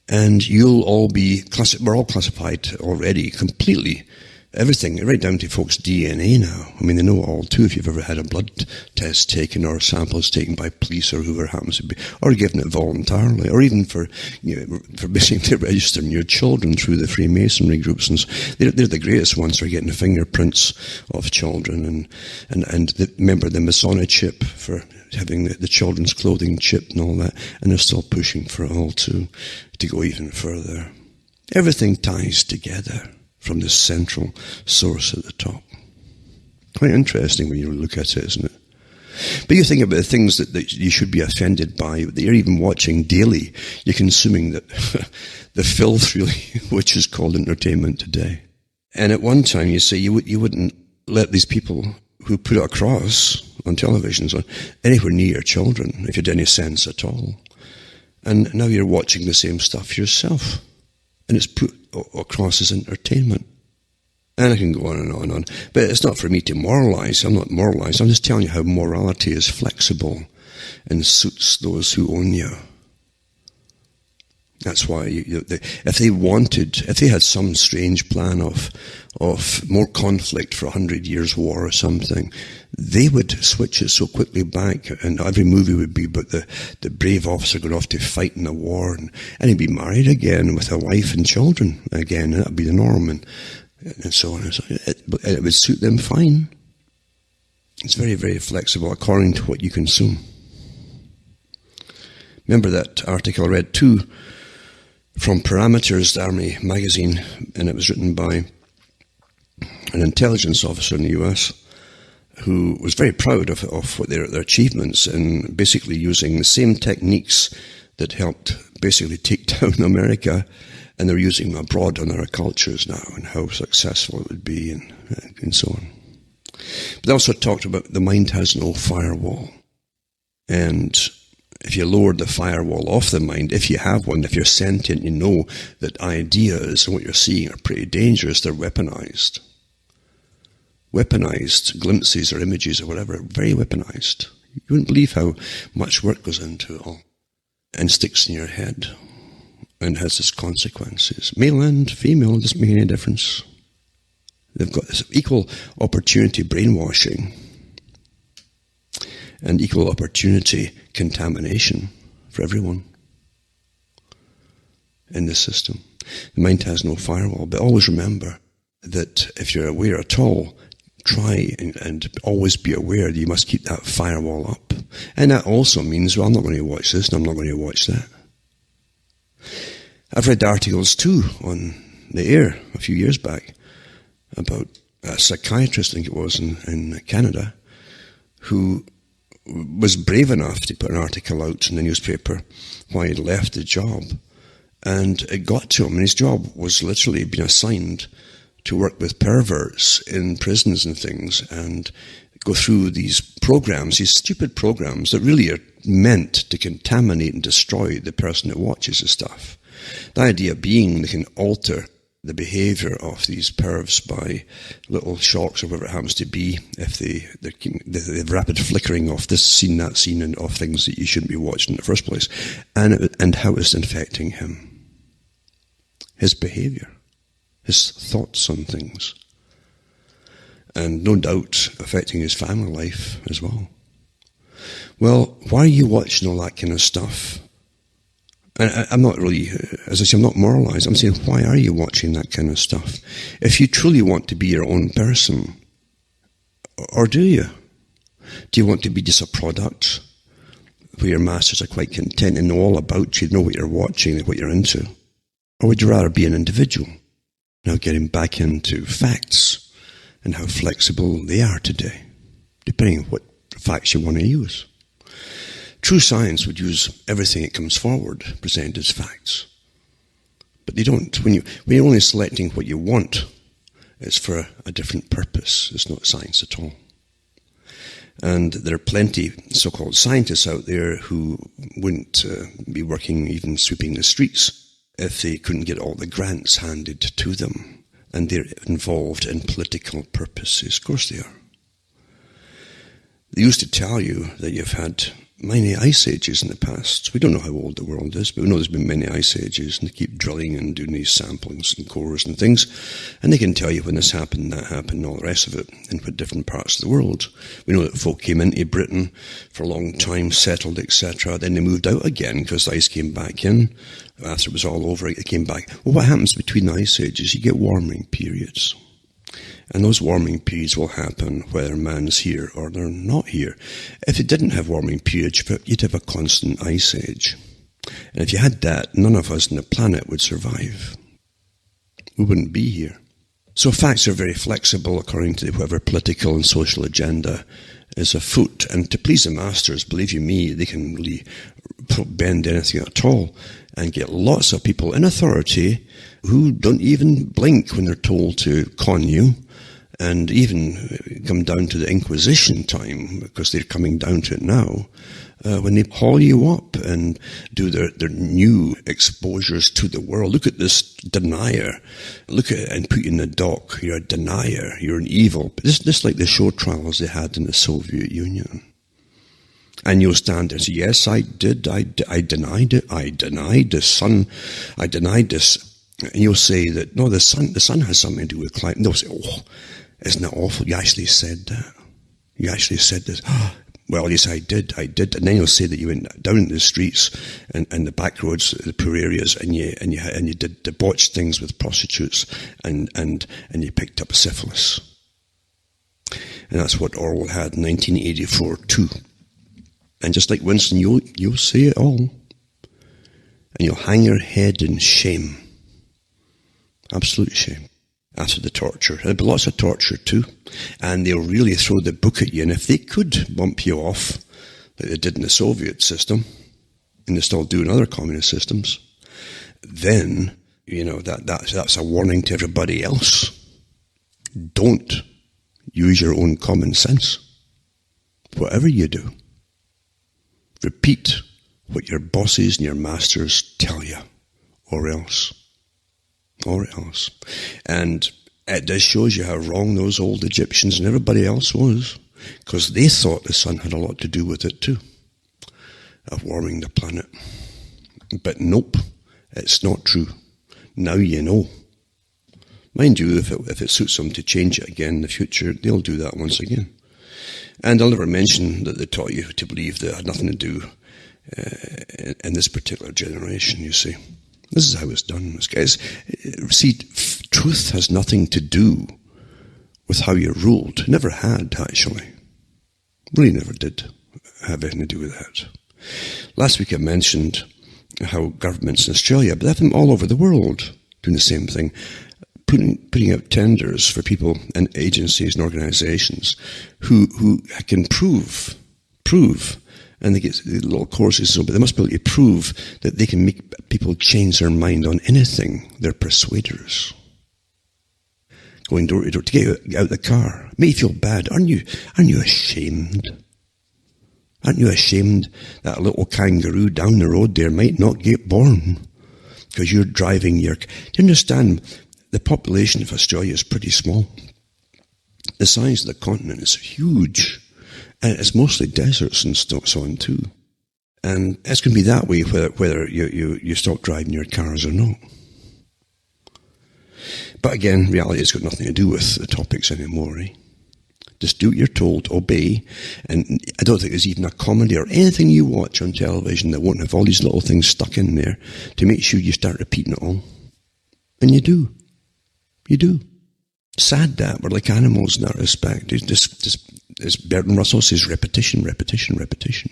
And you'll all we're all classified already completely. Everything, right down to folks' DNA now. I mean, they know it all too if you've ever had a blood test taken or samples taken by police or whoever happens to be, or given it voluntarily, or even for basically registering your children through the Freemasonry groups. And they're the greatest ones for getting the fingerprints of children and remember the Masonic chip for having the children's clothing chip and all that. And they're still pushing for it all to go even further. Everything ties together from this central source at the top. Quite interesting when you look at it, isn't it? But you think about the things that you should be offended by, that you're even watching daily. You're consuming the filth, really, which is called entertainment today. And at one time, you say you wouldn't let these people who put it across on television so anywhere near your children, if you had any sense at all. And now you're watching the same stuff yourself. And it's put across as entertainment. And I can go on and on and on. But it's not for me to moralize. I'm not moralizing. I'm just telling you how morality is flexible and suits those who own you. That's why if they had some strange plan of more conflict for 100 years war or something, they would switch it so quickly back, and every movie would be about the brave officer going off to fight in the war, and he'd be married again with a wife and children again, and that'd be the norm, and so on and so on. It would suit them fine. It's very, very flexible according to what you consume. Remember that article I read too, from Parameters, the Army magazine, and it was written by an intelligence officer in the US who was very proud of what their achievements in basically using the same techniques that helped basically take down America, and they're using them abroad on our cultures now and how successful it would be and so on. But they also talked about the mind has no firewall. And if you lowered the firewall off the mind, if you have one, if you're sentient, you know that ideas and what you're seeing are pretty dangerous. They're weaponized. Weaponized glimpses or images or whatever, very weaponized. You wouldn't believe how much work goes into it all and sticks in your head and has its consequences. Male and female, doesn't make any difference. They've got this equal opportunity brainwashing and equal opportunity contamination for everyone in this system. The mind has no firewall, but always remember that if you're aware at all, try and always be aware that you must keep that firewall up. And that also means, well, I'm not going to watch this and I'm not going to watch that. I've read articles too on the air a few years back about a psychiatrist, I think it was, in Canada, who was brave enough to put an article out in the newspaper why he'd left the job. And it got to him, and his job was literally being assigned to work with perverts in prisons and things and go through these programs, these stupid programs that really are meant to contaminate and destroy the person that watches the stuff. The idea being they can alter the behavior of these pervs by little shocks or whatever it happens to be, if the rapid flickering of this scene, that scene, and of things that you shouldn't be watching in the first place, and how it's infecting him. His behavior, his thoughts on things, and no doubt affecting his family life as well. Well, why are you watching all that kind of stuff? And I'm not really, as I say, I'm not moralizing. I'm saying, why are you watching that kind of stuff? If you truly want to be your own person, or do you? Do you want to be just a product where your masters are quite content and know all about you, know what you're watching and what you're into? Or would you rather be an individual? Now getting back into facts and how flexible they are today, depending on what facts you want to use. True science would use everything that comes forward presented as facts. But they don't. When you're only selecting what you want, it's for a different purpose. It's not science at all. And there are plenty so-called scientists out there who wouldn't be working, even sweeping the streets, if they couldn't get all the grants handed to them. And they're involved in political purposes. Of course they are. They used to tell you that you've had many ice ages in the past. We don't know how old the world is, but we know there's been many ice ages, and they keep drilling and doing these samplings and cores and things, and they can tell you when this happened, that happened, and all the rest of it, in what different parts of the world. We know that folk came into Britain for a long time, settled, etc. Then they moved out again because the ice came back in. After it was all over, it came back. Well, what happens between the ice ages? You get warming periods. And those warming periods will happen whether man's here or they're not here. If it didn't have warming periods, you'd have a constant ice age. And if you had that, none of us on the planet would survive. We wouldn't be here. So facts are very flexible according to whatever political and social agenda is afoot. And to please the masters, believe you me, they can really bend anything at all and get lots of people in authority who don't even blink when they're told to con you, and even come down to the Inquisition time, because they're coming down to it now, when they haul you up and do their new exposures to the world. Look at this denier. Look at it and put you in the dock. You're a denier. You're an evil. This like the show trials they had in the Soviet Union. And you'll stand there and say, yes, I did. I denied it. I denied the sun. I denied this. And you'll say that, no, the sun has something to do with climate. And they'll say, oh, isn't that awful? You actually said that. You actually said this. Oh, well, yes, I did. And then you'll say that you went down into the streets and the back roads, the poor areas, and you did debauched things with prostitutes and you picked up syphilis. And that's what Orwell had in 1984 too. And just like Winston, you'll say it all. And you'll hang your head in shame. Absolute shame. After the torture. There'll be lots of torture too. And they'll really throw the book at you. And if they could bump you off, like they did in the Soviet system, and they still do in other communist systems, then, that's a warning to everybody else. Don't use your own common sense. Whatever you do, repeat what your bosses and your masters tell you, or else. And it just shows you how wrong those old Egyptians and everybody else was. because they thought the sun had a lot to do with it too, of warming the planet. But nope, it's not true. Now you know. Mind you, if it suits them to change it again in the future, they'll do that once again. And they'll never mention that they taught you to believe that it had nothing to do in this particular generation, you see. This is how it's done, guys. See, truth has nothing to do with how you're ruled. Never had, actually. Really never did have anything to do with that. Last week I mentioned how governments in Australia, but they have them all over the world doing the same thing, putting out tenders for people and agencies and organisations who can prove, and they get little courses, but they must be able to prove that they can make people change their mind on anything. They're persuaders. Going door to door to get out of the car. It may feel bad. Aren't you ashamed? Aren't you ashamed that a little kangaroo down the road there might not get born because you're driving your... Do you understand? The population of Australia is pretty small. The size of the continent is huge. And it's mostly deserts and so on too. And it's going to be that way whether you stop driving your cars or not. But again, reality has got nothing to do with the topics anymore, eh? Just do what you're told, obey, and I don't think there's even a comedy or anything you watch on television that won't have all these little things stuck in there to make sure you start repeating it all. And you do. You do. Sad that we're like animals in that respect. As Bertrand Russell says, repetition, repetition, repetition.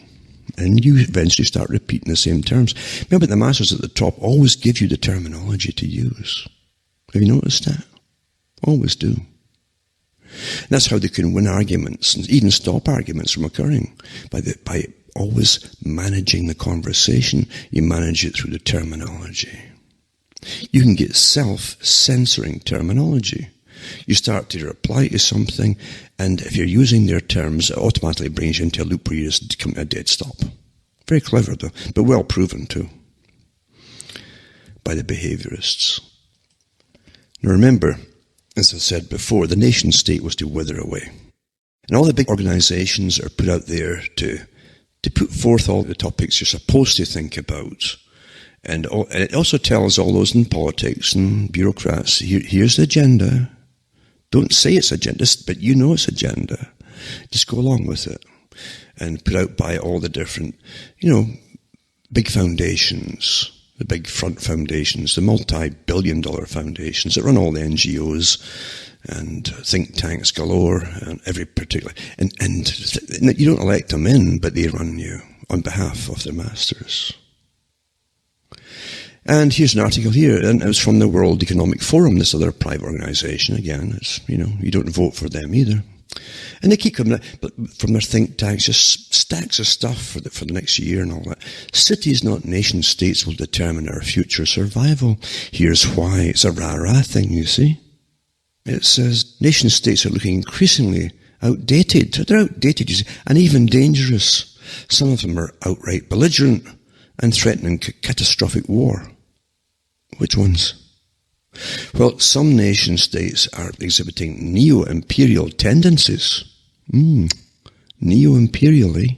And you eventually start repeating the same terms. Remember, the masters at the top always give you the terminology to use. Have you noticed that? Always do. And that's how they can win arguments and even stop arguments from occurring, by always managing the conversation. You manage it through the terminology. You can get self-censoring terminology. You start to reply to something, and if you're using their terms, it automatically brings you into a loop where you just come to a dead stop. Very clever, though, but well proven, too, by the behaviorists. Now remember, as I said before, the nation-state was to wither away. And all the big organizations are put out there to put forth all the topics you're supposed to think about. And it also tells all those in politics and bureaucrats, here's the agenda. Don't say it's agenda, but you know it's agenda. Just go along with it. And put out by all the different, big foundations, the big front foundations, the multi-billion-dollar foundations that run all the NGOs and think tanks galore and every particular... And you don't elect them in, but they run you on behalf of their masters. And here's an article here, and it was from the World Economic Forum, this other private organization. Again, it's, you don't vote for them either. And they keep coming from their think tanks, just stacks of stuff for the next year and all that. Cities, not nation states, will determine our future survival. Here's why. It's a rah-rah thing, you see. It says nation states are looking increasingly outdated. They're outdated, you see, and even dangerous. Some of them are outright belligerent and threatening catastrophic war. Which ones? Well, some nation-states are exhibiting neo-imperial tendencies. Neo-imperial, eh?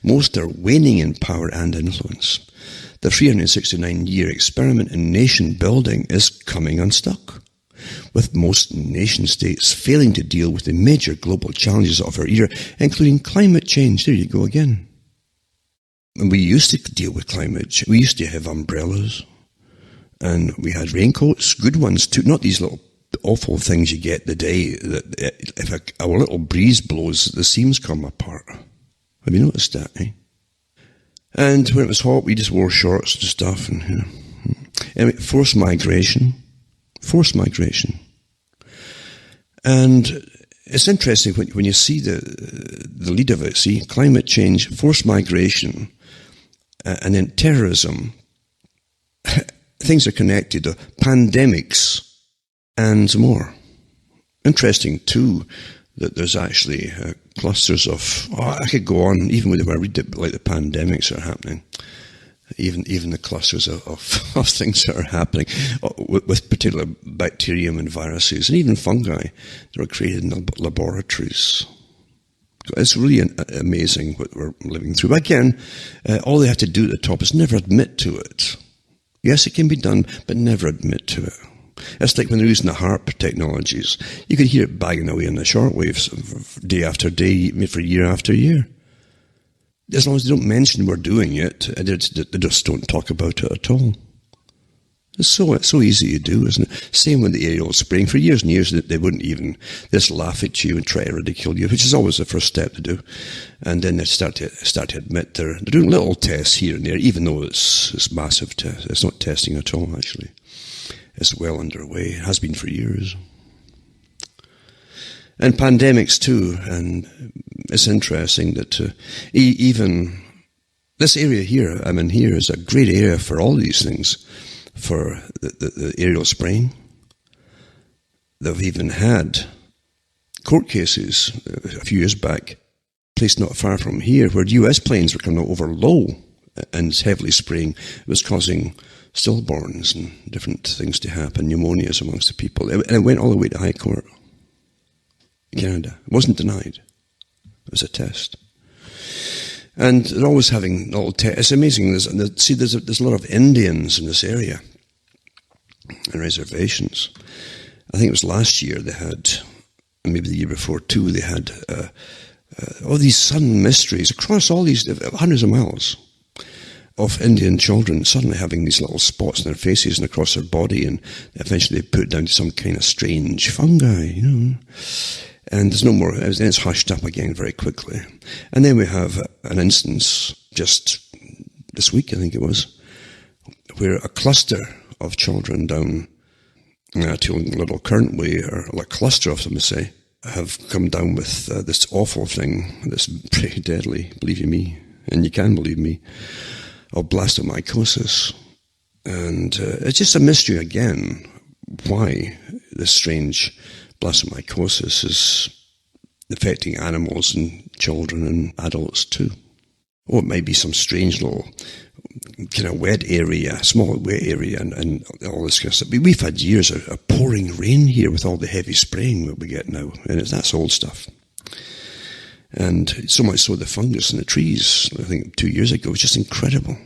Most are waning in power and influence. The 369-year experiment in nation-building is coming unstuck, with most nation-states failing to deal with the major global challenges of our era, including climate change. There you go again. And we used to deal with climate change. We used to have umbrellas. And we had raincoats, good ones too, not these little awful things you get the day that if a little breeze blows, the seams come apart. Have you noticed that, eh? And when it was hot, we just wore shorts and stuff. And anyway, forced migration. And it's interesting when you see the lead of it, see, climate change, forced migration, and then terrorism. Things are connected to pandemics and more. Interesting, too, that there's actually clusters of... I could go on, even with when I read it, like the pandemics are happening. Even the clusters of things that are happening with particular bacterium and viruses and even fungi that are created in laboratories. It's really amazing what we're living through. But again, all they have to do at the top is never admit to it. Yes, it can be done, but never admit to it. It's like when they're using the HARP technologies. You can hear it banging away in the shortwaves day after day, for year after year. As long as they don't mention we're doing it, they just don't talk about it at all. It's so easy to do, isn't it? Same with the aerial spraying. For years and years, they wouldn't even just laugh at you and try to ridicule you, which is always the first step to do. And then they start to admit they're doing little tests here and there, even though it's massive tests. It's not testing at all, actually. It's well underway. It has been for years. And pandemics too. And it's interesting that even this area here, I'm in here, is a great area for all these things. For the aerial spraying. They've even had court cases a few years back, a place not far from here, where US planes were coming over low and heavily spraying. It was causing stillborns and different things to happen, pneumonias amongst the people. And it went all the way to High Court in Canada. It wasn't denied. It was a test. And they're always having little tests. It's amazing. There's a lot of Indians in this area and reservations. I think it was last year they had, maybe the year before too, they had all these sudden mysteries across all these hundreds of miles of Indian children suddenly having these little spots in their faces and across their body, and eventually they put it down to some kind of strange fungi, And there's no more, and it's hushed up again very quickly. And then we have an instance just this week, I think it was, where a cluster of children down to Little Current Way, or a cluster of them, say, have come down with this awful thing that's pretty deadly, believe you me, and you can believe me, of blastomycosis. And it's just a mystery again why this strange blastomycosis is affecting animals and children and adults too. Or it might be some strange little kind of wet area, small wet area, and all this kind of stuff. We've had years of pouring rain here with all the heavy spraying that we get now, and that's old stuff. And so much so the fungus in the trees, I think 2 years ago, was just incredible.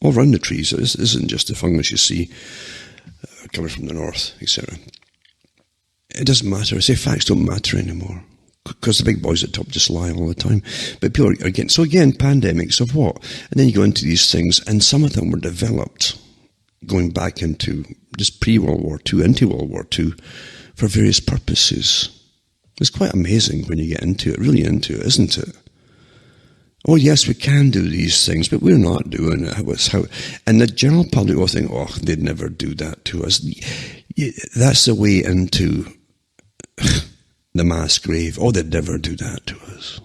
All around the trees, this isn't just the fungus you see coming from the north, etc. It doesn't matter. I say facts don't matter anymore, because the big boys at the top just lie all the time. But people are getting, so again, pandemics of what? And then you go into these things, and some of them were developed going back into just pre-World War II, into World War II, for various purposes. It's quite amazing when you get into it, really into it, isn't it? Oh yes, we can do these things, but we're not doing it. And the general public will think, oh, they'd never do that to us. That's the way into the mass grave. Oh, they'd never do that to us.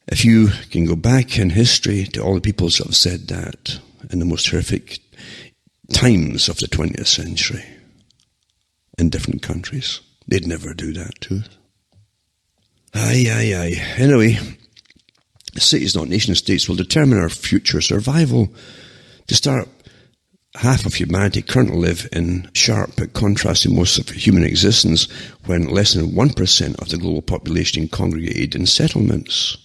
If you can go back in history to all the peoples that have said that in the most horrific times of the 20th century in different countries, they'd never do that to us. Aye. Anyway, cities, not nation states, will determine our future survival. To start, half of humanity currently live in sharp contrast to most of human existence, when less than 1% of the global population congregated in settlements.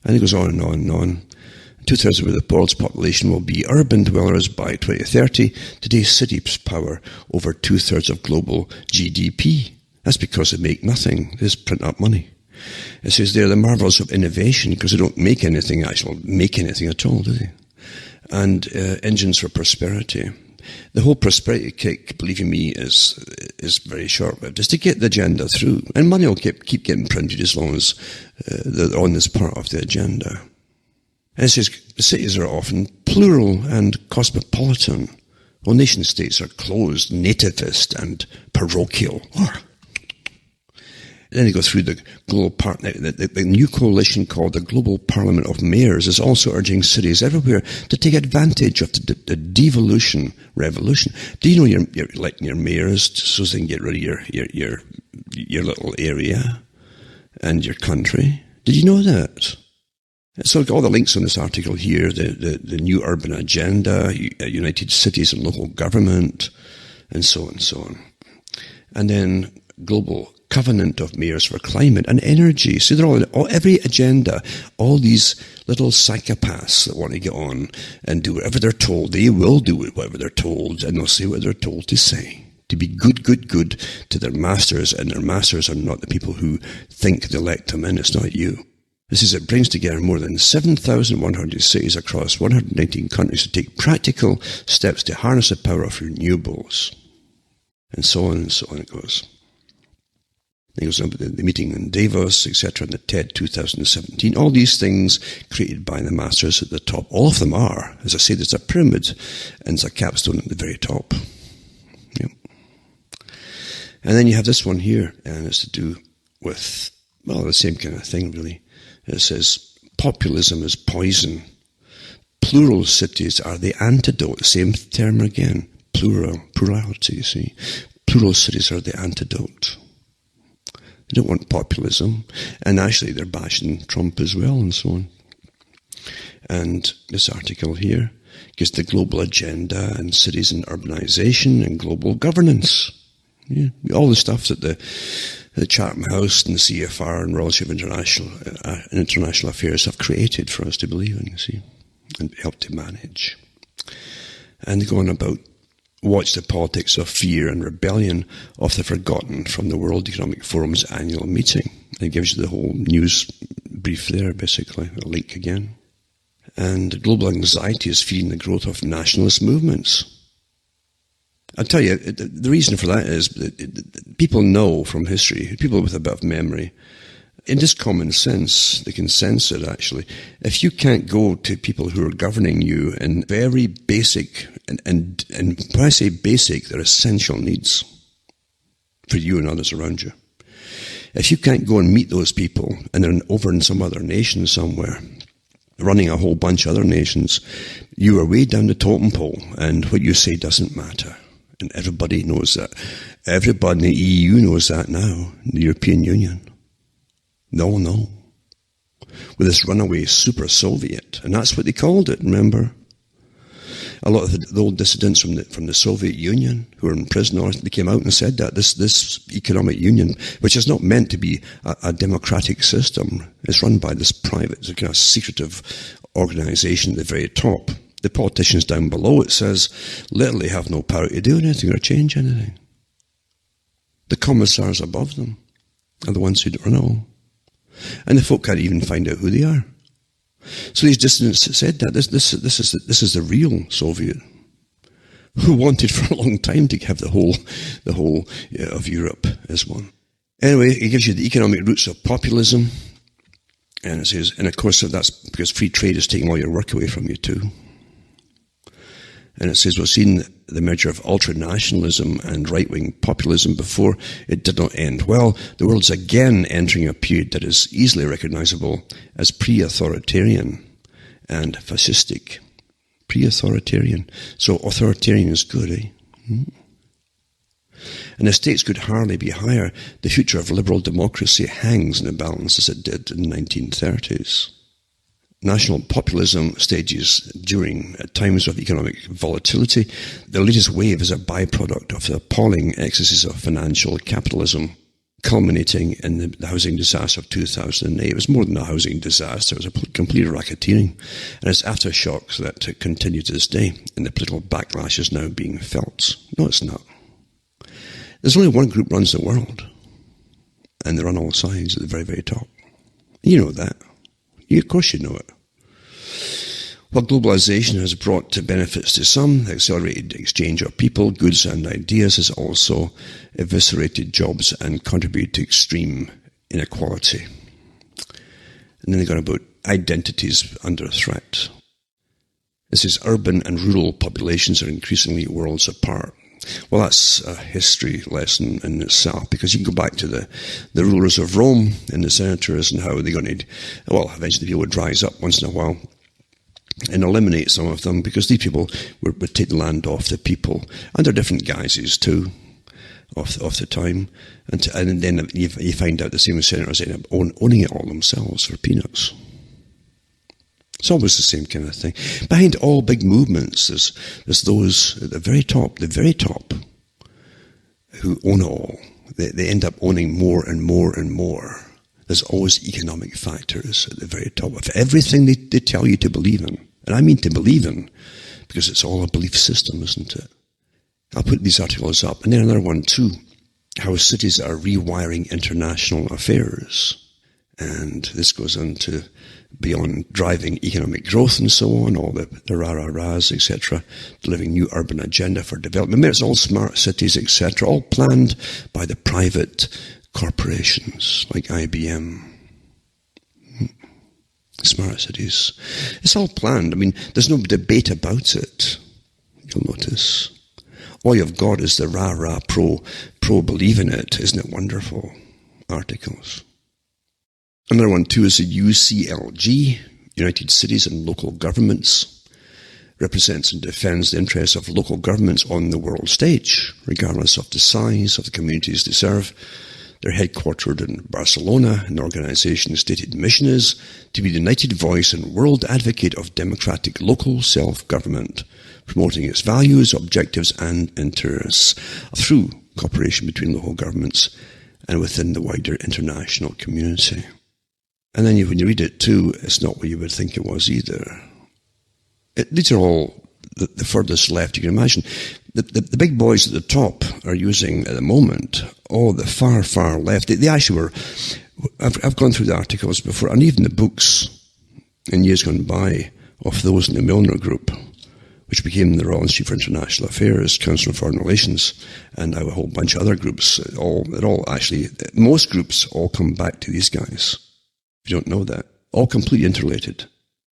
And it goes on and on and on. 2/3 of the world's population will be urban dwellers by 2030. Today's cities power over 2/3 of global GDP. That's because they make nothing. They just print up money. It says they're the marvels of innovation, because they don't make anything at all, do they? And engines for prosperity. The whole prosperity kick, believe you me, is very short-lived. Just to get the agenda through. And money will keep getting printed as long as they're on this part of the agenda. And it says the cities are often plural and cosmopolitan, while nation-states are closed, nativist and parochial. Then they go through the global the new coalition called the Global Parliament of Mayors is also urging cities everywhere to take advantage of the devolution revolution. Do you know you're electing your mayors so they can get rid of your little area and your country? Did you know that? So all the links on this article here, the new urban agenda, united cities and local government, and so on and so on. And then global Covenant of Mayors for Climate and Energy. See, they're all every agenda, all these little psychopaths that want to get on and do whatever they're told. They will do whatever they're told, and they'll say what they're told to say. To be good to their masters, and their masters are not the people who think they elect them in. It's not you. This is, it brings together more than 7,100 cities across 119 countries to take practical steps to harness the power of renewables. And so on it goes. It goes on with the meeting in Davos, etc., and the TED 2017. All these things created by the masters at the top. All of them are. As I say, there's a pyramid and there's a capstone at the very top. Yep. And then you have this one here, and it's to do with, well, the same kind of thing, really. It says, populism is poison. Plural cities are the antidote. Same term again. Plurality, you see. Plural cities are the antidote. They don't want populism. And actually, they're bashing Trump as well, and so on. And this article here gives the global agenda and cities and urbanization and global governance. Yeah, all the stuff that the Chatham House and the CFR and Royal Society of International Affairs have created for us to believe in, you see, and help to manage. And they go on about watch the politics of fear and rebellion of the forgotten from the World Economic Forum's annual meeting. It gives you the whole news brief there, basically, a link again. And global anxiety is feeding the growth of nationalist movements. I'll tell you, the reason for that is that people know from history, people with a bit of memory, in just common sense, they can sense it actually. If you can't go to people who are governing you in very basic, and when I say basic, they're essential needs for you and others around you. If you can't go and meet those people and they're over in some other nation somewhere, running a whole bunch of other nations, you are way down the totem pole, and what you say doesn't matter. And everybody knows that. Everybody in the EU knows that now, the European Union. No. With this runaway super Soviet. And that's what they called it, remember? A lot of the old dissidents from the Soviet Union who were in prison, they came out and said that this economic union, which is not meant to be a democratic system, is run by this private, kind of secretive organization at the very top. The politicians down below, it says, literally have no power to do anything or change anything. The commissars above them are the ones who don't know. And the folk can't even find out who they are. So these dissidents said that this is the real Soviet, who wanted for a long time to have the whole of Europe as one. Anyway, it gives you the economic roots of populism, and it says, and of course that's because free trade is taking all your work away from you too. And it says, we've seen the merger of ultranationalism and right-wing populism before. It did not end well. The world's again entering a period that is easily recognizable as pre-authoritarian and fascistic. Pre-authoritarian. So authoritarian is good, eh? And the stakes could hardly be higher. The future of liberal democracy hangs in the balance as it did in the 1930s. National populism stages during times of economic volatility. The latest wave is a byproduct of the appalling excesses of financial capitalism, culminating in the housing disaster of 2008. It was more than a housing disaster, it was a complete racketeering. And it's aftershocks that continue to this day, and the political backlash is now being felt. No, it's not. There's only one group runs the world, and they're on all sides at the very, very top. You know that. Of course you know it. What globalization has brought to benefits to some, the accelerated exchange of people, goods and ideas, has also eviscerated jobs and contributed to extreme inequality. And then they got about identities under threat. This is urban and rural populations are increasingly worlds apart. Well, that's a history lesson in itself, because you can go back to the rulers of Rome and the senators and how they're going to, well, eventually people would rise up once in a while and eliminate some of them, because these people would take the land off the people under different guises too of the time. And then you find out the same senators end up owning it all themselves for peanuts. It's always the same kind of thing. Behind all big movements, there's those at the very top, who own it all. They end up owning more and more and more. There's always economic factors at the very top of everything they tell you to believe in. And I mean to believe in, because it's all a belief system, isn't it? I'll put these articles up. And then another one too, how cities are rewiring international affairs. And this goes on to beyond driving economic growth and so on, all the rah-rah-rahs, etc., delivering new urban agenda for development. It's all smart cities, etc., all planned by the private corporations like IBM. Smart cities. It's all planned. I mean, there's no debate about it, you'll notice. All you've got is the rah-rah pro-believe in it. Isn't it wonderful? Articles. Another one too is the UCLG, United Cities and Local Governments, represents and defends the interests of local governments on the world stage, regardless of the size of the communities they serve. They're headquartered in Barcelona, and the organization's stated mission is to be the united voice and world advocate of democratic local self-government, promoting its values, objectives and interests through cooperation between local governments and within the wider international community. And then when you read it too, it's not what you would think it was either. These are all the furthest left you can imagine. The big boys at the top are using, at the moment, the far, far left. They actually were, I've gone through the articles before, and even the books in years gone by of those in the Milner Group, which became the Royal Institute for International Affairs, Council on Foreign Relations, and now a whole bunch of other groups. Most groups all come back to these guys. If you don't know that, all completely interrelated.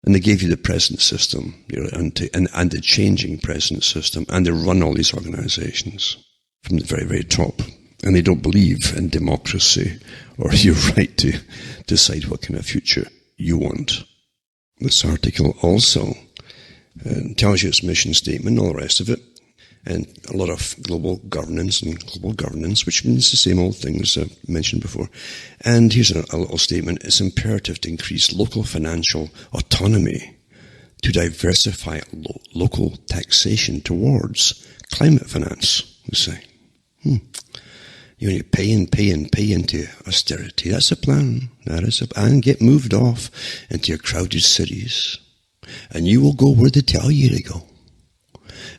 And they gave you the present system, and the changing present system, and they run all these organizations from the very, very top. And they don't believe in democracy or your right to decide what kind of future you want. This article also tells you its mission statement, all the rest of it, and a lot of global governance, which means the same old things I've mentioned before. And here's a little statement. It's imperative to increase local financial autonomy to diversify local taxation towards climate finance, we say. You pay into austerity. That's a plan. And get moved off into your crowded cities. And you will go where they tell you to go.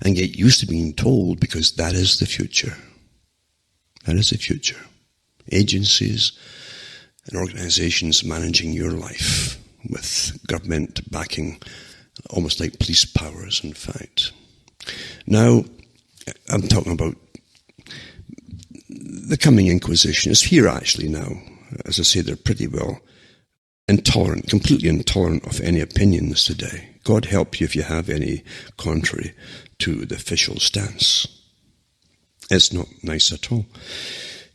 And get used to being told, because that is the future. That is the future. Agencies and organizations managing your life with government backing, almost like police powers, in fact. Now, I'm talking about the coming Inquisition. It's here actually now. As I say, they're pretty well intolerant, completely intolerant of any opinions today. God help you if you have any contrary to the official stance. It's not nice at all.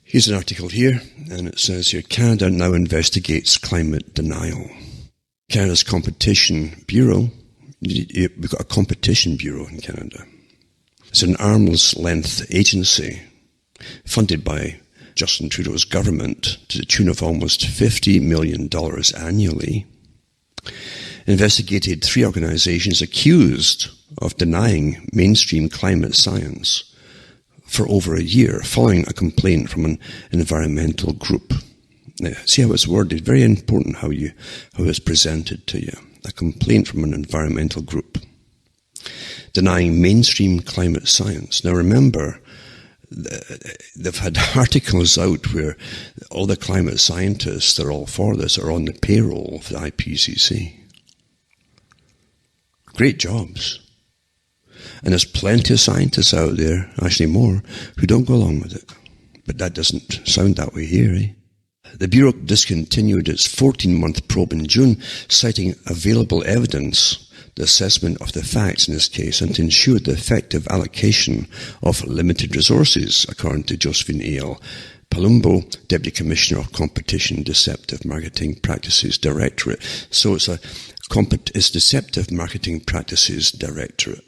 Here's an article here, and it says here, Canada now investigates climate denial. Canada's Competition Bureau, we've got a competition bureau in Canada. It's an arm's length agency funded by Justin Trudeau's government to the tune of almost $50 million annually. Investigated 3 organizations accused of denying mainstream climate science for over a year, following a complaint from an environmental group. Now, see how it's worded? Very important how it's presented to you. A complaint from an environmental group denying mainstream climate science. Now remember, they've had articles out where all the climate scientists that are all for this are on the payroll of the IPCC. Great jobs. And there's plenty of scientists out there, actually more, who don't go along with it. But that doesn't sound that way here, eh? The Bureau discontinued its 14-month probe in June, citing available evidence, the assessment of the facts in this case, and to ensure the effective allocation of limited resources, according to Josephine A.L. Palumbo, Deputy Commissioner of Competition Deceptive Marketing Practices Directorate. So it's Deceptive Marketing Practices Directorate.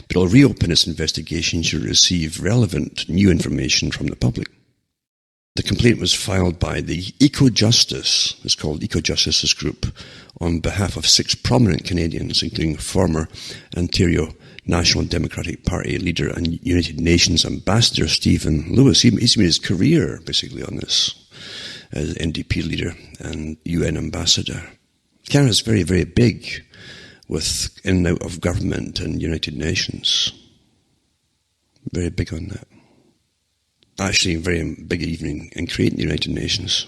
But it'll reopen its investigation to receive relevant new information from the public. The complaint was filed by the Eco-Justice, it's called Eco-Justice Group, on behalf of 6 prominent Canadians, including former Ontario National Democratic Party leader and United Nations ambassador Stephen Lewis. He's made his career basically on this as NDP leader and UN ambassador. Canada's very, very big with in and out of government and United Nations. Very big on that. Actually, very big even in creating the United Nations.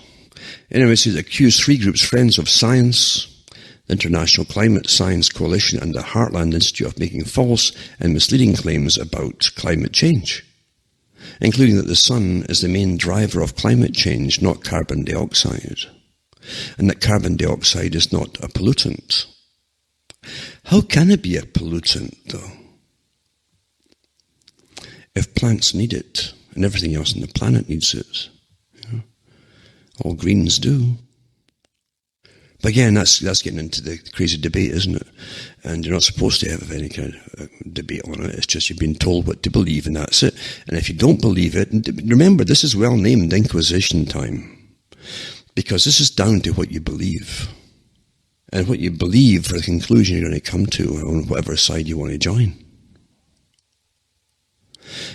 Anyway, so it accused three groups, Friends of Science, the International Climate Science Coalition and the Heartland Institute, of making false and misleading claims about climate change, including that the sun is the main driver of climate change, not carbon dioxide, and that carbon dioxide is not a pollutant. How can it be a pollutant, though? If plants need it, and everything else on the planet needs it. All greens do. But again, that's getting into the crazy debate, isn't it? And you're not supposed to have any kind of debate on it. It's just you've been told what to believe, and that's it. And if you don't believe it, and remember, this is well-named Inquisition time, because this is down to what you believe. And what you believe for the conclusion you're going to come to on whatever side you want to join.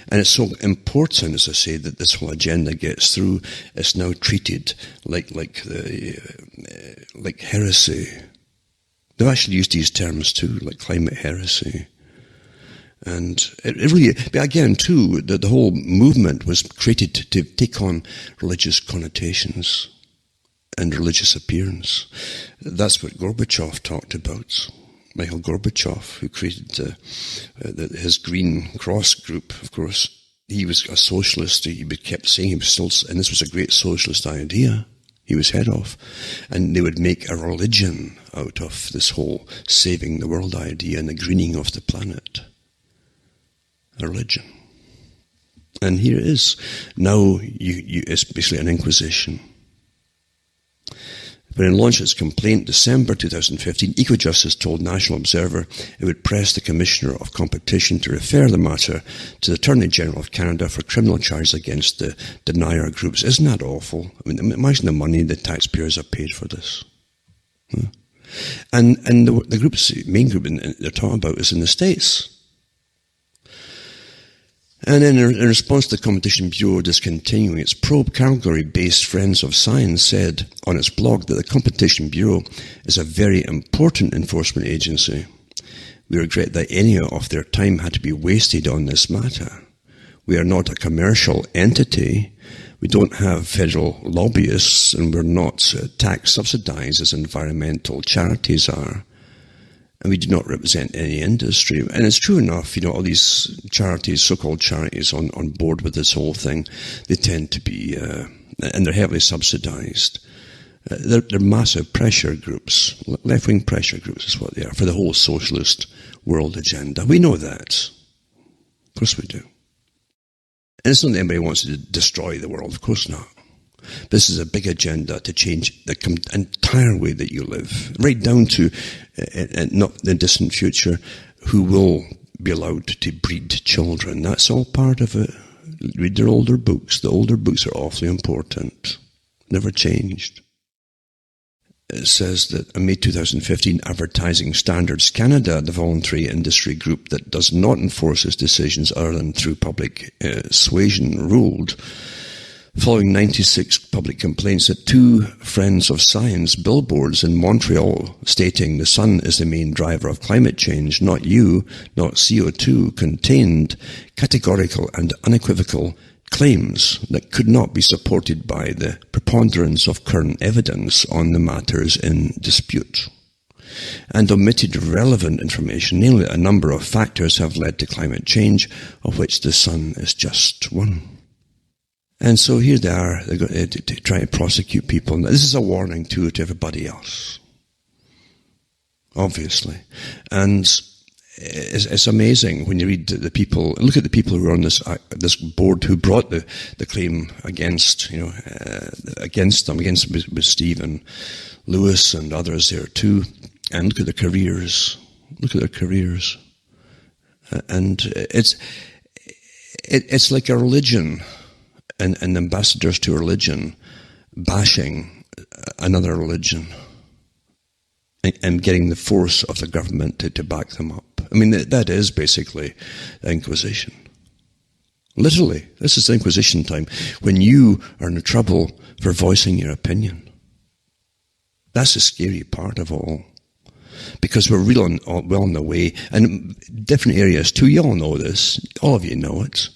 And it's so important, as I say, that this whole agenda gets through. It's now treated like heresy. They've actually used these terms too, like climate heresy. And it really, but again too, the whole movement was created to take on religious connotations and religious appearance. That's what Gorbachev talked about. Mikhail Gorbachev, who created his Green Cross group, of course, he was a socialist. He kept saying he was still, and this was a great socialist idea he was head of. And they would make a religion out of this whole saving the world idea and the greening of the planet. A religion. And here it is. Now it's basically an inquisition. When it launched its complaint in December 2015, Ecojustice told National Observer it would press the Commissioner of Competition to refer the matter to the Attorney General of Canada for criminal charges against the denier groups. Isn't that awful? I mean, imagine the money the taxpayers have paid for this. And the group's main group they're talking about is in the States. And then in response to the Competition Bureau discontinuing its probe, Calgary-based Friends of Science said on its blog that the Competition Bureau is a very important enforcement agency. We regret that any of their time had to be wasted on this matter. We are not a commercial entity. We don't have federal lobbyists, and we're not tax subsidized as environmental charities are. And we do not represent any industry. And it's true enough, all these charities, so-called charities on board with this whole thing, they tend to be, and they're heavily subsidized. They're massive pressure groups, left-wing pressure groups is what they are, for the whole socialist world agenda. We know that. Of course we do. And it's not that anybody wants to destroy the world, of course not. This is a big agenda to change the entire way that you live, right down to, not the distant future, who will be allowed to breed children. That's all part of it. Read their older books. The older books are awfully important. Never changed. It says that in May 2015, Advertising Standards Canada, the voluntary industry group that does not enforce its decisions other than through public suasion, ruled, following 96 public complaints, that 2 Friends of Science billboards in Montreal stating the sun is the main driver of climate change, not you, not CO2, contained categorical and unequivocal claims that could not be supported by the preponderance of current evidence on the matters in dispute, and omitted relevant information, namely a number of factors have led to climate change, of which the sun is just one. And so here they are, they're going to try to prosecute people. Now, this is a warning too to everybody else, obviously. And it's amazing when you read the people, look at the people who are on this board who brought the claim against, against them, with Stephen Lewis and others there too. And look at their careers. Look at their careers. And it's like a religion. And ambassadors to religion bashing another religion. and getting the force of the government to back them up. I mean, that is basically the Inquisition. Literally, this is the Inquisition time, when you are in trouble for voicing your opinion. That's the scary part of all. Because we're well on the way, and different areas too. You all know this. All of you know it.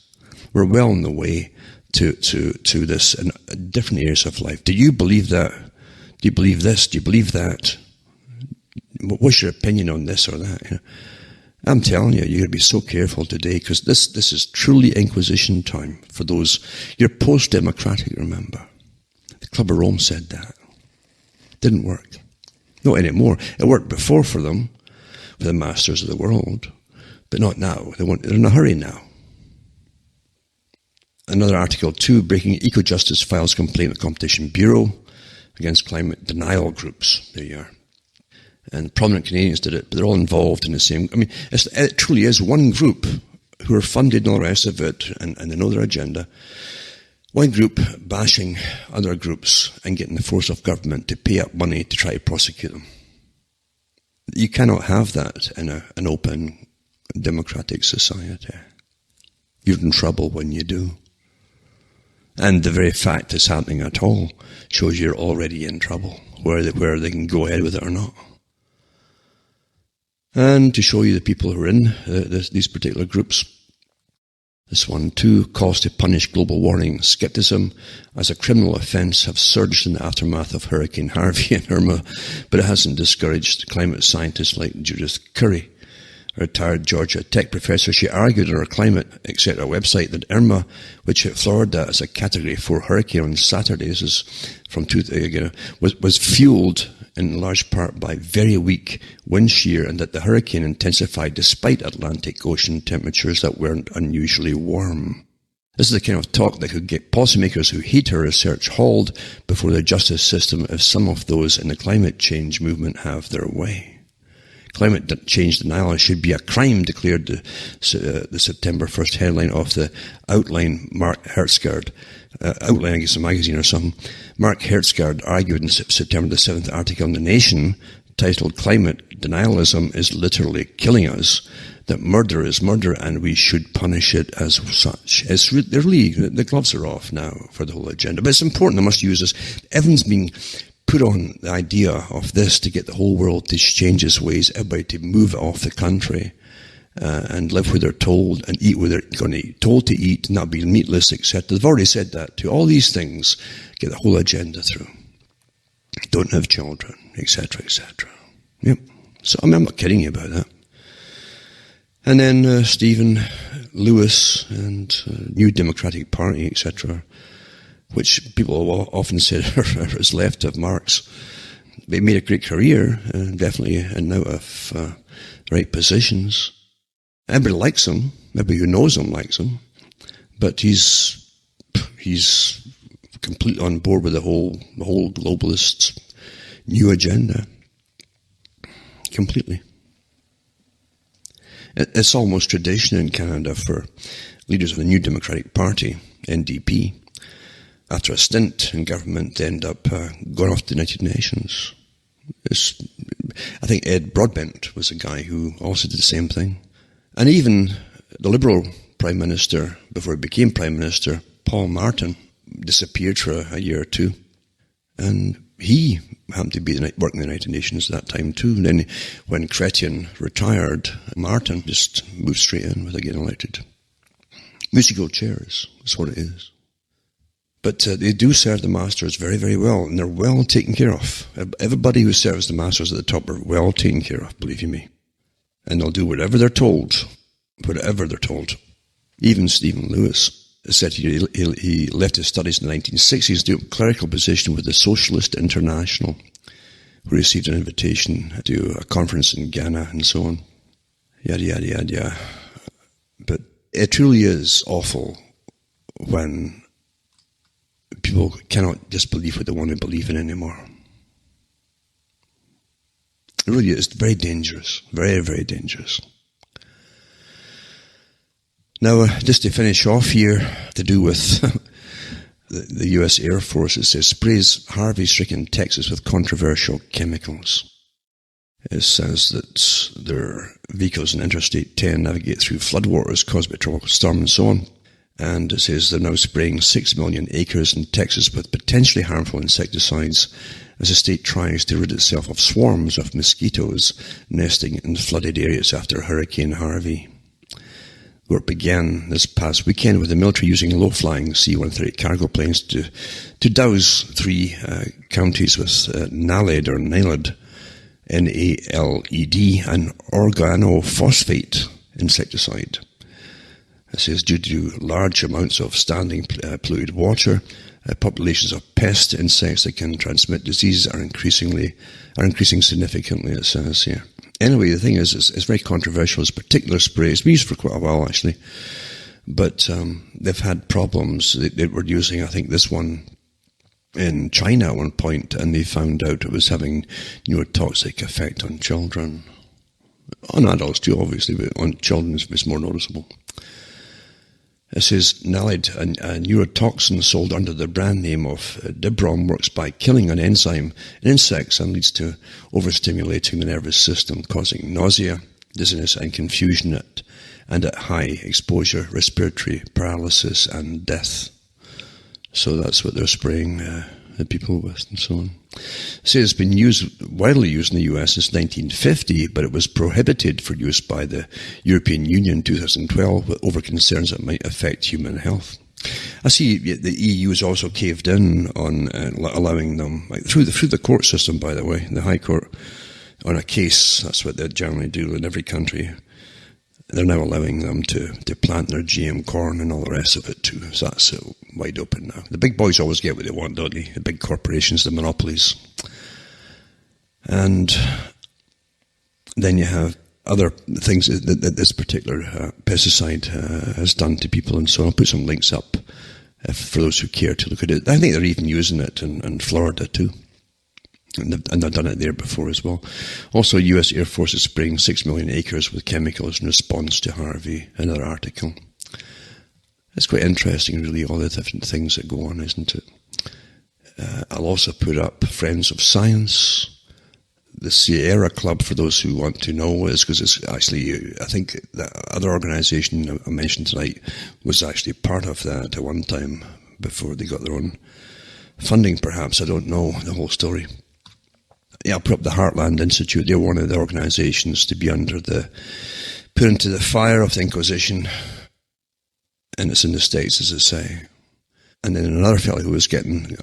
We're well on the way to this in different areas of life. Do you believe that? Do you believe this? Do you believe that? What's your opinion on this or that? You know? I'm telling you, you're going to be so careful today, because this is truly Inquisition time for those. You're post-democratic, remember. The Club of Rome said that. Didn't work. Not anymore. It worked before for them, for the masters of the world, but not now. They're in a hurry now. Another article, 2, breaking Eco-Justice files complaint with Competition Bureau against climate denial groups. There you are. And prominent Canadians did it, but they're all involved in the same. I mean, it truly is one group who are funded and all the rest of it, and they know their agenda. One group bashing other groups and getting the force of government to pay up money to try to prosecute them. You cannot have that in an open, democratic society. You're in trouble when you do. And the very fact it's happening at all shows you're already in trouble, where they can go ahead with it or not. And to show you the people who are in these particular groups, this one too, calls to punish global warming. Skepticism as a criminal offence have surged in the aftermath of Hurricane Harvey and Irma, but it hasn't discouraged climate scientists like Judith Curry, a retired Georgia Tech professor. She argued on her Climate Etc. website that Irma, which hit Florida as a Category 4 hurricane on Saturday, this is from was fueled in large part by very weak wind shear, and that the hurricane intensified despite Atlantic Ocean temperatures that weren't unusually warm. This is the kind of talk that could get policymakers who hate her research hauled before the justice system if some of those in the climate change movement have their way. Climate change denial should be a crime, declared the September 1st headline of the Outline, Mark Hertzgaard. Outline, I guess, a magazine or something. Mark Hertzgaard argued in September the 7th article in The Nation, titled "Climate Denialism is Literally Killing Us," that murder is murder and we should punish it as such. The gloves are off now for the whole agenda. But it's important, I must use this. Everyone's being put on the idea of this to get the whole world to change its ways, everybody to move off the country and live where they're told and eat where they're going to eat, told to eat, not be meatless, etc. They've already said that too. All these things get the whole agenda through. Don't have children, etc., etc. Yep. So I'm not kidding you about that. And then Stephen Lewis and New Democratic Party, etc., which people often said is left of Marx. They made a great career, definitely, and now of the right positions. Everybody likes him. Everybody who knows him likes him. But he's completely on board with the whole globalist new agenda. Completely. It's almost tradition in Canada for leaders of the New Democratic Party, NDP, after a stint in government, they end up going off to the United Nations. I think Ed Broadbent was a guy who also did the same thing. And even the Liberal Prime Minister, before he became Prime Minister, Paul Martin, disappeared for a year or two. And he happened to be working in the United Nations at that time too. And then when Chrétien retired, Martin just moved straight in without getting elected. Musical chairs, that's what it is. But they do serve the masters very, very well, and they're well taken care of. Everybody who serves the masters at the top are well taken care of, believe you me. And they'll do whatever they're told. Whatever they're told. Even Stephen Lewis said he left his studies in the 1960s to a clerical position with the Socialist International, who received an invitation to a conference in Ghana and so on. Yada, yada, yada, yada. But it truly is awful when people cannot just believe what they want to believe in anymore. It really is very dangerous. Very, very dangerous. Now, just to finish off here, to do with the U.S. Air Force, it says, sprays Harvey-stricken Texas with controversial chemicals. It says that their vehicles in Interstate 10 navigate through floodwaters caused by tropical storm and so on. And it says they're now spraying 6 million acres in Texas with potentially harmful insecticides as the state tries to rid itself of swarms of mosquitoes nesting in flooded areas after Hurricane Harvey. Work began this past weekend with the military using low-flying C-130 cargo planes to douse 3 counties with NALED or NALED, N-A-L-E-D, an organophosphate insecticide. It says due to large amounts of standing polluted water, populations of pest insects that can transmit diseases are increasing significantly, it says here. Anyway, the thing is, it's very controversial. This particular spray has been used for quite a while, actually. But they've had problems. They were using, I think, this one in China at one point, and they found out it was having neurotoxic effect on children. On adults too, obviously, but on children it's more noticeable. It says Naled, a neurotoxin sold under the brand name of Dibrom, works by killing an enzyme in insects and leads to overstimulating the nervous system, causing nausea, dizziness and confusion and at high exposure, respiratory paralysis and death. So that's what they're spraying the people with and so on. It says it's been widely used in the US since 1950, but it was prohibited for use by the European Union in 2012 over concerns that might affect human health. I see the EU has also caved in on allowing them, through the court system, by the way, the High Court, on a case. That's what they generally do in every country. They're now allowing them to plant their GM corn and all the rest of it too. So that's wide open now. The big boys always get what they want, don't they? The big corporations, the monopolies. And then you have other things that this particular pesticide has done to people and so on. I'll put some links up for those who care to look at it. I think they're even using it in Florida too. And they've done it there before as well. Also, U.S. Air Force is spraying 6 million acres with chemicals in response to Harvey. Another article. It's quite interesting, really, all the different things that go on, isn't it? I'll also put up Friends of Science. The Sierra Club, for those who want to know, is because it's actually, I think the other organisation I mentioned tonight was actually part of that at one time before they got their own funding, perhaps. I don't know the whole story. Yeah, I'll put up the Heartland Institute. They're one of the organisations to be put into the fire of the Inquisition. And it's in the States, as I say. And then another fellow who was getting,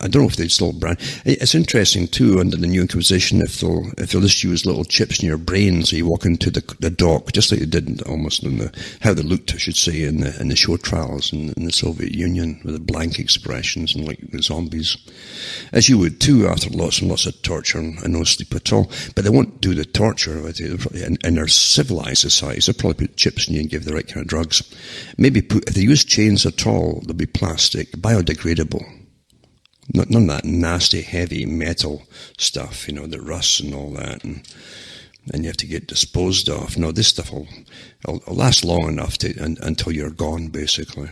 I don't know if they'd still brand. It's interesting too, under the new Inquisition, if they'll just use little chips in your brain, so you walk into the dock, just like they did almost in how they looked, I should say, in the show trials in the Soviet Union, with the blank expressions and like the zombies. As you would too, after lots and lots of torture and no sleep at all. But they won't do the torture with you. In their civilized societies, they'll probably put chips in you and give the right kind of drugs. Maybe if they use chains at all, they'll be plastic. Biodegradable. None of that nasty, heavy metal stuff, that rusts and all that, and you have to get disposed of. No, this stuff will last long enough until you're gone, basically.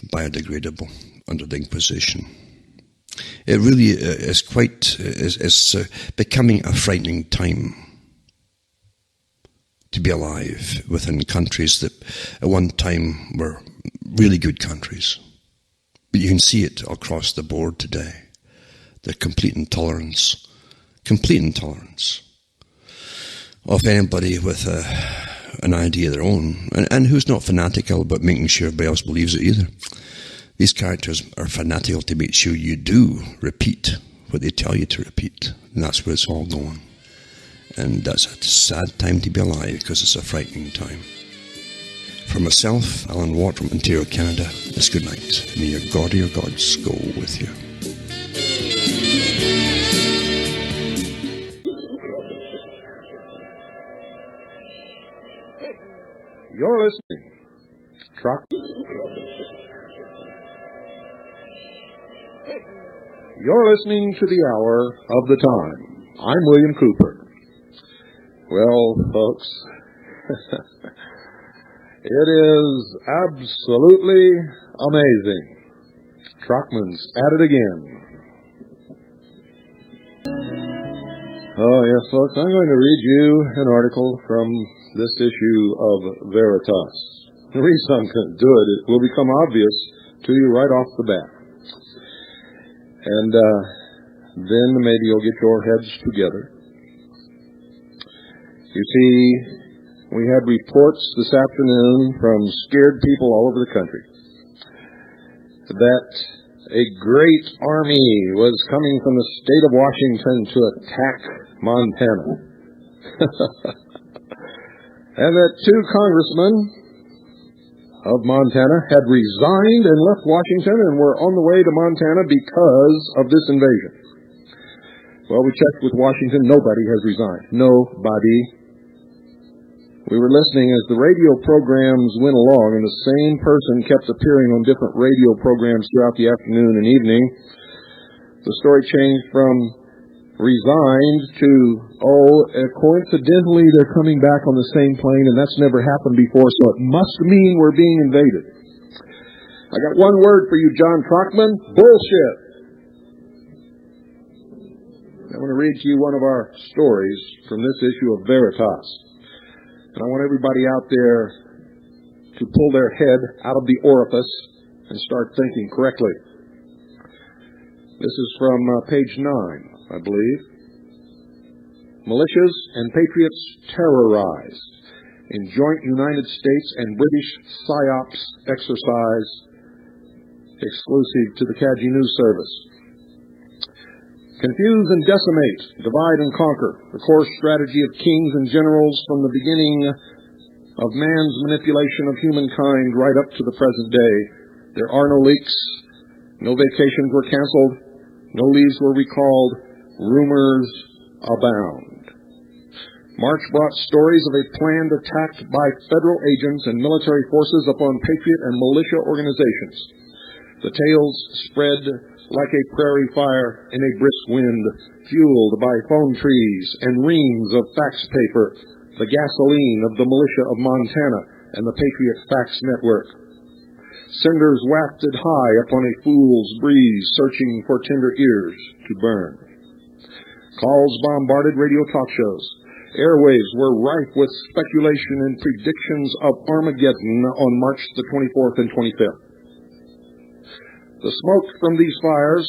Biodegradable under the Inquisition. It really is becoming a frightening time to be alive within countries that at one time were really good countries. But you can see it across the board today. The complete intolerance of anybody with an idea of their own, and who's not fanatical about making sure everybody else believes it either. These characters are fanatical to make sure you do repeat what they tell you to repeat, and that's where it's all going. And that's a sad time to be alive, because it's a frightening time. For myself, Alan Watt from Ontario, Canada, it's good night. May your God or your gods go with you. You're listening. Truck. You're listening to the Hour of the Time. I'm William Cooper. Well, folks, it is absolutely amazing. Truckman's at it again. Oh, yes, folks, I'm going to read you an article from this issue of Veritas. The reason I'm going to do it, it will become obvious to you right off the bat. And then maybe you'll get your heads together. You see, we had reports this afternoon from scared people all over the country that a great army was coming from the state of Washington to attack Montana. And that 2 congressmen of Montana had resigned and left Washington and were on the way to Montana because of this invasion. Well, we checked with Washington. Nobody has resigned. Nobody. We were listening as the radio programs went along, and the same person kept appearing on different radio programs throughout the afternoon and evening. The story changed from resigned to, coincidentally they're coming back on the same plane, and that's never happened before, so it must mean we're being invaded. I got one word for you, John Trockman: bullshit. I want to read to you one of our stories from this issue of Veritas. And I want everybody out there to pull their head out of the orifice and start thinking correctly. This is from page 9, I believe. Militias and patriots terrorized in joint United States and British PSYOPs exercise exclusive to the Kaji News Service. Confuse and decimate, divide and conquer, the core strategy of kings and generals from the beginning of man's manipulation of humankind right up to the present day. There are no leaks, no vacations were canceled, no leaves were recalled, rumors abound. March brought stories of a planned attack by federal agents and military forces upon patriot and militia organizations. The tales spread like a prairie fire in a brisk wind, fueled by phone trees and reams of fax paper, the gasoline of the militia of Montana and the Patriot Fax Network. Cinders wafted high upon a fool's breeze, searching for tender ears to burn. Calls bombarded radio talk shows. Airwaves were rife with speculation and predictions of Armageddon on March the 24th and 25th. The smoke from these fires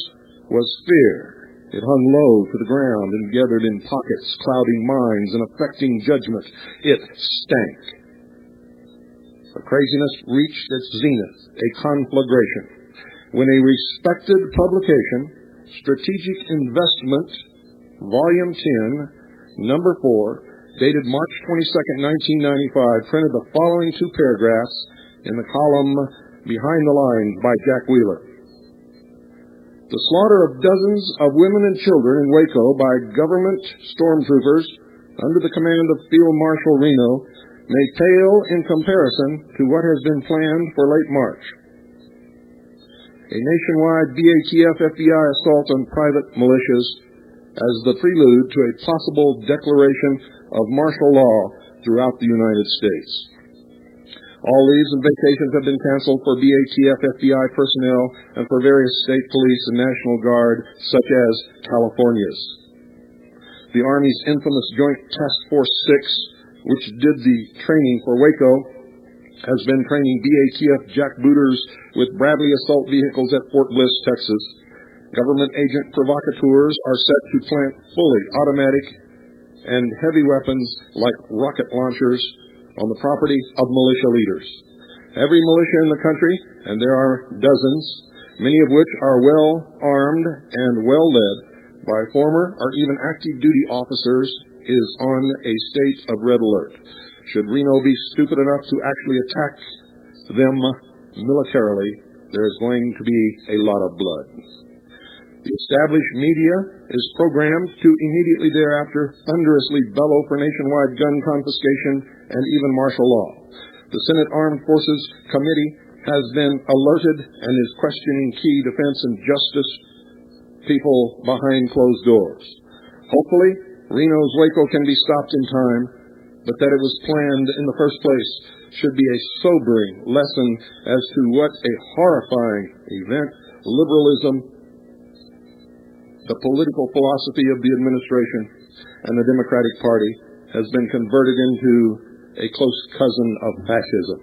was fear. It hung low to the ground and gathered in pockets, clouding minds and affecting judgment. It stank. The craziness reached its zenith, a conflagration, when a respected publication, Strategic Investment, Volume 10, Number 4, dated March 22, 1995, printed the following 2 paragraphs in the column Behind the Lines by Jack Wheeler. The slaughter of dozens of women and children in Waco by government stormtroopers under the command of Field Marshal Reno may pale in comparison to what has been planned for late March. A nationwide BATF-FBI assault on private militias as the prelude to a possible declaration of martial law throughout the United States. All leaves and vacations have been canceled for BATF-FBI personnel and for various state police and National Guard, such as California's. The Army's infamous Joint Task Force 6, which did the training for Waco, has been training BATF jackbooters with Bradley assault vehicles at Fort Bliss, Texas. Government agent provocateurs are set to plant fully automatic and heavy weapons like rocket launchers on the property of militia leaders. Every militia in the country, and there are dozens, many of which are well armed and well led by former or even active duty officers, is on a state of red alert. Should Reno be stupid enough to actually attack them militarily, there is going to be a lot of blood. The established media is programmed to immediately thereafter thunderously bellow for nationwide gun confiscation and even martial law. The Senate Armed Forces Committee has been alerted and is questioning key defense and justice people behind closed doors. Hopefully, Reno's Waco can be stopped in time, but that it was planned in the first place should be a sobering lesson as to what a horrifying event liberalism, the political philosophy of the administration, and the Democratic Party has been converted into a close cousin of fascism.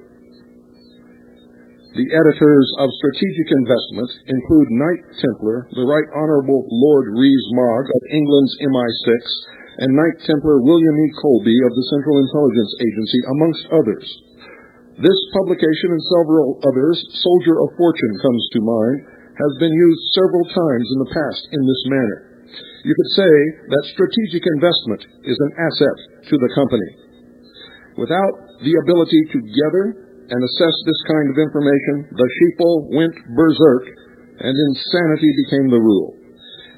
The editors of Strategic Investment include Knight Templar, the Right Honorable Lord Rees-Mogg of England's MI6, and Knight Templar William E. Colby of the Central Intelligence Agency, amongst others. This publication and several others, Soldier of Fortune comes to mind, has been used several times in the past in this manner. You could say that strategic investment is an asset to the company. Without the ability to gather and assess this kind of information, the sheeple went berserk and insanity became the rule.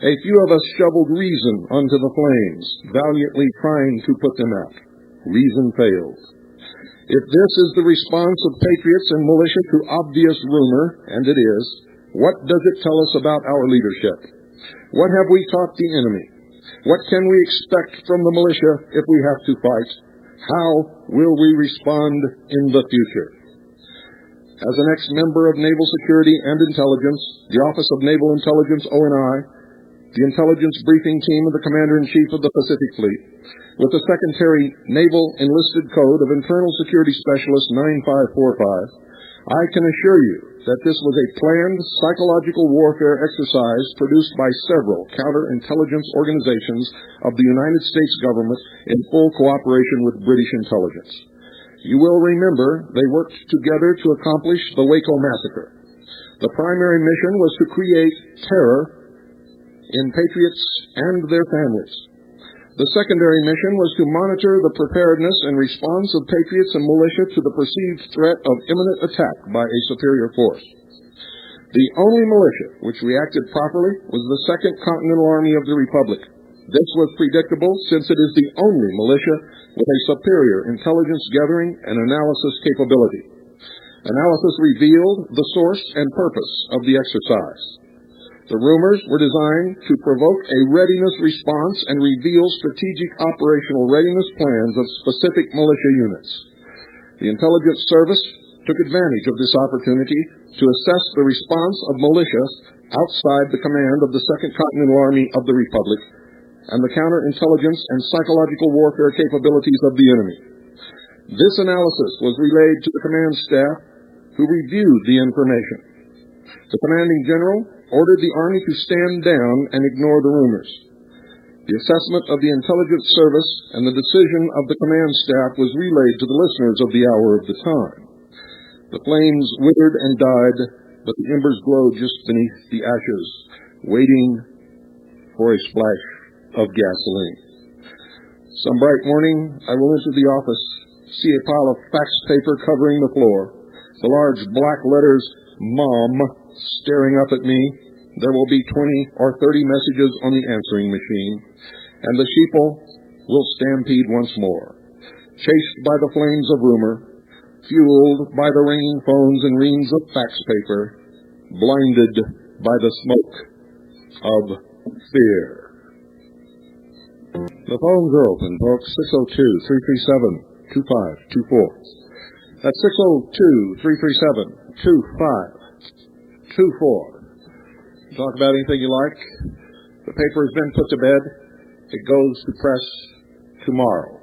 A few of us shoveled reason onto the flames, valiantly trying to put them out. Reason failed. If this is the response of patriots and militia to obvious rumor, and it is, what does it tell us about our leadership? What have we taught the enemy? What can we expect from the militia if we have to fight? How will we respond in the future? As an ex-member of Naval Security and Intelligence, the Office of Naval Intelligence, ONI, the intelligence briefing team of the Commander-in-Chief of the Pacific Fleet, with the Secretary Naval Enlisted Code of Internal Security Specialist 9545, I can assure you that this was a planned psychological warfare exercise produced by several counterintelligence organizations of the United States government in full cooperation with British intelligence. You will remember they worked together to accomplish the Waco Massacre. The primary mission was to create terror in patriots and their families. The secondary mission was to monitor the preparedness and response of patriots and militia to the perceived threat of imminent attack by a superior force. The only militia which reacted properly was the Second Continental Army of the Republic. This was predictable since it is the only militia with a superior intelligence gathering and analysis capability. Analysis revealed the source and purpose of the exercise. The rumors were designed to provoke a readiness response and reveal strategic operational readiness plans of specific militia units. The intelligence service took advantage of this opportunity to assess the response of militia outside the command of the Second Continental Army of the Republic and the counterintelligence and psychological warfare capabilities of the enemy. This analysis was relayed to the command staff, who reviewed the information. The commanding general ordered the Army to stand down and ignore the rumors. The assessment of the intelligence service and the decision of the command staff was relayed to the listeners of the hour of the time. The flames withered and died, but the embers glowed just beneath the ashes, waiting for a splash of gasoline. Some bright morning, I will enter the office, see a pile of fax paper covering the floor, the large black letters, Mom, staring up at me. There will be 20 or 30 messages on the answering machine, and the sheeple will stampede once more, chased by the flames of rumor, fueled by the ringing phones and reams of fax paper, blinded by the smoke of fear. The phones are open, folks. 602-337-2524. That's 602-337-2524. Talk about anything you like. The paper has been put to bed. It goes to press tomorrow.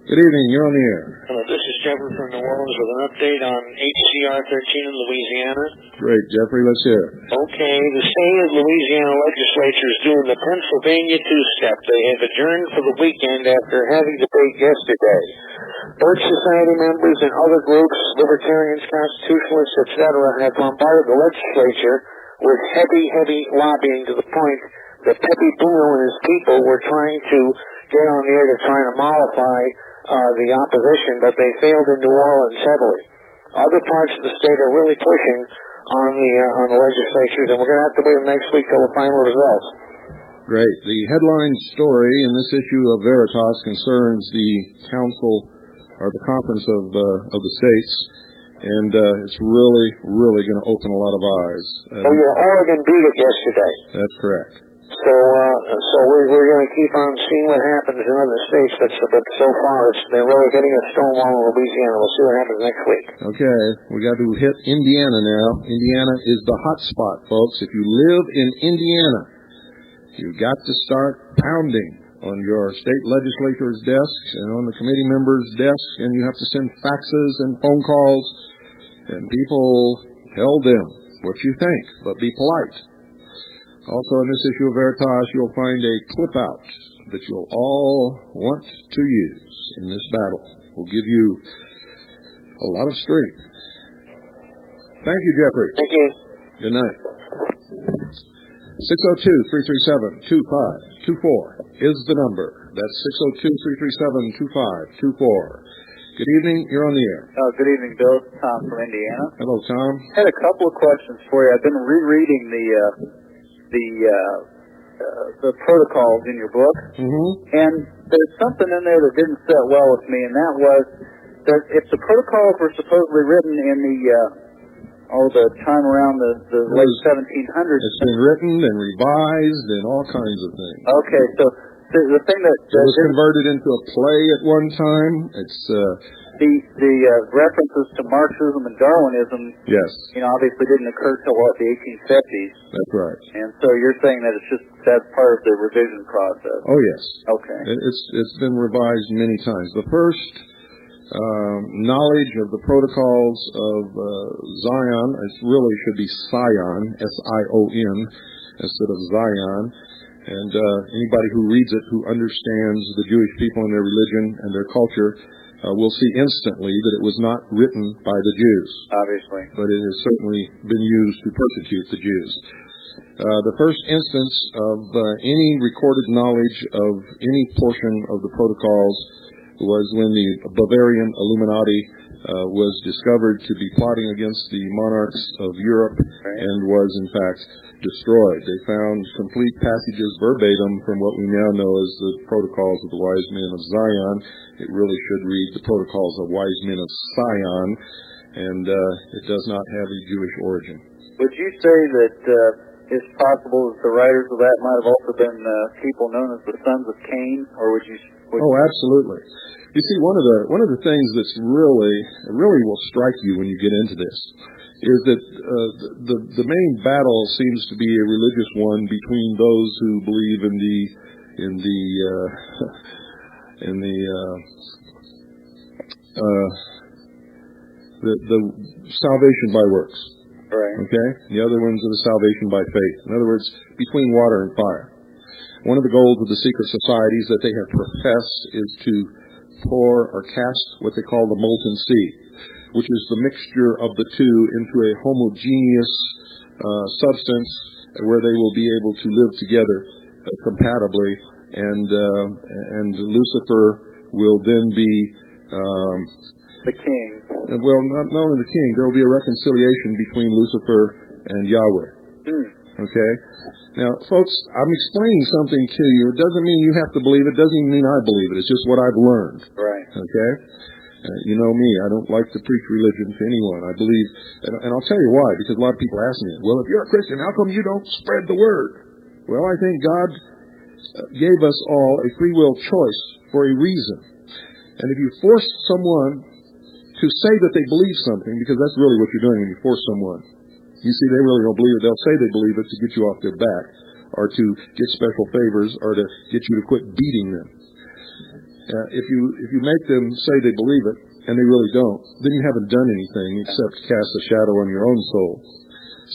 Good evening. You're on the air. Hello, this is Jeffrey from New Orleans with an update on HCR 13 in Louisiana. Great, Jeffrey. Let's hear it. Okay, the state of Louisiana legislature is doing the Pennsylvania two-step. They have adjourned for the weekend after having debate yesterday. Birch Society members and other groups, libertarians, constitutionalists, etc., have bombarded the legislature with heavy lobbying to the point that Pepe Bruno and his people were trying to get on the air to try to mollify the opposition, but they failed in New Orleans heavily. Other parts of the state are really pushing on the legislatures, and we're going to have to wait next week till the final results. Great. The headline story in this issue of Veritas concerns the council or the conference of the states, and it's really going to open a lot of eyes. So your Oregon beat it yesterday. That's correct. So we're going to keep on seeing what happens in other states, but so far they're really hitting a stonewall in Louisiana. We'll see what happens next week. Okay, we got to hit Indiana now. Indiana is the hot spot, folks. If you live in Indiana, you've got to start pounding on your state legislators' desks and on the committee members' desks, and you have to send faxes and phone calls, and people tell them what you think, but be polite. Also, in this issue of Veritas, you'll find a clip-out that you'll all want to use in this battle. Will give you a lot of strength. Thank you, Jeffrey. Thank you. Good night. 602-337-2524 is the number. That's 602-337-2524. Good evening. You're on the air. Good evening, Bill. It's Tom from Indiana. Hello, Tom. I had a couple of questions for you. I've been rereading the protocols in your book, and there's something in there that didn't sit well with me, and that was that if the protocols were supposedly written in the time around the late 1700s, it's been written and revised and all kinds of things. Okay, so the thing that it was converted into a play at one time. It's the references to Marxism and Darwinism, yes, obviously didn't occur till the 1850s. That's right. And so you're saying that that's part of the revision process. Oh yes. Okay. It's been revised many times. The first knowledge of the protocols of Zion, it really should be Sion, S-I-O-N, instead of Zion. And anybody who reads it, who understands the Jewish people and their religion and their culture, will see instantly that it was not written by the Jews. Obviously. But it has certainly been used to persecute the Jews. The first instance of any recorded knowledge of any portion of the protocols was when the Bavarian Illuminati was discovered to be plotting against the monarchs of Europe and was, in fact, destroyed. They found complete passages verbatim from what we now know as the Protocols of the Wise Men of Zion. It really should read the Protocols of Wise Men of Sion, and it does not have a Jewish origin. Would you say that it's possible that the writers of that might have also been people known as the sons of Cain, or would you? Oh, absolutely. You see, one of the things that's really will strike you when you get into this is that the main battle seems to be a religious one between those who believe in the salvation by works. Right. Okay? The other ones are the salvation by faith. In other words, between water and fire. One of the goals of the secret societies that they have professed is to pour or cast what they call the molten sea, which is the mixture of the two into a homogeneous substance where they will be able to live together compatibly, and Lucifer will then be the king. Well, not only the king, there will be a reconciliation between Lucifer and Yahweh. Okay? Now, folks, I'm explaining something to you. It doesn't mean you have to believe it. It doesn't even mean I believe it. It's just what I've learned. Right. Okay? You know me. I don't like to preach religion to anyone. I believe, and I'll tell you why, because a lot of people ask me, well, if you're a Christian, how come you don't spread the word? Well, I think God gave us all a free will choice for a reason. And if you force someone to say that they believe something, because that's really what you're doing when you force someone. You see, they really don't believe it. They'll say they believe it to get you off their back, or to get special favors, or to get you to quit beating them. If you make them say they believe it, and they really don't, then you haven't done anything except cast a shadow on your own soul.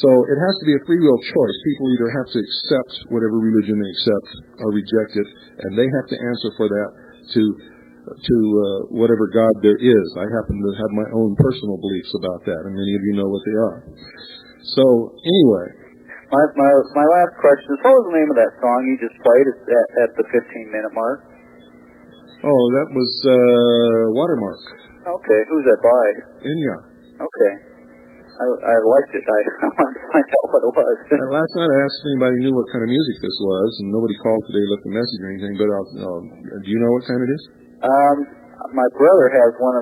So it has to be a free will choice. People either have to accept whatever religion they accept or reject it, and they have to answer for that to whatever God there is. I happen to have my own personal beliefs about that, and many of you know what they are. So, anyway. My last question is, what was the name of that song you just played at the 15-minute mark? Oh, that was Watermark. Okay, who's that by? Enya. Okay. I liked it. I wanted to find out what it was. Last night I asked if anybody knew what kind of music this was, and nobody called today, left a message or anything, but do you know what kind it is? My brother has one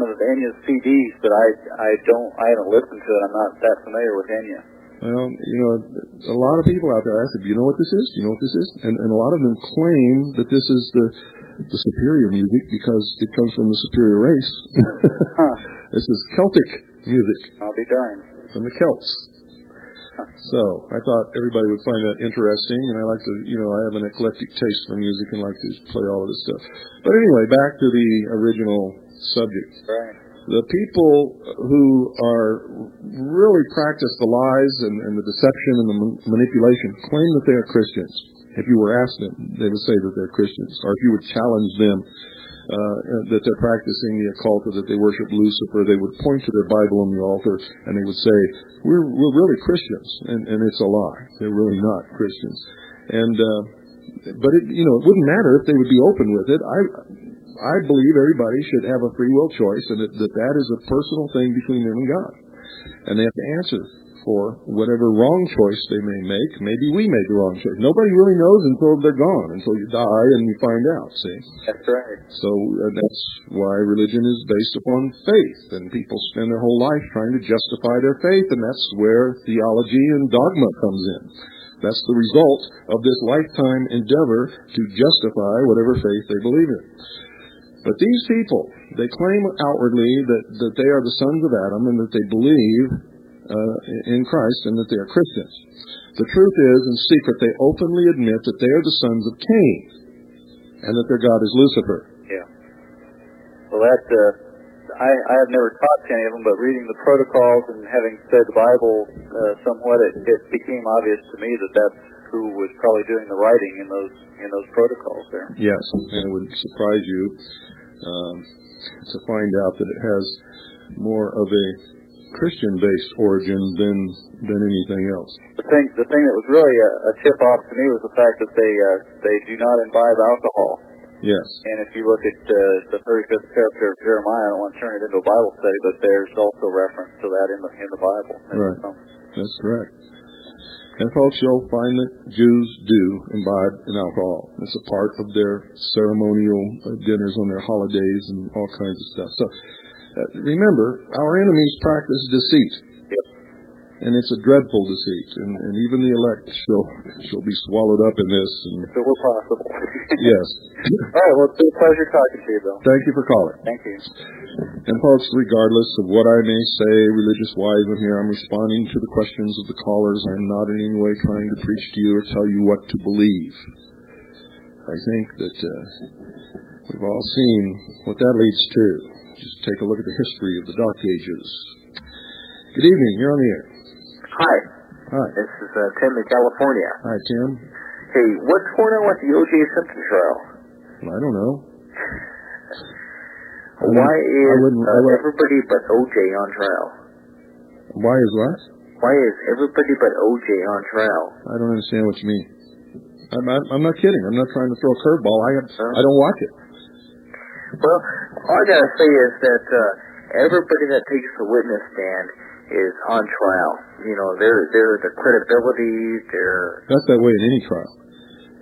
of Enya's CDs, but I haven't listened to it. I'm not that familiar with Enya. Well, you know, a lot of people out there, I said, do you know what this is? Do you know what this is? And a lot of them claim that this is the superior music because it comes from the superior race. This is Celtic music. I'll be darned. From the Celts. So I thought everybody would find that interesting, and I like to, you know, I have an eclectic taste for music and like to play all of this stuff. But anyway, back to the original subject. Right. The people who are really practice the lies and the deception and the manipulation claim that they are Christians. If you were asked them, they would say that they're Christians. Or if you would challenge them that they're practicing the occult or that they worship Lucifer, they would point to their Bible on the altar and they would say, we're really Christians. And it's a lie. They're really not Christians. But it, you know, it wouldn't matter if they would be open with it. I believe everybody should have a free will choice, and that is a personal thing between them and God. And they have to answer for whatever wrong choice they may make. Maybe we made the wrong choice. Nobody really knows until they're gone, until you die and you find out, see? That's right. So that's why religion is based upon faith, and people spend their whole life trying to justify their faith, and that's where theology and dogma comes in. That's the result of this lifetime endeavor to justify whatever faith they believe in. But these people, they claim outwardly that they are the sons of Adam and that they believe in Christ and that they are Christians. The truth is, in secret, they openly admit that they are the sons of Cain and that their God is Lucifer. Yeah. Well, that I have never taught to any of them, but reading the protocols and having studied the Bible somewhat, it became obvious to me that that's who was probably doing the writing in those protocols there. Yes, and it would surprise you to find out that it has more of a Christian-based origin than anything else. The thing that was really a tip-off to me was the fact that they do not imbibe alcohol. Yes. And if you look at the 35th chapter of Jeremiah, I don't want to turn it into a Bible study, but there's also reference to that in the Bible. Right. That's correct. And folks, you'll find that Jews do imbibe in alcohol. It's a part of their ceremonial dinners on their holidays and all kinds of stuff. So remember, our enemies practice deceit. Yep. And it's a dreadful deceit. And even the elect shall be swallowed up in this. And if it were possible. Yes. All right, well, it's been a pleasure talking to you, Bill. Thank you for calling. Thank you. And folks, regardless of what I may say religious-wise in here, I'm responding to the questions of the callers. I'm not in any way trying to preach to you or tell you what to believe. I think that we've all seen what that leads to. Just take a look at the history of the Dark Ages. Good evening. You're on the air. Hi. Hi. This is Tim in California. Hi, Tim. Hey, what's going on with the O.J. Simpson trial? I don't know. Why is everybody but O.J. on trial? Why is what? Why is everybody but O.J. on trial? I don't understand what you mean. I'm not kidding. I'm not trying to throw a curveball. I don't watch it. Well, all I gotta say is that everybody that takes the witness stand is on trial. You know, they're the credibility. That's that way in any trial.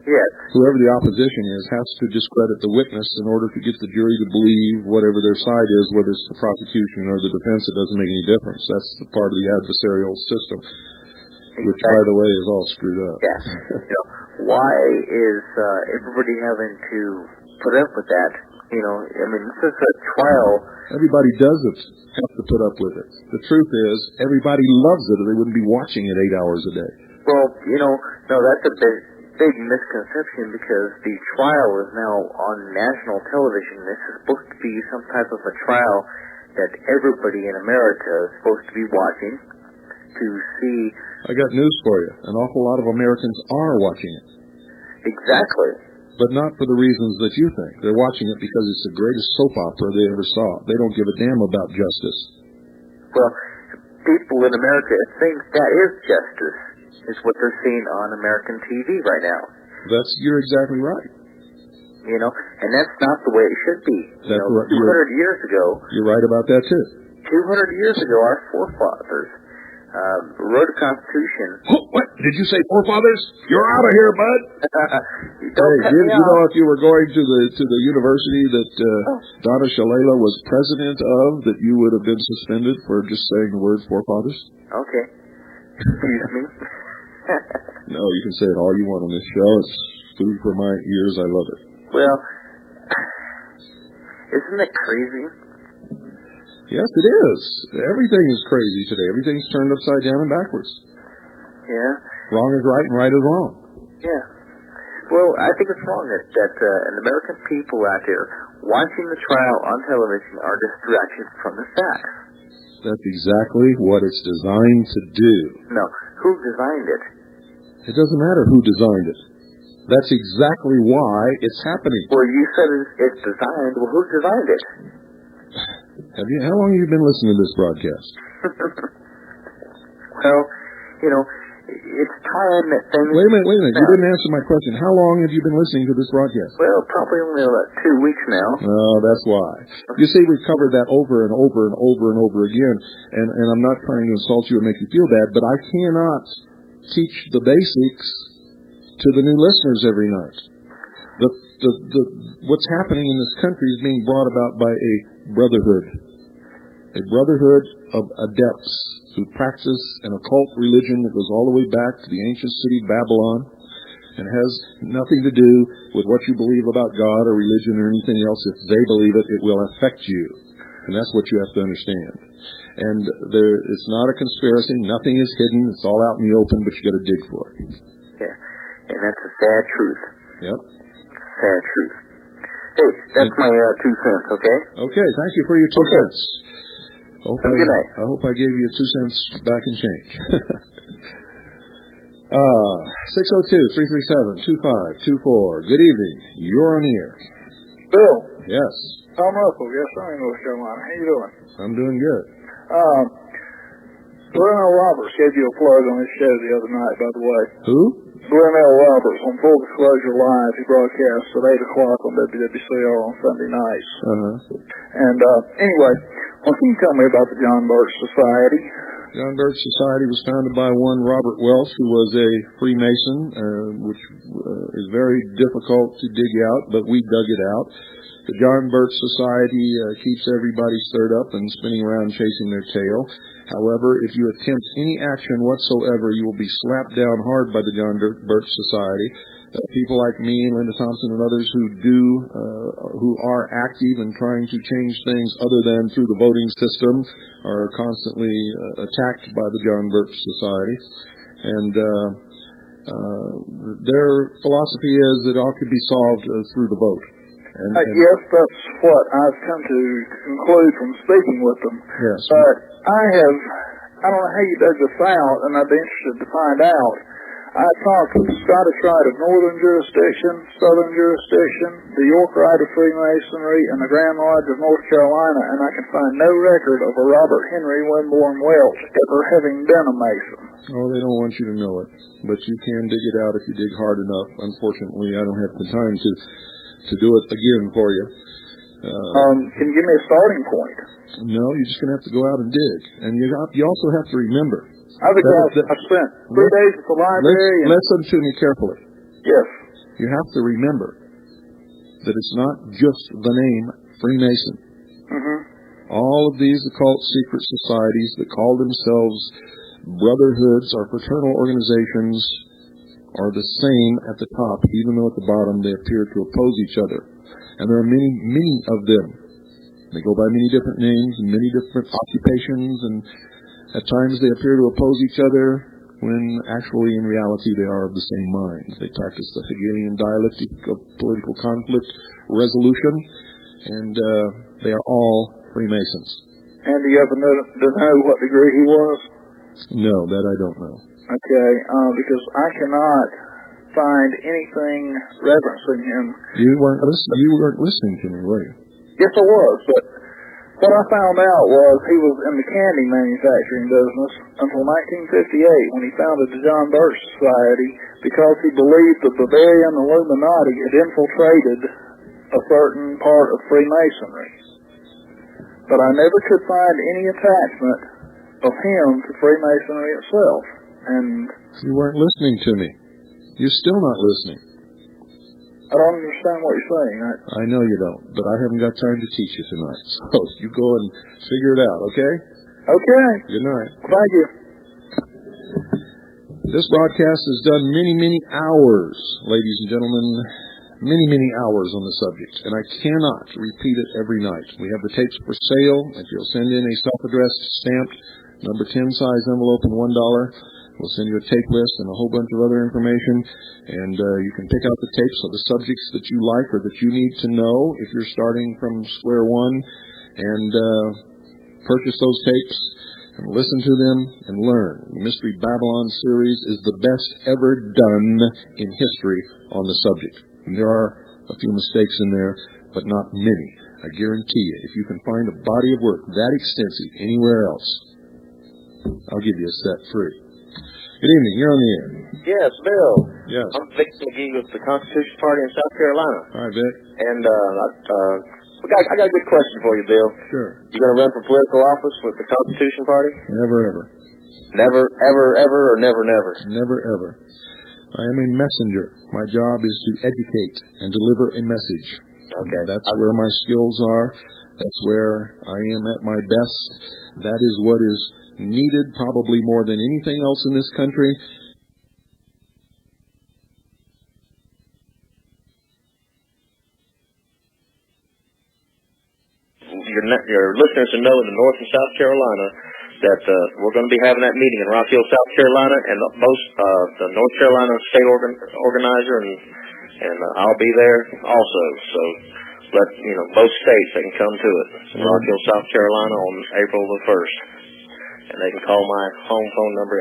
Yes. Whoever the opposition is has to discredit the witness in order to get the jury to believe whatever their side is, whether it's the prosecution or the defense. It doesn't make any difference. That's the part of the adversarial system, which, by the way, is all screwed up. Yes. You know, why is everybody having to put up with that? You know, I mean, this is a trial. Everybody doesn't have to put up with it. The truth is, everybody loves it, or they wouldn't be watching it 8 hours a day. Well, you know, no, that's a big misconception because the trial is now on national television. This is supposed to be some type of a trial that everybody in America is supposed to be watching to see. I got news for you. An awful lot of Americans are watching it. Exactly. But not for the reasons that you think. They're watching it because it's the greatest soap opera they ever saw. They don't give a damn about justice. Well, people in America think that is justice, is what they're seeing on American TV right now. You're exactly right. You know, and that's not the way it should be. You know, 200 years ago... You're right about that, too. 200 years ago, our forefathers wrote a constitution. What? Did you say forefathers? You're out of here, bud. You know, if you were going to the university that Donna Shalala was president of, that you would have been suspended for just saying the word forefathers? Okay. Excuse me. No, you can say it all you want on this show. It's food for my ears. I love it. Well, isn't it crazy? Yes, it is. Everything is crazy today. Everything's turned upside down and backwards. Yeah. Wrong is right and right is wrong. Yeah. Well, I think it's wrong that an American people out there watching the trial on television are distracted from the facts. That's exactly what it's designed to do. No. Who designed it? It doesn't matter who designed it. That's exactly why it's happening. Well, you said it's designed. Well, who designed it? How long have you been listening to this broadcast? Well, it's time that things... Wait a minute. You didn't answer my question. How long have you been listening to this broadcast? Well, probably only about 2 weeks now. Oh, that's why. You see, we've covered that over and over and over and over again, and I'm not trying to insult you or make you feel bad, but I cannot teach the basics to the new listeners every night. What's happening in this country is being brought about by a brotherhood of adepts who practice an occult religion that goes all the way back to the ancient city of Babylon and has nothing to do with what you believe about God or religion or anything else. If they believe it, it will affect you. And that's what you have to understand. And it's not a conspiracy. Nothing is hidden. It's all out in the open, but you got to dig for it. Yeah. And that's a sad truth. Yep. Sad truth. Hey, that's my 2 cents, okay? Okay, thank you for your 2 cents. Have a good night. I hope I gave you 2 cents back in change. 602-337-2524. Good evening. You're on the air. Bill. Yes. Tom Russell. Yes, I'm in North Carolina. How you doing? I'm doing good. Glenn L. Roberts gave you a plug on his show the other night, by the way. Who? Glenn L. Roberts on Full Disclosure Live. He broadcasts at 8 o'clock on WWCR on Sunday nights. And anyway, well, can you tell me about the John Birch Society? John Birch Society was founded by one Robert Welsh, who was a Freemason, which is very difficult to dig out, but we dug it out. The John Birch Society keeps everybody stirred up and spinning around chasing their tail. However, if you attempt any action whatsoever, you will be slapped down hard by the John Birch Society. People like me and Linda Thompson and others who are active and trying to change things other than through the voting system are constantly attacked by the John Birch Society. And their philosophy is that all could be solved through the vote. Yes, that's what I've come to conclude from speaking with them. Yes. But I don't know how you dug this out, and I'd be interested to find out. I talked with the Scottish Rite of Northern Jurisdiction, Southern Jurisdiction, the York Rite of Freemasonry, and the Grand Lodge of North Carolina, and I can find no record of a Robert Henry Winborn Welch ever having been a Mason. Oh, they don't want you to know it, but you can dig it out if you dig hard enough. Unfortunately, I don't have the time to do it again for you. Can you give me a starting point? No, you're just going to have to go out and dig. And you also have to remember. I've spent 3 days at the library. Listen to me carefully. Yes. You have to remember that it's not just the name Freemason. All of these occult secret societies that call themselves brotherhoods or fraternal organizations are the same at the top, even though at the bottom they appear to oppose each other. And there are many, many of them. They go by many different names and many different occupations, and at times they appear to oppose each other when actually in reality they are of the same mind. They practice the Hegelian dialectic of political conflict resolution, and they are all Freemasons. And do you ever know what degree he was? No, that I don't know. Okay, because I cannot find anything referencing him. You weren't listening to me, were you? Yes, I was, but what I found out was he was in the candy manufacturing business until 1958 when he founded the John Birch Society because he believed the Bavarian Illuminati had infiltrated a certain part of Freemasonry. But I never could find any attachment of him to Freemasonry itself. And you weren't listening to me. You're still not listening. I don't understand what you're saying. I know you don't, but I haven't got time to teach you tonight. So you go and figure it out, okay? Okay. Good night. Thank you. This broadcast has done many, many hours, ladies and gentlemen, many, many hours on the subject, and I cannot repeat it every night. We have the tapes for sale. If you'll send in a self-addressed stamped number 10 size envelope and $1, we'll send you a tape list and a whole bunch of other information, and you can pick out the tapes of the subjects that you like or that you need to know if you're starting from square one, and purchase those tapes and listen to them and learn. The Mystery Babylon series is the best ever done in history on the subject. And there are a few mistakes in there, but not many. I guarantee you, if you can find a body of work that extensive anywhere else, I'll give you a set free. Good evening. You're on the air. Yes, Bill. Yes. I'm Vic McGee with the Constitution Party in South Carolina. Hi, Vic. And I got a good question for you, Bill. Sure. You going to run for political office with the Constitution Party? Never, ever. Never, ever, ever, or never, never? Never, ever. I am a messenger. My job is to educate and deliver a message. Okay. That's where my skills are. That's where I am at my best. That is what is needed probably more than anything else in this country. Your listeners to know in the North and South Carolina that we're going to be having that meeting in Rock Hill, South Carolina, and the North Carolina state organizer and I'll be there also. So let both states, they can come to it. Rock Hill, South Carolina on April the 1st. And they can call my home phone number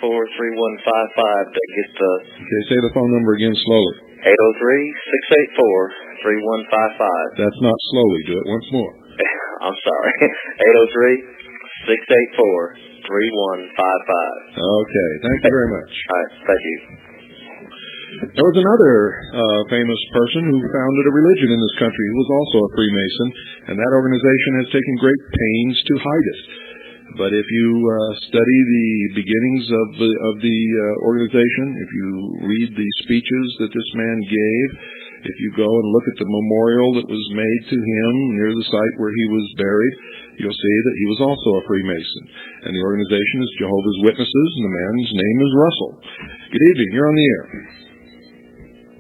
803-684-3155 to get the... Okay, say the phone number again slowly. 803-684-3155. That's not slowly. Do it once more. I'm sorry. 803-684-3155. Okay, thank you very much. All right, thank you. There was another famous person who founded a religion in this country who was also a Freemason, and that organization has taken great pains to hide it. But if you study the beginnings of the organization, if you read the speeches that this man gave, if you go and look at the memorial that was made to him near the site where he was buried, you'll see that he was also a Freemason. And the organization is Jehovah's Witnesses, and the man's name is Russell. Good evening. You're on the air.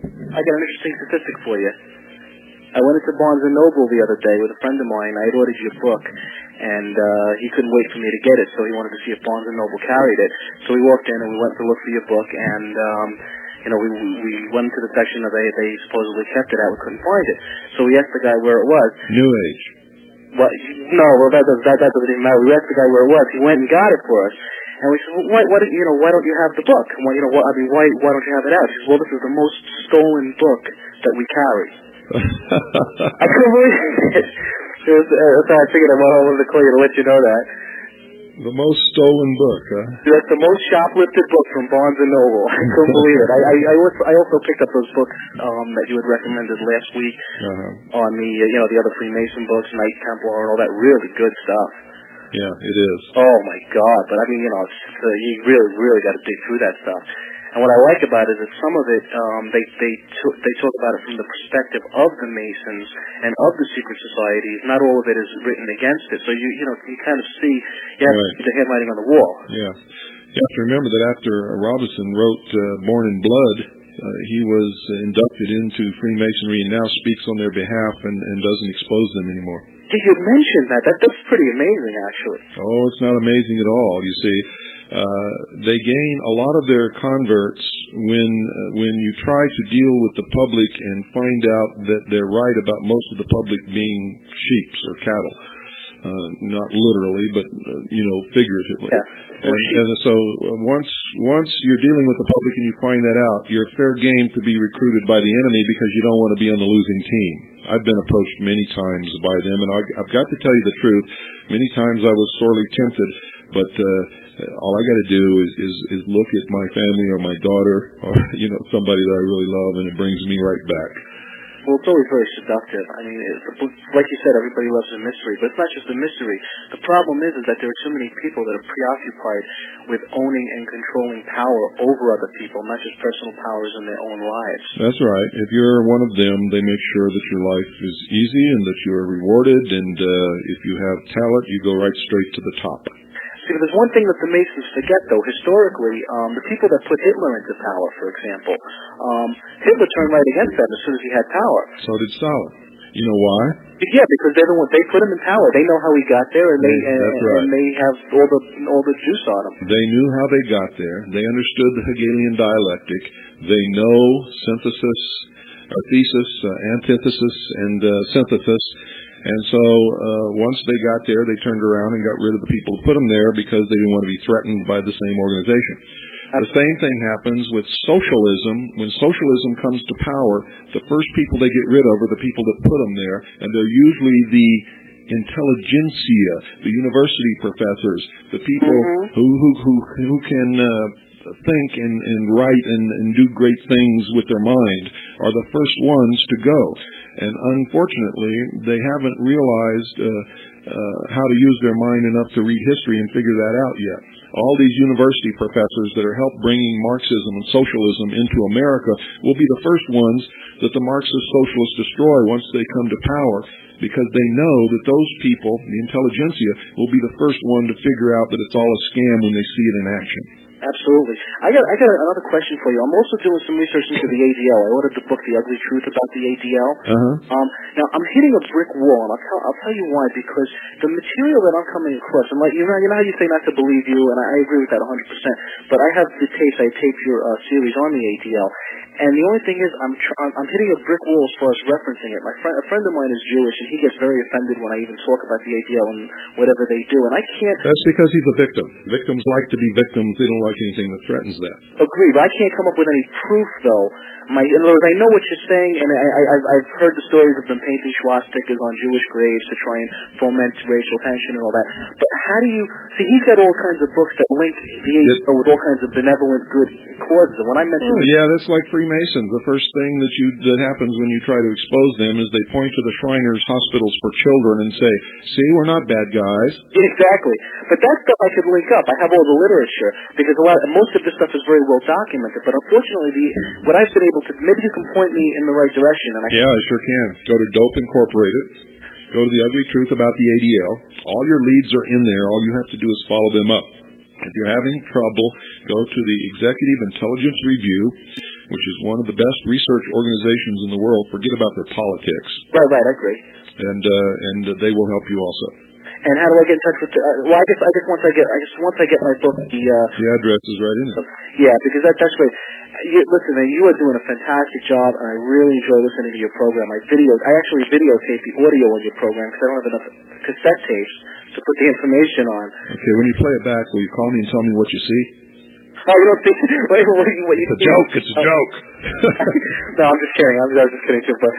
I got an interesting statistic for you. I went into Barnes & Noble the other day with a friend of mine. I had ordered your book, and he couldn't wait for me to get it, so he wanted to see if Barnes & Noble carried it. So we walked in, and we went to look for your book, and we went to the section that they supposedly kept it at. We couldn't find it. So we asked the guy where it was. New Age. Well, no, that doesn't even matter. We asked the guy where it was. He went and got it for us. And we said, well, why don't you have the book? And why don't you have it out? He says, well, this is the most stolen book that we carry. I couldn't believe it. So I figured I wanted to call you to let you know that. The most stolen book, huh? That's the most shoplifted book from Barnes & Noble. I couldn't believe it. I also picked up those books that you had recommended last week on the other Freemason books, Knight Templar, and all that really good stuff. Yeah, it is. Oh my God! But I mean, you really got to dig through that stuff. And what I like about it is that some of it, they talk about it from the perspective of the Masons and of the secret societies. Not all of it is written against it. So you kind of see, see the handwriting on the wall. Yeah. You have to remember that after Robinson wrote Born in Blood, he was inducted into Freemasonry and now speaks on their behalf and doesn't expose them anymore. Did you mention that? That's pretty amazing, actually. Oh, it's not amazing at all. You see, they gain a lot of their converts when you try to deal with the public and find out that they're right about most of the public being sheep or cattle. Not literally, but figuratively. Yeah. And so once you're dealing with the public and you find that out, you're fair game to be recruited by the enemy because you don't want to be on the losing team. I've been approached many times by them, and I've got to tell you the truth. Many times I was sorely tempted, but all I got to do is look at my family or my daughter or somebody that I really love, and it brings me right back. Well, it's always very seductive. I mean, like you said, everybody loves a mystery, but it's not just a mystery. The problem is that there are too many people that are preoccupied with owning and controlling power over other people, not just personal powers in their own lives. That's right. If you're one of them, they make sure that your life is easy and that you're rewarded, and if you have talent, you go right straight to the top. See, there's one thing that the Masons forget, though. Historically, the people that put Hitler into power, for example, Hitler turned right against them as soon as he had power. So did Stalin. You know why? Yeah, because they're the ones, they put him in power. They know how he got there, and right. they have all the juice on him. They knew how they got there. They understood the Hegelian dialectic. They know synthesis, thesis, antithesis, and synthesis. And so once they got there, they turned around and got rid of the people who put them there because they didn't want to be threatened by the same organization. The same thing happens with socialism. When socialism comes to power, the first people they get rid of are the people that put them there, and they're usually the intelligentsia, the university professors, the people who can think and write and do great things with their mind are the first ones to go. And unfortunately, they haven't realized how to use their mind enough to read history and figure that out yet. All these university professors that are helping bringing Marxism and socialism into America will be the first ones that the Marxist socialists destroy once they come to power, because they know that those people, the intelligentsia, will be the first one to figure out that it's all a scam when they see it in action. Absolutely. I got another question for you. I'm also doing some research into the ADL. I ordered the book, The Ugly Truth About the ADL. Now I'm hitting a brick wall, and I'll tell you why. Because the material that I'm coming across, and like you know how you say not to believe you, and I agree with that 100%. But I have the tapes. I taped your series on the ADL, and the only thing is I'm hitting a brick wall as far as referencing it. A friend of mine is Jewish, and he gets very offended when I even talk about the ADL and whatever they do, and I can't. That's because he's a victim. Victims like to be victims. They don't like anything that threatens that. Agreed, but I can't come up with any proof, though. In other words, I know what you're saying, and I've heard the stories of them painting swastikas on Jewish graves to try and foment racial tension and all that. But how do you see? He's got all kinds of books that link the ADL with all kinds of benevolent good causes. And when I mentioned, that's like Freemasons. The first thing that happens when you try to expose them is they point to the Shriners Hospitals for Children and say, "See, we're not bad guys." Exactly, but that stuff I could link up. I have all the literature because most of this stuff is very well documented. But unfortunately, what I've been able to, maybe you can point me in the right direction. And I sure can. Go to Dope Incorporated. Go to The Ugly Truth About the ADL. All your leads are in there. All you have to do is follow them up. If you're having trouble, go to the Executive Intelligence Review, which is one of the best research organizations in the world. Forget about their politics. Right, I agree. And they will help you also. And how do I get in touch with? I guess once I get my book, the address is right in there. Yeah, because that's great. Listen, man, you are doing a fantastic job, and I really enjoy listening to your program. I actually videotape the audio on your program because I don't have enough cassette tapes to put the information on. Okay, when you play it back, will you call me and tell me what you see? Oh, you don't think? Wait, what you It's a joke. It's a joke. No, I'm just kidding. I was just kidding too, but.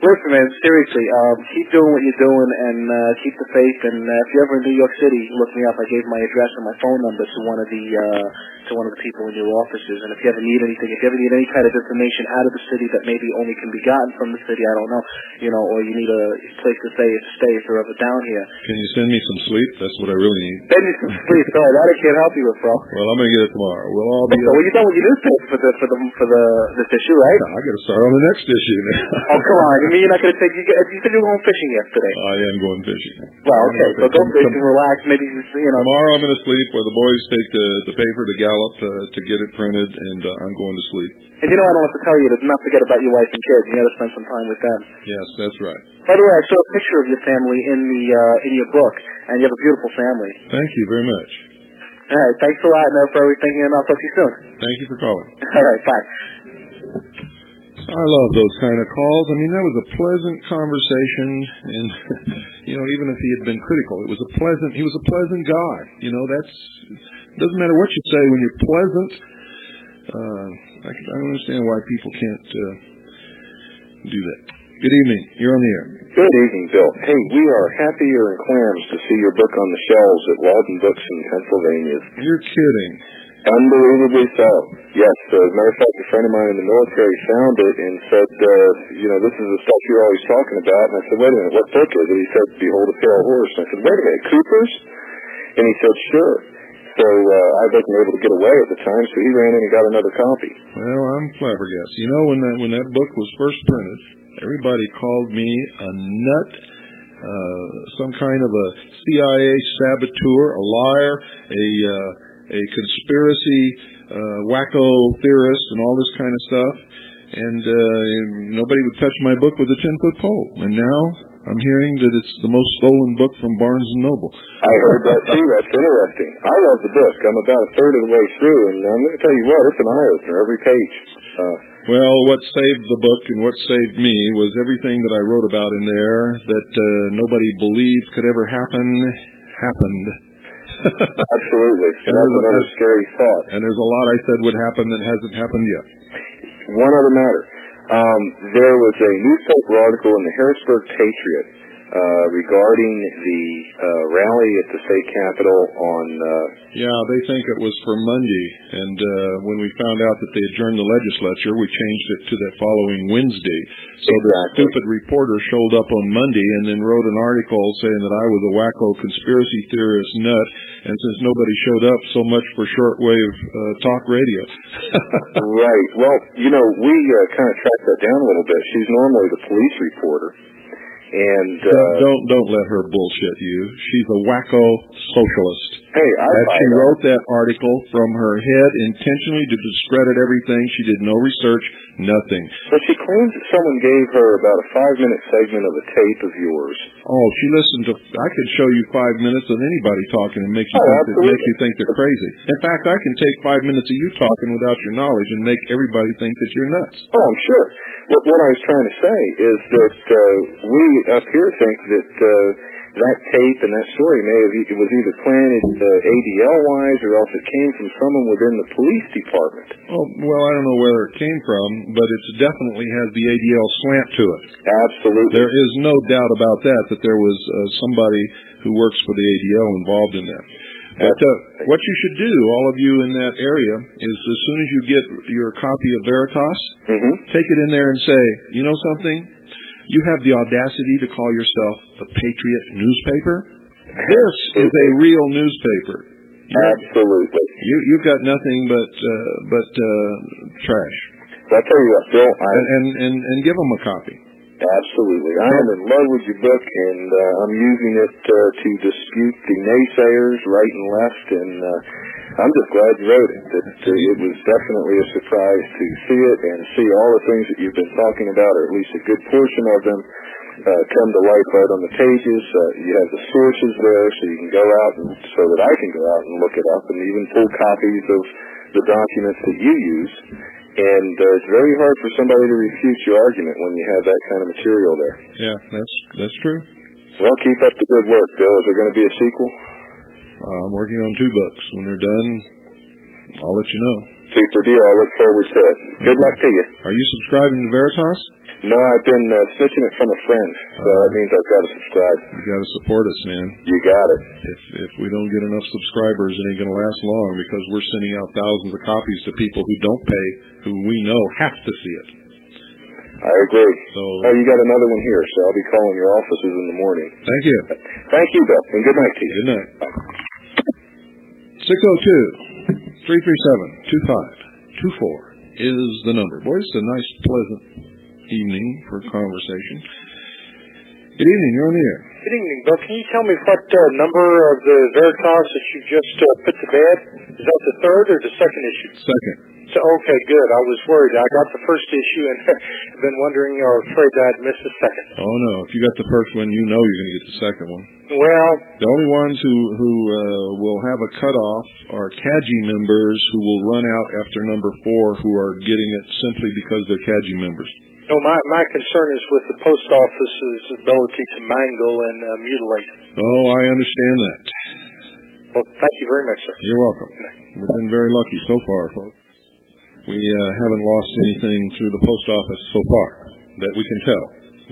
Listen, man, seriously, keep doing what you're doing and keep the faith. And if you're ever in New York City, look me up. I gave my address and my phone number to one of the people in your offices. And if you ever need anything, if you ever need any kind of information out of the city that maybe only can be gotten from the city, I don't know, or you need a place to stay if you're ever down here. Can you send me some sleep? That's what I really need. Send me some sleep. Sorry, that I can't help you with, bro. Well, I'm gonna get it tomorrow. We'll all be. Well, you're done with your newspaper for this issue, right? I got to start on the next issue now. Oh, come on. You mean you're not going to take? You said you were going fishing yesterday. I am going fishing. Well, okay. So go fishing, relax. Maybe tomorrow I'm going to sleep, where the boys take the paper to Gallup to get it printed, and I'm going to sleep. And I don't have to tell you to not forget about your wife and kids. You got to spend some time with them. Yes, that's right. By the way, I saw a picture of your family in your book, and you have a beautiful family. Thank you very much. All right. Thanks a lot, for everything, and I'll talk to you soon. Thank you for calling. All right. Bye. I love those kind of calls. I mean, that was a pleasant conversation, and even if he had been critical, he was a pleasant guy. It doesn't matter what you say when you're pleasant. I don't understand why people can't do that. Good evening. You're on the air. Good evening, Bill. Hey, we are happier in clams to see your book on the shelves at Walden Books in Pennsylvania. You're kidding. Unbelievably so. Yes, as a matter of fact, a friend of mine in the military found it and said, this is the stuff you're always talking about. And I said, wait a minute, what book is it? He said, Behold a Pale Horse. And I said, wait a minute, Cooper's? And he said, sure. So I wasn't able to get away at the time, so he ran in and got another copy. Well, I'm flabbergasted. When that book was first printed, everybody called me a nut. some kind of a CIA saboteur, a liar, a conspiracy wacko theorist, and all this kind of stuff. And nobody would touch my book with a 10-foot pole. And now I'm hearing that it's the most stolen book from Barnes & Noble. I heard that too. That's interesting. I love the book. I'm about a third of the way through, and I'm going to tell you what, it's an eye-opener every page. Well, what saved the book and what saved me was everything that I wrote about in there that nobody believed could ever happen, happened. Absolutely. And that's another scary thought. And there's a lot I said would happen that hasn't happened yet. One other matter. There was a newspaper article in the Harrisburg Patriot regarding the rally at the state capitol on... Yeah, they think it was for Monday, and when we found out that they adjourned the legislature, we changed it to that following Wednesday. So the stupid reporter showed up on Monday and then wrote an article saying that I was a wacko conspiracy theorist nut, and since nobody showed up, so much for shortwave talk radio. Right. Well, you know, we kind of tracked that down a little bit. She's normally the police reporter. And don't let her bullshit you. She's a wacko socialist. Hey, she wrote that article from her head intentionally to discredit everything. She did no research, nothing. But she claims that someone gave her about a 5-minute segment of a tape of yours. Oh, she listened to. I could show you 5 minutes of anybody talking and make you think they're crazy. In fact, I can take 5 minutes of you talking without your knowledge and make everybody think that you're nuts. Oh, I'm sure. What I was trying to say is that we up here think that that tape and that story it was either planted ADL-wise or else it came from someone within the police department. Oh, well, I don't know where it came from, but it definitely has the ADL slant to it. Absolutely. There is no doubt about that there was somebody who works for the ADL involved in that. But what you should do, all of you in that area, is as soon as you get your copy of Veritas, take it in there and say, you know something? You have the audacity to call yourself the Patriot newspaper? This is a real newspaper. Absolutely. You've got nothing but trash. I'll tell you what, Bill. And give them a copy. Absolutely. I am in love with your book, and I'm using it to dispute the naysayers right and left, and I'm just glad you wrote it. It was definitely a surprise to see it and see all the things that you've been talking about, or at least a good portion of them, come to light right on the pages. You have the sources there, so you can go out and so that I can go out and look it up and even pull copies of the documents that you use. And it's very hard for somebody to refute your argument when you have that kind of material there. Yeah, that's true. Well, keep up the good work, Bill. Is there going to be a sequel? I'm working on 2 books. When they're done, I'll let you know. Super deal. I look forward to it. Good luck to you. Are you subscribing to Veritas? No, I've been snitching it from a friend, so that means I've got to subscribe. You got to support us, man. You got it. If we don't get enough subscribers, it ain't going to last long because we're sending out thousands of copies to people who don't pay, who we know have to see it. I agree. So, you got another one here, so I'll be calling your offices in the morning. Thank you. Thank you, Bill, and good night to you. Good night. 602-337-2524 is the number. Boy, it's a nice, pleasant evening for conversation. Good evening, you're on the air. Good evening, Bill. Can you tell me what number of the Veritas that you just put to bed? Is that the 3rd or the 2nd issue? 2nd. So, okay, good. I was worried. I got the 1st issue and I've been wondering or afraid that I'd missed the 2nd. Oh, no. If you got the 1st one, you know you're going to get the 2nd one. Well, the only ones who will have a cutoff are CAGI members who will run out after number 4 who are getting it simply because they're CAGI members. No, my concern is with the post office's ability to mangle and mutilate. Oh, I understand that. Well, thank you very much, sir. You're welcome. We've been very lucky so far, folks. We haven't lost anything through the post office so far that we can tell.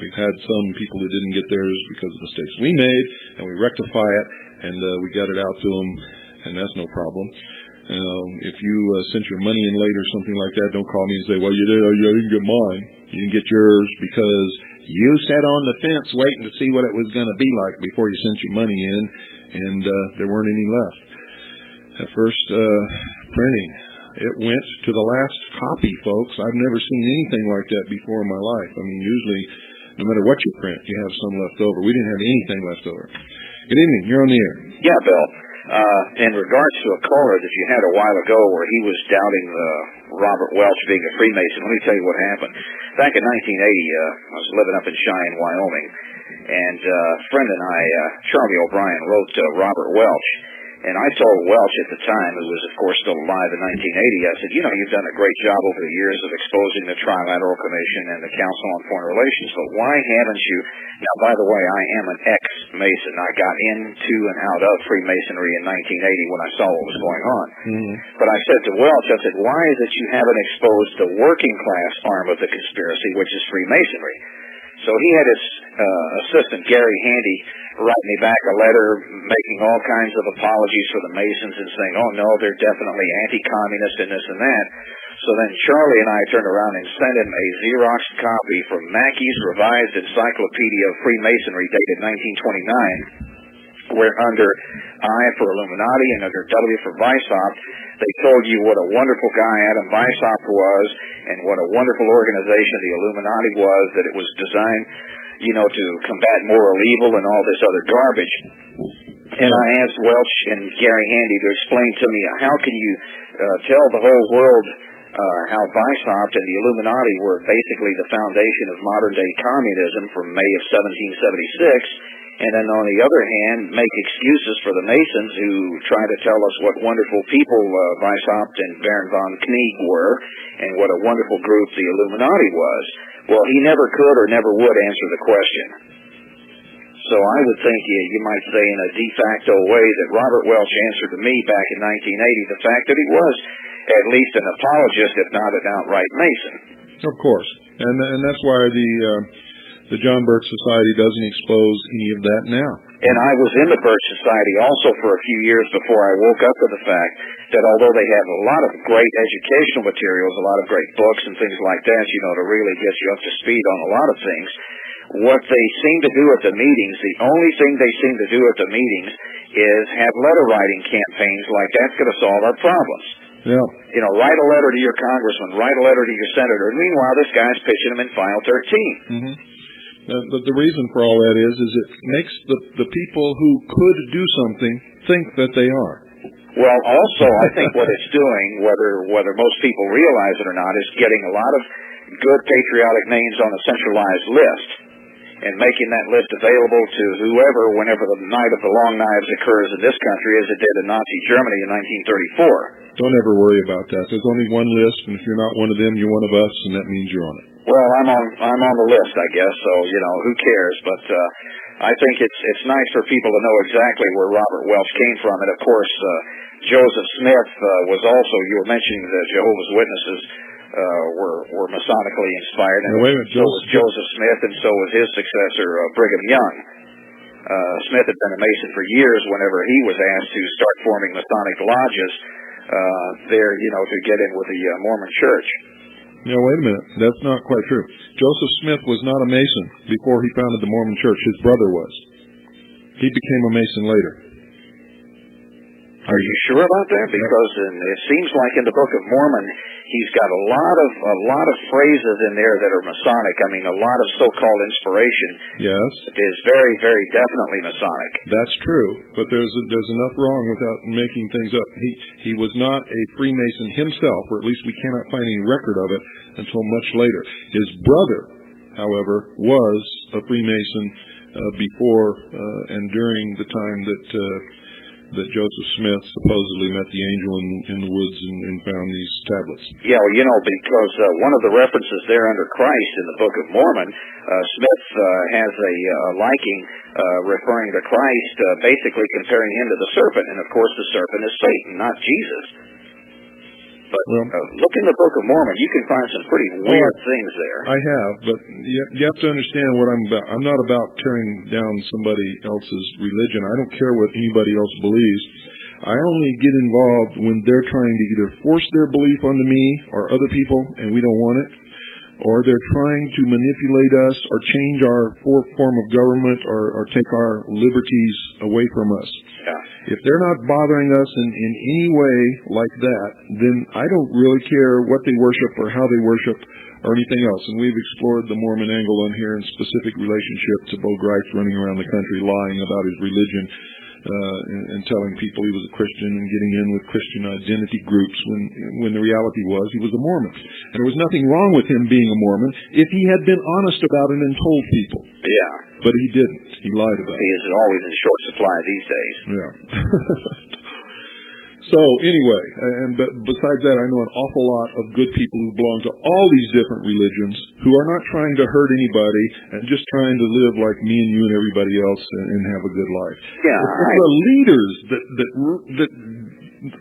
We've had some people who didn't get theirs because of mistakes we made, and we rectify it, and we got it out to them, and that's no problem. If you sent your money in late or something like that, don't call me and say, well, you didn't get mine. You didn't get yours because you sat on the fence waiting to see what it was going to be like before you sent your money in, and there weren't any left. That first printing, it went to the last copy, folks. I've never seen anything like that before in my life. I mean, usually No matter what you print, you have some left over. We didn't have anything left over. Good evening. You're on the air. Yeah, Bill. In regards to a caller that you had a while ago where he was doubting Robert Welch being a Freemason, let me tell you what happened. Back in 1980, I was living up in Cheyenne, Wyoming, and a friend and I, Charlie O'Brien, wrote Robert Welch. And I told Welch at the time, who was, of course, still alive in 1980, I said, you know, you've done a great job over the years of exposing the Trilateral Commission and the Council on Foreign Relations, but why haven't you... Now, by the way, I am an ex-Mason. I got into and out of Freemasonry in 1980 when I saw what was going on. Mm-hmm. But I said to Welch, I said, why is it you haven't exposed the working class arm of the conspiracy, which is Freemasonry? So he had his assistant, Gary Handy, write me back a letter making all kinds of apologies for the Masons and saying, oh, no, they're definitely anti-communist and this and that. So then Charlie and I turned around and sent him a Xeroxed copy from Mackey's Revised Encyclopedia of Freemasonry dated 1929, where under I for Illuminati and under W for Weishaupt, they told you what a wonderful guy Adam Weishaupt was and what a wonderful organization the Illuminati was, that it was designed, you know, to combat moral evil and all this other garbage. And I asked Welch and Gary Handy to explain to me, how can you tell the whole world how Weishaupt and the Illuminati were basically the foundation of modern-day communism from May of 1776, and then on the other hand, make excuses for the Masons who try to tell us what wonderful people Weishaupt and Baron von Knieg were, and what a wonderful group the Illuminati was. Well, he never could or never would answer the question. So I would think you might say in a de facto way that Robert Welch answered to me back in 1980 the fact that he was at least an apologist, if not an outright Mason. Of course. And that's why the John Birch Society doesn't expose any of that now. And I was in the Birch Society also for a few years before I woke up to the fact that although they have a lot of great educational materials, a lot of great books and things like that, you know, to really get you up to speed on a lot of things, what they seem to do at the meetings, the only thing they seem to do at the meetings is have letter writing campaigns like that's going to solve our problems. Yeah. You know, write a letter to your congressman, write a letter to your senator, and meanwhile this guy's pitching them in file 13. Mm-hmm. But the reason for all that is it makes the people who could do something think that they are. Well, also, I think what it's doing, whether most people realize it or not, is getting a lot of good patriotic names on a centralized list and making that list available to whoever whenever the Night of the Long Knives occurs in this country, as it did in Nazi Germany in 1934. Don't ever worry about that. There's only one list, and if you're not one of them, you're one of us, and that means you're on it. Well, I'm on the list, I guess, so, you know, who cares? But I think it's nice for people to know exactly where Robert Welch came from. And, of course, Joseph Smith was also, you were mentioning the Jehovah's Witnesses were Masonically inspired. And so was Joseph Smith, and so was his successor, Brigham Young. Smith had been a Mason for years whenever he was asked to start forming Masonic lodges there, you know, to get in with the Mormon Church. No, wait a minute. That's not quite true. Joseph Smith was not a Mason before he founded the Mormon Church. His brother was. He became a Mason later. Are you sure about that? Because it seems like in the Book of Mormon, he's got a lot of phrases in there that are Masonic. I mean, a lot of so-called inspiration. Yes. Is very, very definitely Masonic. That's true, but there's enough wrong without making things up. He was not a Freemason himself, or at least we cannot find any record of it until much later. His brother, however, was a Freemason before and during the time that Joseph Smith supposedly met the angel in the woods and found these tablets. Yeah, well, you know, because one of the references there under Christ in the Book of Mormon, Smith has a liking referring to Christ, basically comparing him to the serpent, and of course the serpent is Satan, not Jesus. But look in the Book of Mormon, you can find some pretty weird things there. I have, but you have to understand what I'm about. I'm not about tearing down somebody else's religion. I don't care what anybody else believes. I only get involved when they're trying to either force their belief onto me or other people, and we don't want it, or they're trying to manipulate us or change our form of government or take our liberties away from us. Yeah. If they're not bothering us in any way like that, then I don't really care what they worship or how they worship or anything else. And we've explored the Mormon angle on here in specific relationship to Bo Grice running around the country lying about his religion and telling people he was a Christian and getting in with Christian identity groups when the reality was he was a Mormon. And there was nothing wrong with him being a Mormon if he had been honest about it and told people. Yeah. But he didn't. He lied about it. He is always in short supply these days. Yeah. So anyway, but besides that, I know an awful lot of good people who belong to all these different religions who are not trying to hurt anybody and just trying to live like me and you and everybody else and have a good life. Yeah, it's the leaders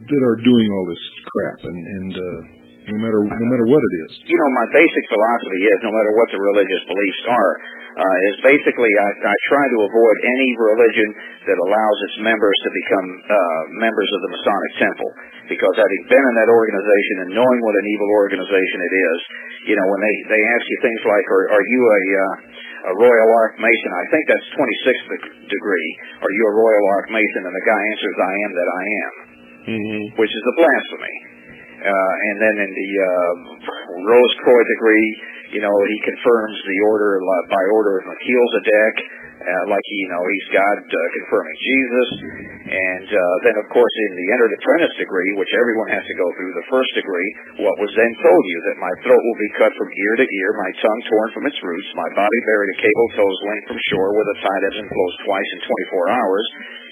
that are doing all this crap, and no matter what it is. You know, my basic philosophy is no matter what the religious beliefs are, is basically I try to avoid any religion that allows its members to become members of the Masonic Temple. Because having been in that organization and knowing what an evil organization it is, you know, when they ask you things like, are you a Royal Arc Mason? I think that's 26th degree. Are you a Royal Arc Mason? And the guy answers, I am that I am, which is a blasphemy. And then in the Rose Croix degree, you know, he confirms the order by order of Melchizedek, like, you know, he's God confirming Jesus. And then, of course, in the entered apprentice degree, which everyone has to go through, the first degree, what was then told you, that my throat will be cut from ear to ear, my tongue torn from its roots, my body buried a cable, toes linked from shore, where the tide ebbs and flows twice in 24 hours,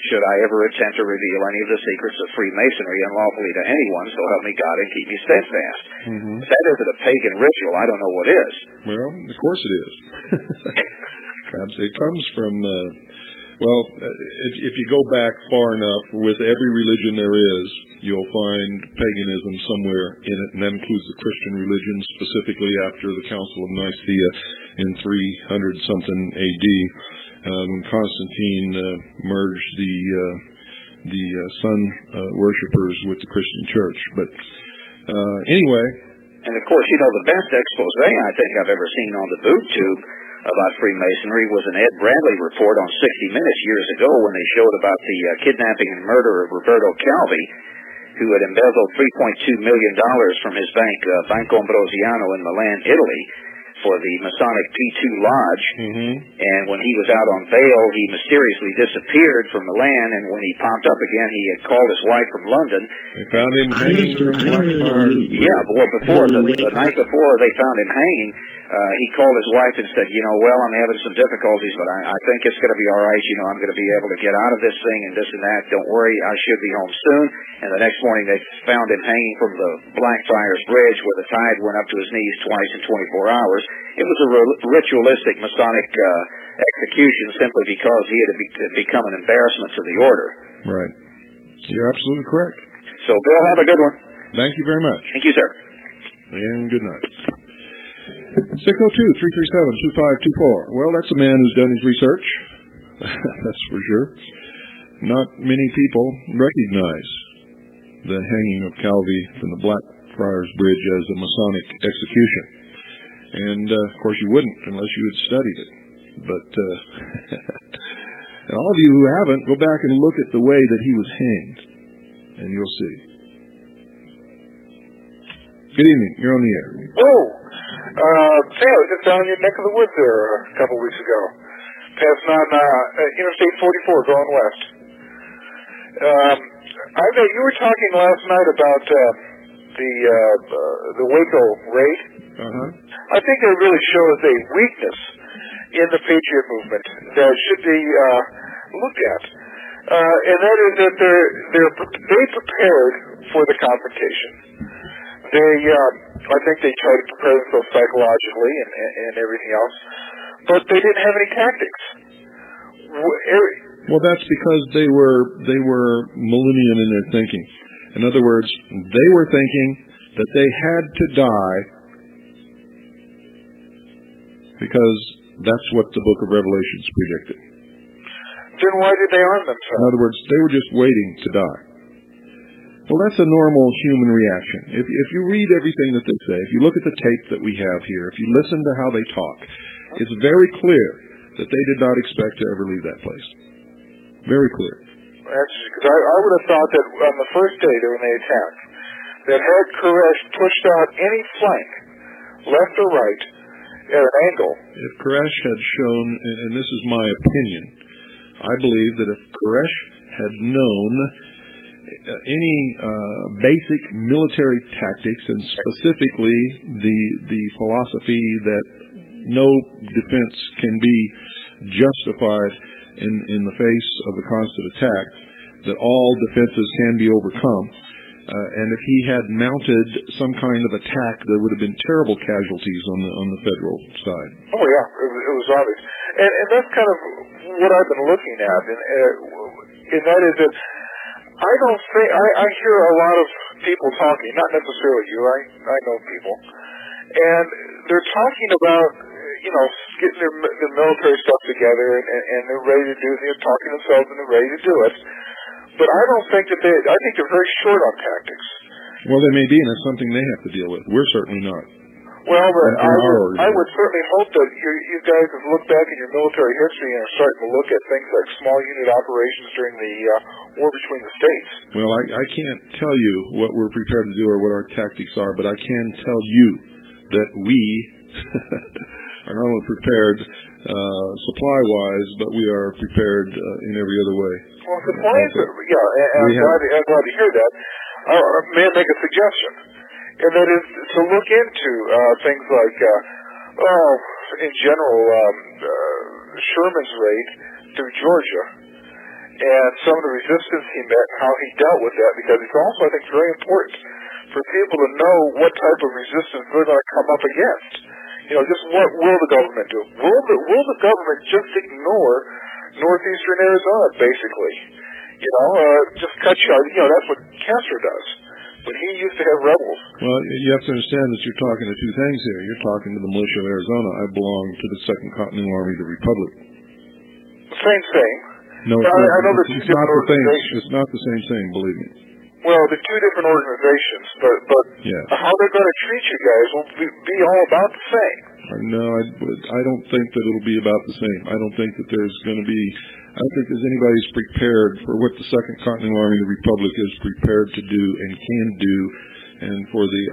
should I ever attempt to reveal any of the secrets of Freemasonry unlawfully to anyone, so help me God and keep me steadfast. If that isn't a pagan ritual, I don't know what is. Well, of course it is. It comes from, if you go back far enough, with every religion there is, you'll find paganism somewhere in it, and that includes the Christian religion, specifically after the Council of Nicaea in 300-something A.D., when Constantine merged the sun worshippers with the Christian church. But anyway. And of course, you know, the best expose I think I've ever seen on the boob tube about Freemasonry was an Ed Bradley report on 60 Minutes years ago when they showed about the kidnapping and murder of Roberto Calvi, who had embezzled $3.2 million from his bank, Banco Ambrosiano in Milan, Italy, for the Masonic P2 Lodge. And when he was out on bail, he mysteriously disappeared from Milan, and when he popped up again, he had called his wife from London. They found him hanging from Blackfriars. Yeah, the night before they found him hanging, he called his wife and said, you know, well, I'm having some difficulties, but I think it's going to be all right. You know, I'm going to be able to get out of this thing and this and that. Don't worry, I should be home soon. And the next morning they found him hanging from the Blackfriars Bridge where the tide went up to his knees twice in 24 hours. It was a ritualistic Masonic execution simply because he had become an embarrassment to the order. Right. You're absolutely correct. So, Bill, have a good one. Thank you very much. Thank you, sir. And good night. 602-337-2524. Well, that's a man who's done his research. That's for sure. Not many people recognize the hanging of Calvi from the Blackfriars Bridge as a Masonic execution. And, of course, you wouldn't unless you had studied it. But and all of you who haven't, go back and look at the way that he was hanged, and you'll see. Good evening. You're on the air. Oh, I was just down in your neck of the woods there a couple weeks ago, passing on Interstate 44 going west. I know you were talking last night about the Waco raid. I think it really shows a weakness in the Patriot movement that should be looked at, and that is that they prepared for the confrontation. I think they tried to prepare themselves psychologically and everything else, but they didn't have any tactics. Well, that's because they were millennium in their thinking. In other words, they were thinking that they had to die because that's what the book of Revelations predicted. Then why did they arm themselves? In other words, they were just waiting to die. Well, that's a normal human reaction. If you read everything that they say, if you look at the tape that we have here, if you listen to how they talk, it's very clear that they did not expect to ever leave that place. Very clear. Because I would have thought that on the first day when they attacked, that had Koresh pushed out any flank left or right, at an angle. If Koresh had shown, and this is my opinion, I believe that if Koresh had known any basic military tactics, and specifically the philosophy that no defense can be justified in the face of a constant attack, that all defenses can be overcome, and if he had mounted some kind of attack, there would have been terrible casualties on the federal side. Oh yeah, it was obvious, and that's kind of what I've been looking at, and that is that I don't think I hear a lot of people talking, not necessarily you. I know people, and they're talking about getting their military stuff together, and they're ready to do it. They're talking themselves, and they're ready to do it. But I don't think that I think they're very short on tactics. Well, they may be, and it's something they have to deal with. We're certainly not. Well, but I would certainly hope that you guys have looked back in your military history and are starting to look at things like small unit operations during the war between the states. Well, I can't tell you what we're prepared to do or what our tactics are, but I can tell you that we are not only prepared supply-wise, but we are prepared in every other way. Well, supplies, and I'm glad to hear that. May I make a suggestion? And that is to look into things like, in general, Sherman's raid through Georgia, and some of the resistance he met and how he dealt with that, because it's also, I think, very important for people to know what type of resistance they're going to come up against. Just what will the government do? Will the government just ignore northeastern Arizona, basically? Just cut you out. That's what Castro does. But he used to have rebels. Well, you have to understand that you're talking to two things here. You're talking to the militia of Arizona. I belong to the Second Continental Army of the Republic. Same. No, I know they're two different organizations. It's not the same thing, believe me. Well, they're two different organizations, but how they're going to treat you guys will be all about the same. No, I don't think that it'll be about the same. I don't think that there's going to be... I don't think there's anybody who's prepared for what the Second Continental Army of the Republic is prepared to do and can do, and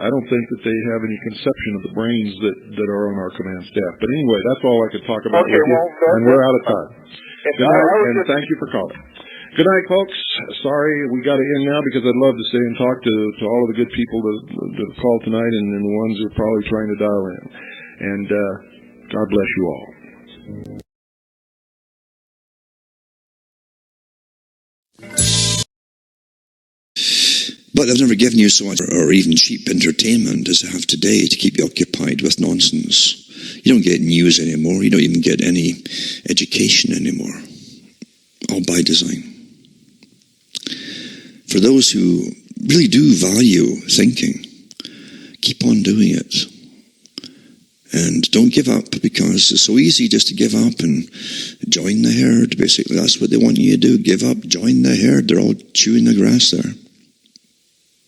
I don't think that they have any conception of the brains that are on our command staff. But anyway, that's all I could talk about with you, and we're out of time. Good night, and thank you for calling. Good night, folks. Sorry we got to end now because I'd love to stay and talk to all of the good people that have called tonight and the ones who are probably trying to dial in. And God bless you all. But I've never given you so much or even cheap entertainment as I have today to keep you occupied with nonsense. You don't get news anymore. You don't even get any education anymore. All by design. For those who really do value thinking, keep on doing it. And don't give up, because it's so easy just to give up and join the herd. Basically, that's what they want you to do. Give up, join the herd. They're all chewing the grass there.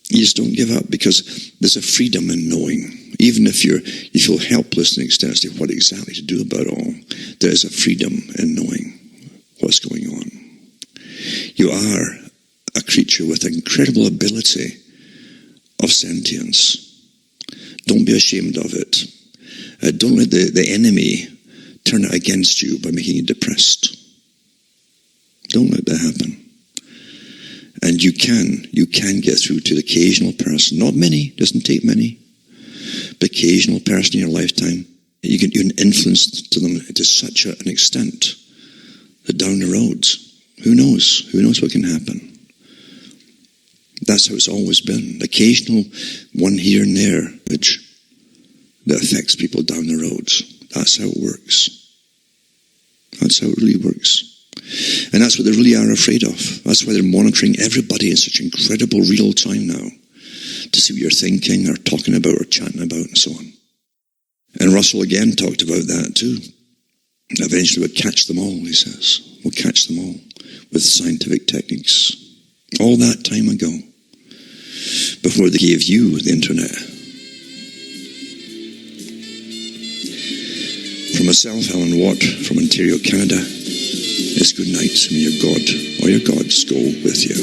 You just don't give up, because there's a freedom in knowing. Even if you feel helpless in the extent to what exactly to do about it all, there is a freedom in knowing what's going on. You are a creature with incredible ability of sentience. Don't be ashamed of it. Don't let the enemy turn it against you by making you depressed. Don't let that happen. And you can get through to the occasional person. Not many, doesn't take many. But occasional person in your lifetime, you can influence to them to such an extent that down the road, who knows? Who knows what can happen? That's how it's always been. Occasional one here and there, which that affects people down the road. That's how it works. That's how it really works. And that's what they really are afraid of. That's why they're monitoring everybody in such incredible real time now, to see what you're thinking or talking about or chatting about and so on. And Russell again talked about that too. Eventually we'll catch them all, he says. We'll catch them all with scientific techniques. All that time ago, before they gave you the internet. From myself, Alan Watt, from Ontario, Canada, it's good night, and may your God or your gods go with you.